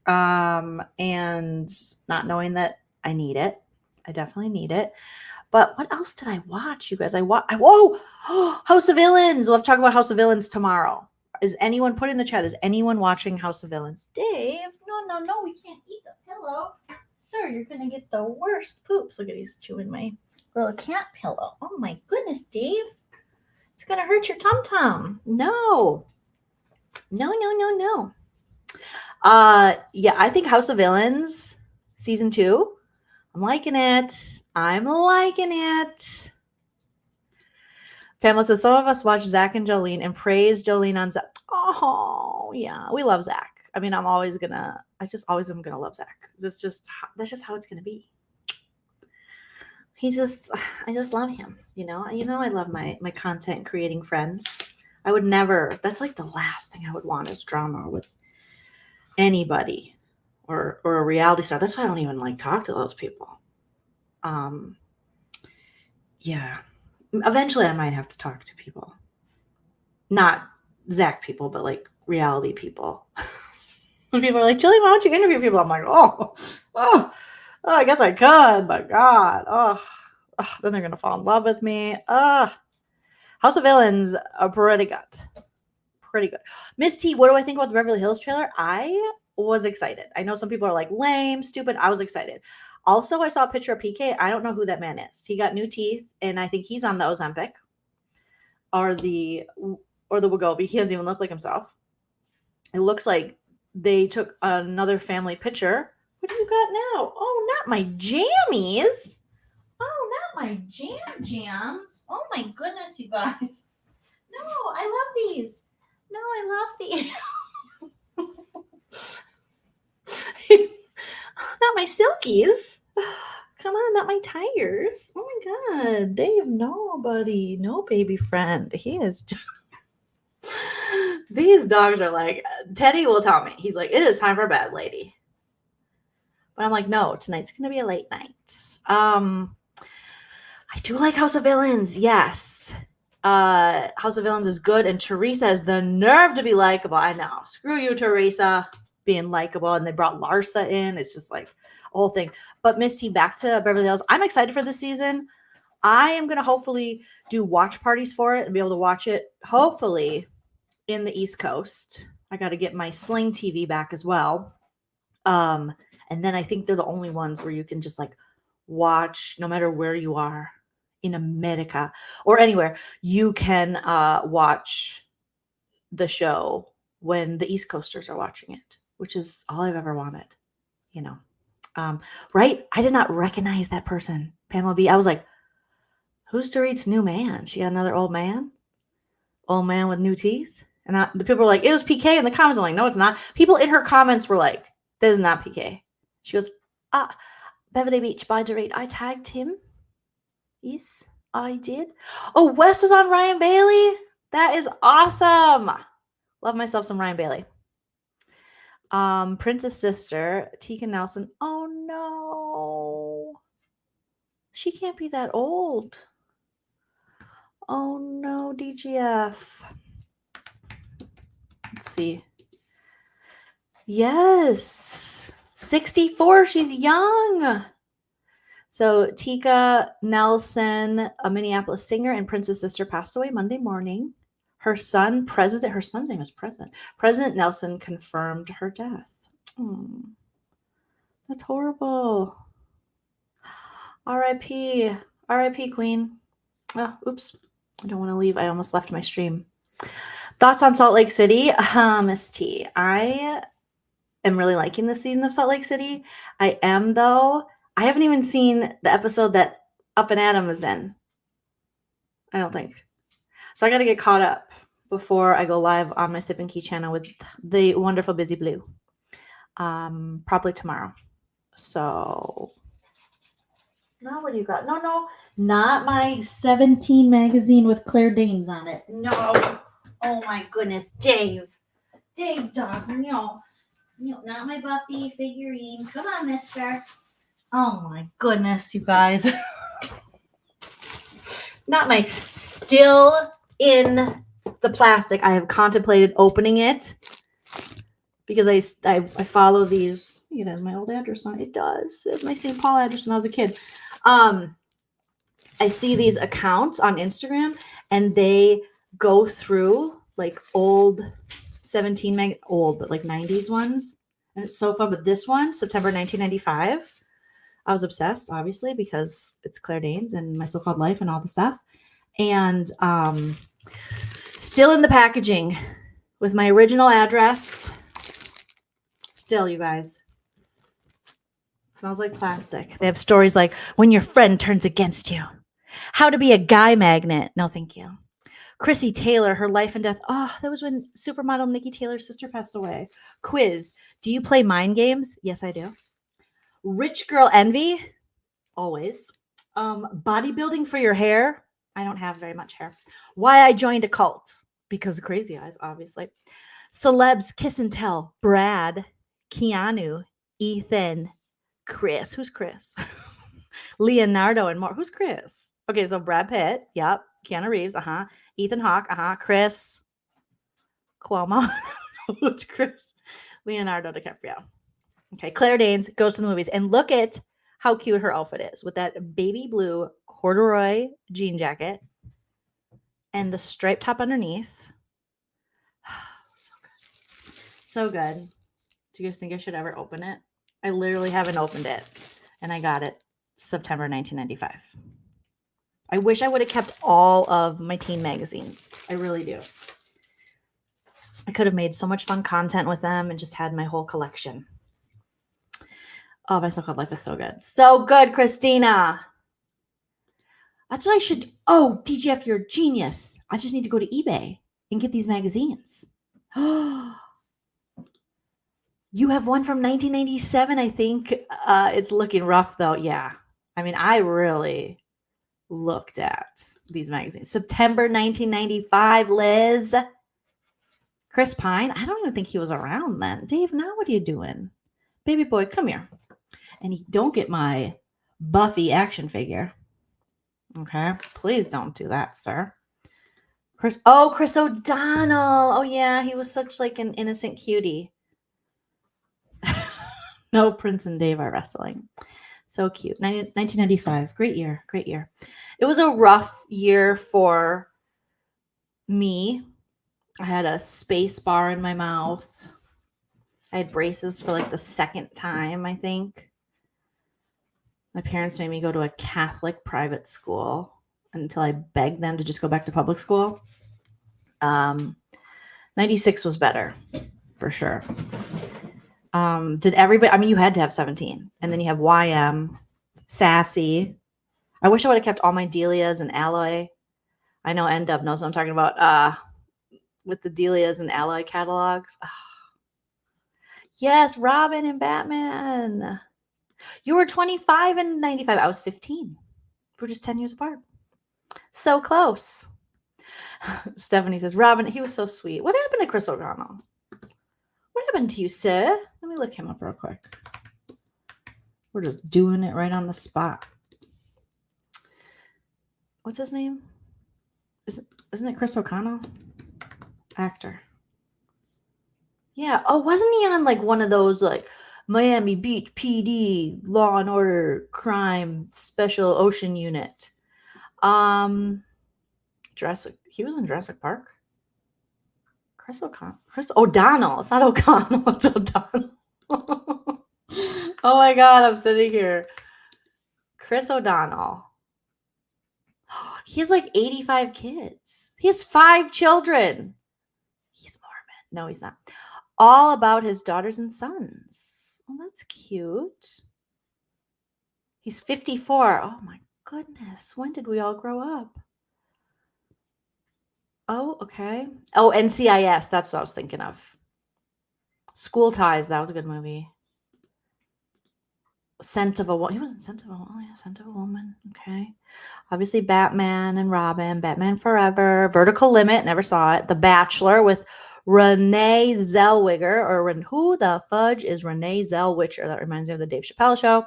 And not knowing that I need it. I definitely need it. But what else did I watch, you guys? House of Villains. We'll have to talk about House of Villains tomorrow. Is anyone, put in the chat, is anyone watching House of Villains? Dave, no, we can't eat the pillow. Sir, you're going to get the worst poops. Look at he's chewing my little cat pillow. Oh my goodness, Dave. It's going to hurt your tum-tum. No. Yeah, I think House of Villains season 2 I'm liking it. I'm liking it. Pamela says, some of us watch Zach and Jolene and praise Jolene on Zach. Oh, yeah. We love Zach. I mean, I just always am going to love Zach. That's just how it's going to be. I just love him. I love my content creating friends. I would never, that's like the last thing I would want is drama with anybody or a reality star. That's why I don't even like talk to those people. Yeah. Eventually I might have to talk to people. Not Zach people, but like reality people. When people are like, Jillian, why don't you interview people? I'm like, oh, I guess I could, but God, then they're going to fall in love with me. House of Villains are pretty good. Pretty good. Miss T, what do I think about the Beverly Hills trailer? I was excited. I know some people are like lame, stupid. I was excited. Also, I saw a picture of PK. I don't know who that man is. He got new teeth, and I think he's on the Ozempic or the Wegovy. He doesn't even look like himself. It looks like they took another family picture. What do you got now? Oh, not my jammies. Oh, not my jams. Oh my goodness, you guys. No, I love these. No, I love these. Not my silkies. Come on, not my tigers. Oh my God. Dave, nobody. No baby friend. He is just... These dogs are like, Teddy will tell me. He's like, it is time for bed, lady. But I'm like, no, tonight's going to be a late night. I do like House of Villains. Yes. House of Villains is good. And Teresa has the nerve to be likable. I know. Screw you, Teresa, being likable. And they brought Larsa in. It's just like a whole thing. But Miss T, back to Beverly Hills. I'm excited for this season. I am going to hopefully do watch parties for it and be able to watch it, hopefully, in the East Coast. I got to get my Sling TV back as well. And then I think they're the only ones where you can just like watch no matter where you are in America or anywhere. You can watch the show when the East Coasters are watching it, which is all I've ever wanted, right? I did not recognize that person, Pamela B. I was like, who's Dorit's new man? She got another old man with new teeth. And the people were like, it was PK in the comments. I'm like, no, it's not. People in her comments were like, this is not PK. She goes, Beverly Beach by Dorit. I tagged him. Yes, I did. Oh, Wes was on Ryan Bailey. That is awesome. Love myself some Ryan Bailey. Princess sister, Tika Nelson. Oh no. She can't be that old. Oh no, DGF. Let's see. Yes. 64. She's young. So Tika Nelson, a Minneapolis singer and Princess sister, passed away Monday morning. Her son's name is President. President Nelson confirmed her death. That's horrible. R.I.P. R.I.P. Queen. Oh, oops. I don't want to leave. I almost left my stream. Thoughts on Salt Lake City? Miss T. I am really liking this season of Salt Lake City. I am, though. I haven't even seen the episode that Up and Adam is in. I don't think. So I got to get caught up before I go live on my Sip and Key channel with the wonderful Busy Blue. Probably tomorrow. So... Now what do you got? No, not my 17 magazine with Claire Danes on it. No. Oh my goodness, Dave. Dave, dog, no, not my Buffy figurine. Come on, mister. Oh my goodness, you guys. Not my, still in the plastic. I have contemplated opening it because I follow these. It has my old address on it. It does. It has my St. Paul address when I was a kid. I see these accounts on Instagram and they go through like old 17 old, but like 90s ones. And it's so fun. But this one, September 1995, I was obsessed, obviously, because it's Claire Danes and My So-Called Life and all the stuff. And still in the packaging with my original address. Still, you guys. Smells like plastic. They have stories like when your friend turns against you. How to be a guy magnet. No, thank you. Chrissy Taylor, her life and death. Oh, that was when supermodel Nikki Taylor's sister passed away. Quiz. Do you play mind games? Yes, I do. Rich girl envy. Always. Bodybuilding for your hair. I don't have very much hair. Why I joined a cult. Because of Crazy Eyes, obviously. Celebs, kiss and tell. Brad, Keanu, Ethan, Chris. Who's Chris? Leonardo and more. Who's Chris? Okay, so Brad Pitt. Yep. Keanu Reeves. Ethan Hawke. Chris Cuomo. Who's Chris? Leonardo DiCaprio. Okay, Claire Danes goes to the movies. And look at how cute her outfit is with that baby blue corduroy jean jacket and the striped top underneath. So good. Do you guys think I should ever open it? I literally haven't opened it. And I got it September 1995. I wish I would have kept all of my teen magazines. I really do. I could have made so much fun content with them and just had my whole collection. Oh, My So-Called Life is so good. So good, Christina. That's what I should. Oh, DGF, you're a genius. I just need to go to eBay and get these magazines. You have one from 1997, I think. It's looking rough, though. Yeah. I mean, I really looked at these magazines. September 1995, Liz. Chris Pine. I don't even think he was around then. Dave, now what are you doing? Baby boy, come here. And don't get my Buffy action figure. Okay? Please don't do that, sir. Chris O'Donnell. Oh, yeah. He was such like an innocent cutie. No, Prince and Dave are wrestling. So cute. 1995. Great year. Great year. It was a rough year for me. I had a space bar in my mouth. I had braces for like the second time, I think. My parents made me go to a Catholic private school until I begged them to just go back to public school. 96 was better, for sure. Did everybody, I mean, you had to have 17. And then you have YM, Sassy. I wish I would have kept all my Delias and Alloy. I know N-Dub knows what I'm talking about. With the Delias and Alloy catalogs. Yes, Robin and Batman. You were 25 in 95. I was 15. We're just 10 years apart. So close. Stephanie says, Robin, he was so sweet. What happened to Chris O'Donnell? What happened to you, sir? Let me look him up real quick. We're just doing it right on the spot. What's his name? Isn't it Chris O'Connell? Actor. Yeah. Oh, wasn't he on like one of those like Miami Beach PD Law and Order Crime Special Ocean Unit? He was in Jurassic Park. Chris O'Donnell. It's not O'Connell. It's O'Donnell. Oh my God, I'm sitting here. Chris O'Donnell. He has like 85 kids. He has 5 children. He's Mormon. No, he's not. All about his daughters and sons. Oh, that's cute. He's 54. Oh my goodness. When did we all grow up? Oh, okay. Oh, NCIS. That's what I was thinking of. School Ties. That was a good movie. Scent of a Woman. He was in Scent of a Woman. Oh, yeah, Scent of a Woman. Okay. Obviously, Batman and Robin. Batman Forever. Vertical Limit. Never saw it. The Bachelor with Renee Zellweger. Or who the fudge is Renee Zellweger? That reminds me of the Dave Chappelle show.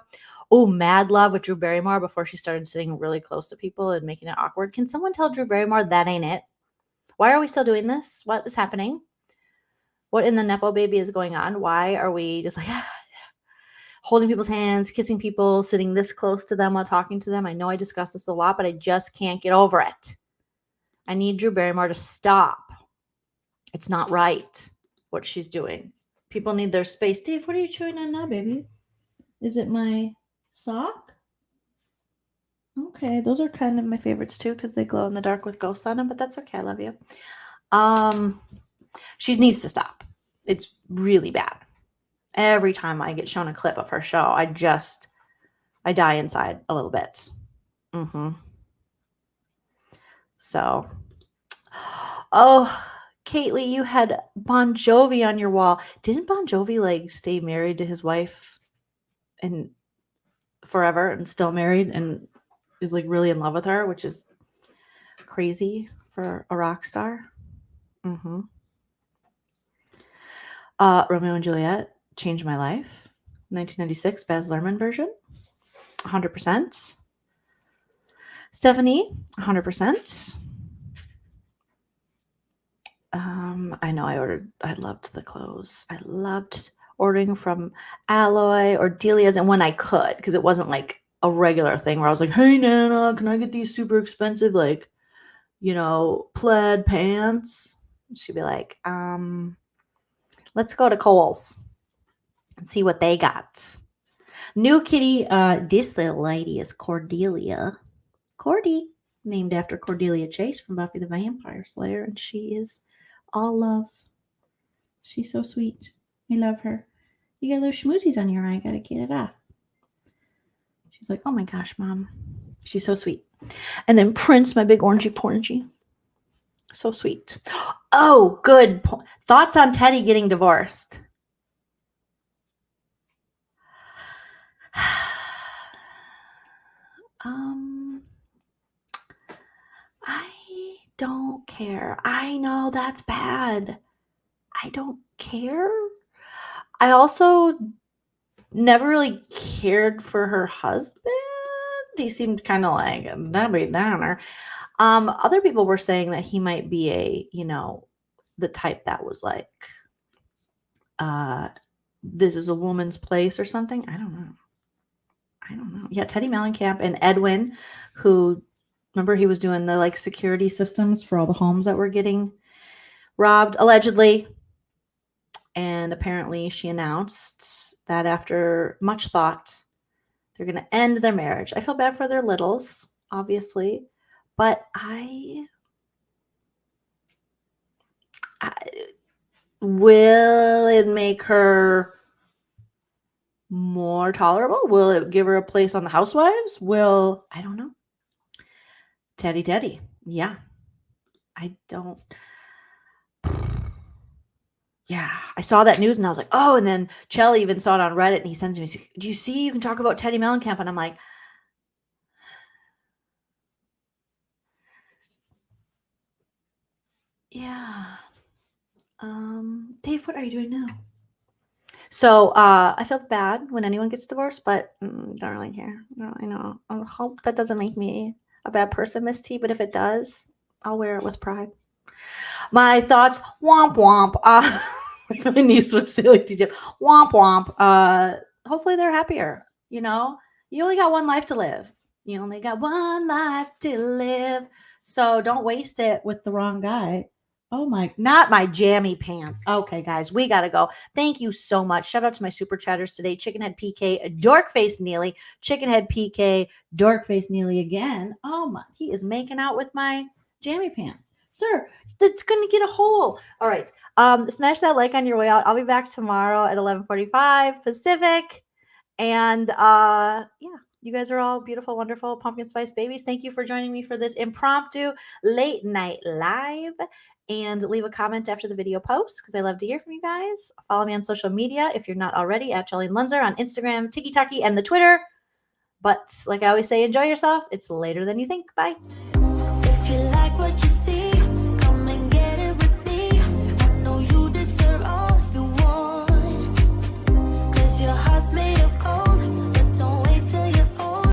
Oh, Mad Love with Drew Barrymore before she started sitting really close to people and making it awkward. Can someone tell Drew Barrymore that ain't it? Why are we still doing this? What is happening? What in the Nepo baby is going on? Why are we just like holding people's hands, kissing people, sitting this close to them while talking to them? I know I discuss this a lot, but I just can't get over it. I need Drew Barrymore to stop. It's not right what she's doing. People need their space. Dave, what are you chewing on now, baby? Is it my sock? Okay, those are kind of my favorites too because they glow in the dark with ghosts on them, but that's okay. I love you. She needs to stop. It's really bad. Every time I get shown a clip of her show, I die inside a little bit. So, oh, Kaylee, you had Bon Jovi on your wall. Didn't Bon Jovi like stay married to his wife and forever and still married and is like really in love with her, which is crazy for a rock star? Romeo and Juliet changed my life. 1996 Baz Luhrmann version. 100%. Stephanie, 100%. I know I loved the clothes. I loved ordering from Alloy or Delia's, and when I could, because it wasn't like a regular thing where I was like, hey Nana, can I get these super expensive, like, plaid pants? She'd be like, let's go to Kohl's and see what they got. New kitty, this little lady is Cordelia. Cordy, named after Cordelia Chase from Buffy the Vampire Slayer, and she is all love. She's so sweet. I love her. You got little schmoozies on your eye. Gotta get it off. She's like, oh my gosh, Mom. She's so sweet. And then Prince, my big orangey porangey. So sweet. Oh, good. Thoughts on Teddy getting divorced? I don't care. I know that's bad. I don't care. I also never really cared for her husband. He seemed kind of like a Debbie Downer. Other people were saying that he might be the type that was like, this is a woman's place or something. I don't know. Yeah, Teddy Mellencamp and Edwin, who, remember, he was doing the like security systems for all the homes that were getting robbed, allegedly. And apparently she announced that after much thought, they're going to end their marriage. I feel bad for their littles, obviously, but will it make her more tolerable? Will it give her a place on the Housewives? I don't know. Teddy. Yeah. Yeah, I saw that news and I was like, oh, and then Chelly even saw it on Reddit and he sends me, do you see, you can talk about Teddy Mellencamp? And I'm like, yeah. Dave, what are you doing now? So I feel bad when anyone gets divorced, but don't really care. No, I know. I hope that doesn't make me a bad person, Miss T, but if it does, I'll wear it with pride. My thoughts, womp womp. Like my niece would say, like DJ, womp womp. Hopefully they're happier. You only got one life to live. So don't waste it with the wrong guy. Oh my, not my jammy pants. Okay, guys, we got to go. Thank you so much. Shout out to my super chatters today. Chickenhead PK, Dorkface Neely, Chickenhead PK, Dorkface Neely again. Oh my, he is making out with my jammy pants. Sir, that's going to get a hole. All right. Smash that like on your way out. I'll be back tomorrow at 11:45 Pacific. And yeah, you guys are all beautiful, wonderful pumpkin spice babies. Thank you for joining me for this impromptu late night live. And leave a comment after the video post because I love to hear from you guys. Follow me on social media if you're not already at Joleen Lunzer on Instagram, TikTok, and the Twitter. But like I always say, enjoy yourself. It's later than you think. Bye.